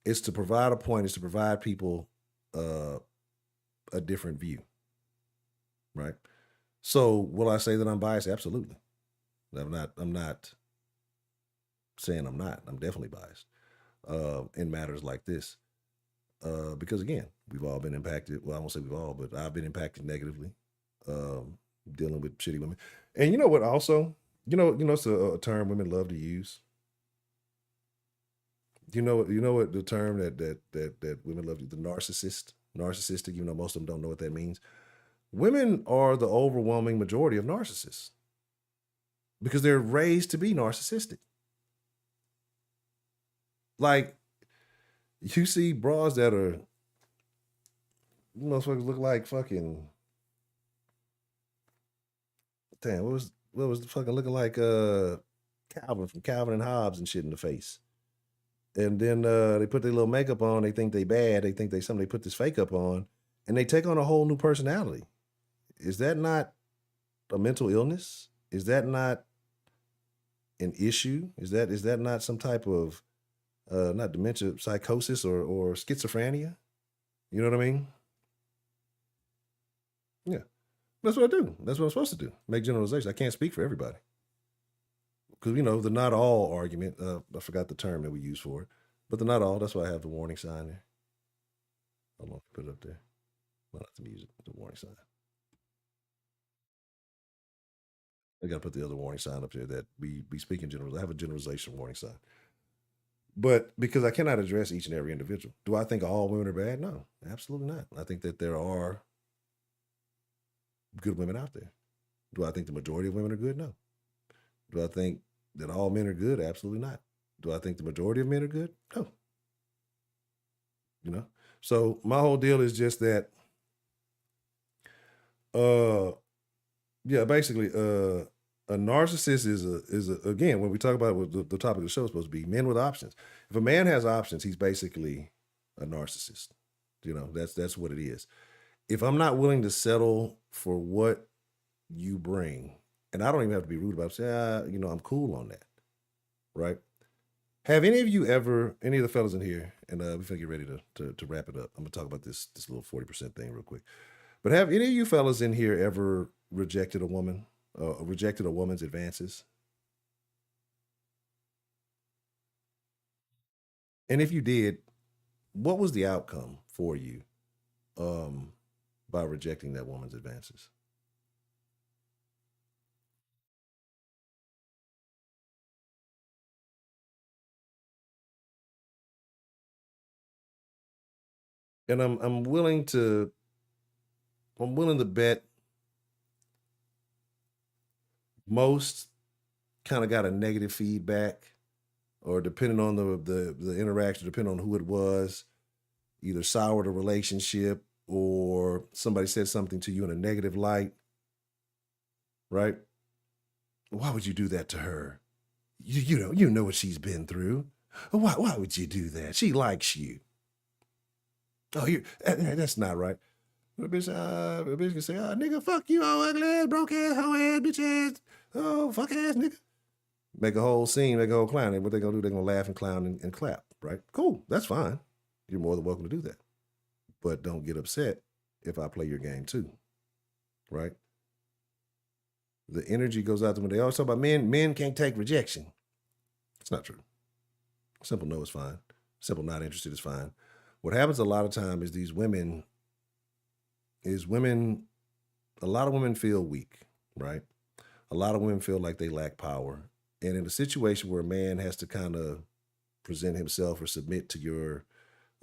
[SPEAKER 3] It's to provide a point, it's to provide people a different view, right? So will I say that I'm biased? Absolutely. I'm not saying I'm not. I'm definitely biased in matters like this. Because again, we've all been impacted. Well, I won't say we've all, but I've been impacted negatively dealing with shitty women. And you know what also? It's a term women love to use. You know what the term that women love, the narcissistic, even though most of them don't know what that means. Women are the overwhelming majority of narcissists because they're raised to be narcissistic. Like, you see bras that are, motherfuckers look like fucking, damn, what was the fucking looking like Calvin from Calvin and Hobbes and shit in the face. And then they put their little makeup on, they think they bad, they think they put this fake up on, and they take on a whole new personality. Is that not a mental illness? Is that not an issue? Is that not some type of not dementia, psychosis or schizophrenia? You know what I mean? Yeah. That's what I do. That's what I'm supposed to do. Make generalizations. I can't speak for everybody. Because, the not all argument, I forgot the term that we use for it, but the not all, that's why I have the warning sign there. Hold on, put it up there. Not the music, the warning sign. I got to put the other warning sign up there that we speak in general. I have a generalization warning sign. But because I cannot address each and every individual. Do I think all women are bad? No, absolutely not. I think that there are good women out there. Do I think the majority of women are good? No. Do I think that all men are good? Absolutely not. Do I think the majority of men are good? No. So my whole deal is just that, basically, a narcissist is again, when we talk about what the topic of the show is supposed to be, men with options. If a man has options, he's basically a narcissist. That's what it is. If I'm not willing to settle for what you bring, and I don't even have to be rude about it. Say, you know, I'm cool on that, right? Have any of you ever, any of the fellas in here, and we're gonna get ready to wrap it up. I'm gonna talk about this little 40% thing real quick. But have any of you fellas in here ever rejected a woman, rejected a woman's advances? And if you did, what was the outcome for you by rejecting that woman's advances? And I'm willing to bet most kind of got a negative feedback, or depending on the interaction, depending on who it was, either soured a relationship or somebody said something to you in a negative light, right? Why would you do that to her? You know what she's been through. Why would you do that? She likes you. Oh, that's not right. A bitch can say, oh, nigga, fuck you, oh, ugly ass, broke ass, hoe ass, bitch ass, oh, fuck ass, nigga. Make a whole scene, make a whole clown. And what they gonna do, they're gonna laugh and clown and clap, right? Cool, that's fine. You're more than welcome to do that. But don't get upset if I play your game too, right? The energy goes out the window. They always talk about men can't take rejection. It's not true. Simple no is fine. Simple not interested is fine. What happens a lot of time is a lot of women feel weak, right? A lot of women feel like they lack power. And in a situation where a man has to kind of present himself or submit to your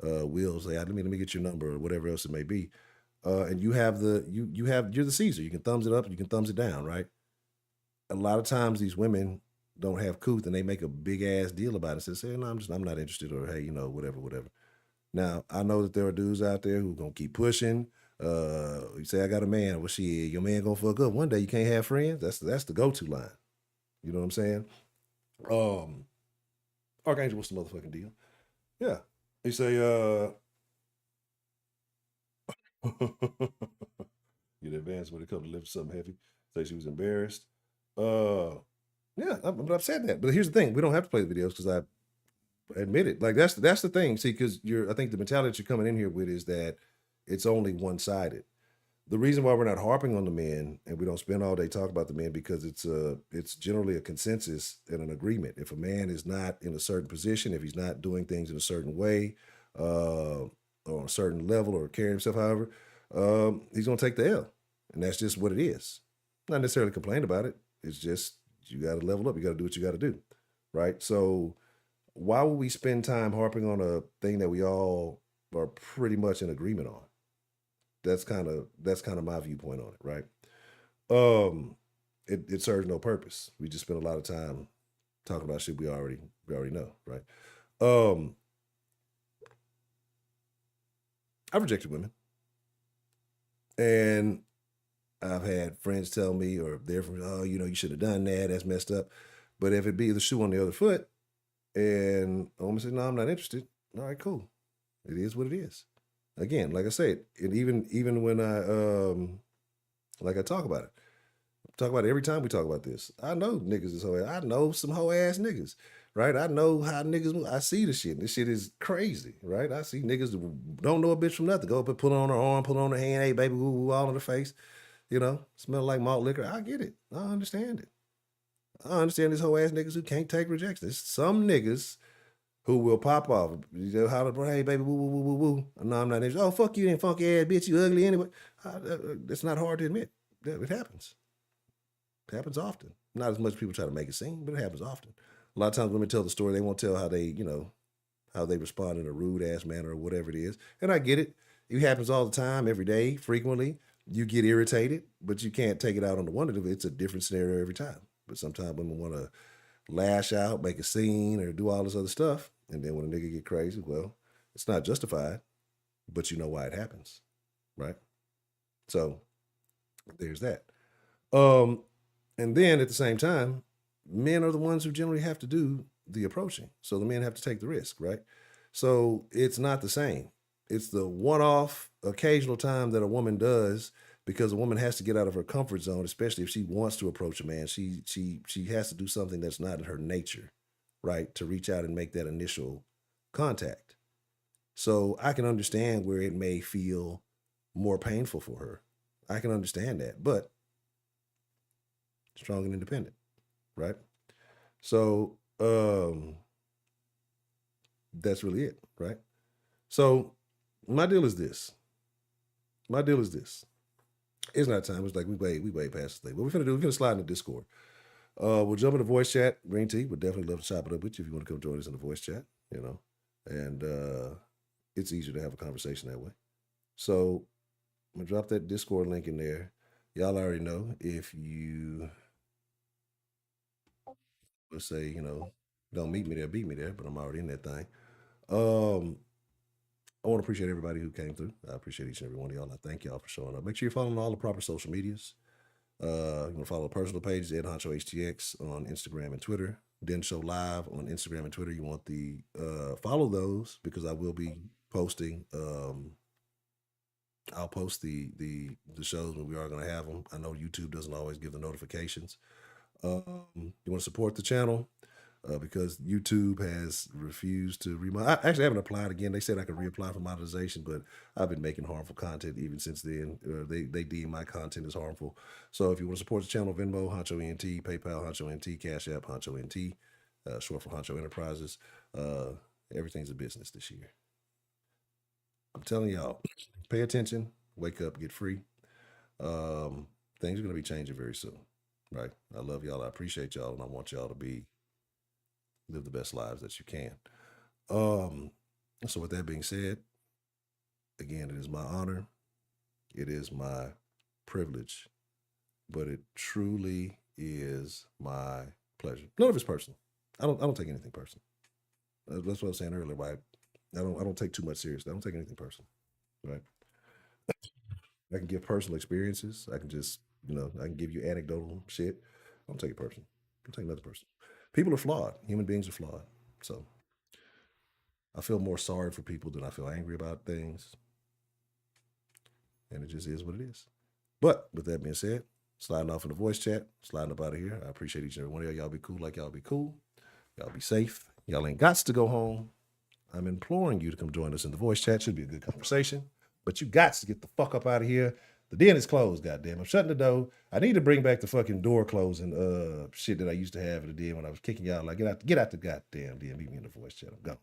[SPEAKER 3] will, say, let me get your number or whatever else it may be. And you're the Caesar. You can thumbs it up, you can thumbs it down, right? A lot of times these women don't have couth and they make a big ass deal about it. Say, no, I'm not interested, or hey, you know, whatever. Now, I know that there are dudes out there who gonna keep pushing. You say, I got a man. Well, shit, your man gonna fuck up. One day you can't have friends. That's the go-to line. You know what I'm saying? Archangel, what's the motherfucking deal? Yeah. He say, get advanced when it comes to lift something heavy. Say she was embarrassed. Yeah, I've said that. But here's the thing: we don't have to play the videos because I admit it. Like that's the thing. See, because I think the mentality that you're coming in here with is that it's only one-sided. The reason why we're not harping on the men and we don't spend all day talking about the men, because it's generally a consensus and an agreement. If a man is not in a certain position, if he's not doing things in a certain way, or a certain level, or carrying himself, however, he's gonna take the L, and that's just what it is. Not necessarily complain about it. It's just you got to level up. You got to do what you got to do, right? So why would we spend time harping on a thing that we all are pretty much in agreement on? That's kind of my viewpoint on it, right? It serves no purpose. We just spend a lot of time talking about shit we already know, right? I've rejected women, and I've had friends tell me, or their friends, oh, you know, you should have done that. That's messed up. But if it be the shoe on the other foot, and a woman says, no, I'm not interested. All right, cool. It is what it is. Again, like I said, and even when I talk about it every time we talk about this. I know niggas is hoe ass. I know some hoe ass niggas, right? I know how niggas move. I see the shit. This shit is crazy, right? I see niggas that don't know a bitch from nothing. Go up and put it on her arm, put it on her hand, hey baby, woo woo, all in the face. You know, smell like malt liquor. I get it. I understand it. I understand these hoe ass niggas who can't take rejection. There's some niggas who will pop off. You know, holler, hey baby, woo woo woo woo woo. No, I'm not interested. Oh, fuck you, then funky ass bitch, you ugly anyway. It's not hard to admit. It happens. It happens often. Not as much people try to make it seem, but it happens often. A lot of times women tell the story, they won't tell how they, you know, how they respond in a rude ass manner or whatever it is. And I get it. It happens all the time, every day, frequently. You get irritated, but you can't take it out on the woman. It's a different scenario every time. But sometimes women want to lash out, make a scene, or do all this other stuff. And then when a nigga get crazy, well, it's not justified, but you know why it happens, right? So there's that. And then at the same time, men are the ones who generally have to do the approaching. So the men have to take the risk, right? So it's not the same. It's the one-off occasional time that a woman does because a woman has to get out of her comfort zone, especially if she wants to approach a man. She has to do something that's not in her nature, right? To reach out and make that initial contact. So I can understand where it may feel more painful for her. I can understand that, but strong and independent, right? So that's really it, right? So my deal is this. It's not time. It's like we way past the thing. What we're gonna slide in the Discord. We'll jump in the voice chat. Green Tea would definitely love to chop it up with you if you want to come join us in the voice chat, you know. And it's easier to have a conversation that way. So I'm gonna drop that Discord link in there. Y'all already know if you let's say, you know, don't meet me there, beat me there, but I'm already in that thing. I want to appreciate everybody who came through. I appreciate each and every one of y'all. I thank y'all for showing up. Make sure you're following all the proper social medias. You want to follow the personal pages, Ed Honcho HTX on Instagram and Twitter. Den Show Live on Instagram and Twitter. You want the follow those because I will be posting. I'll post the shows when we are going to have them. I know YouTube doesn't always give the notifications. You want to support the channel because YouTube has refused to I actually haven't applied again. They said I could reapply for monetization, but I've been making harmful content even since then. They deem my content as harmful. So if you want to support the channel, Venmo, Honcho NT, PayPal, Honcho NT, Cash App, Honcho NT, short for Honcho Enterprises. Everything's a business this year. I'm telling y'all, pay attention, wake up, get free. Things are going to be changing very soon, right? I love y'all. I appreciate y'all, and I want y'all to live the best lives that you can. So with that being said, again, it is my honor. It is my privilege, but it truly is my pleasure. None of it's personal. I don't take anything personal. That's what I was saying earlier. Right? I don't take too much seriously. I don't take anything personal. Right? I can give personal experiences. I can just, I can give you anecdotal shit. I don't take it personal. I don't take nothing personal. People are flawed. Human beings are flawed. So I feel more sorry for people than I feel angry about things. And it just is what it is. But with that being said, sliding off in the voice chat, sliding up out of here. I appreciate each and every one of y'all. Y'all be cool like y'all be cool. Y'all be safe. Y'all ain't got to go home. I'm imploring you to come join us in the voice chat. Should be a good conversation. But you got to get the fuck up out of here. The den is closed, goddamn. I'm shutting the door. I need to bring back the fucking door closing shit that I used to have in the den when I was kicking y'all. Like, get out the goddamn den. Meet me in the voice chat. I'm gone.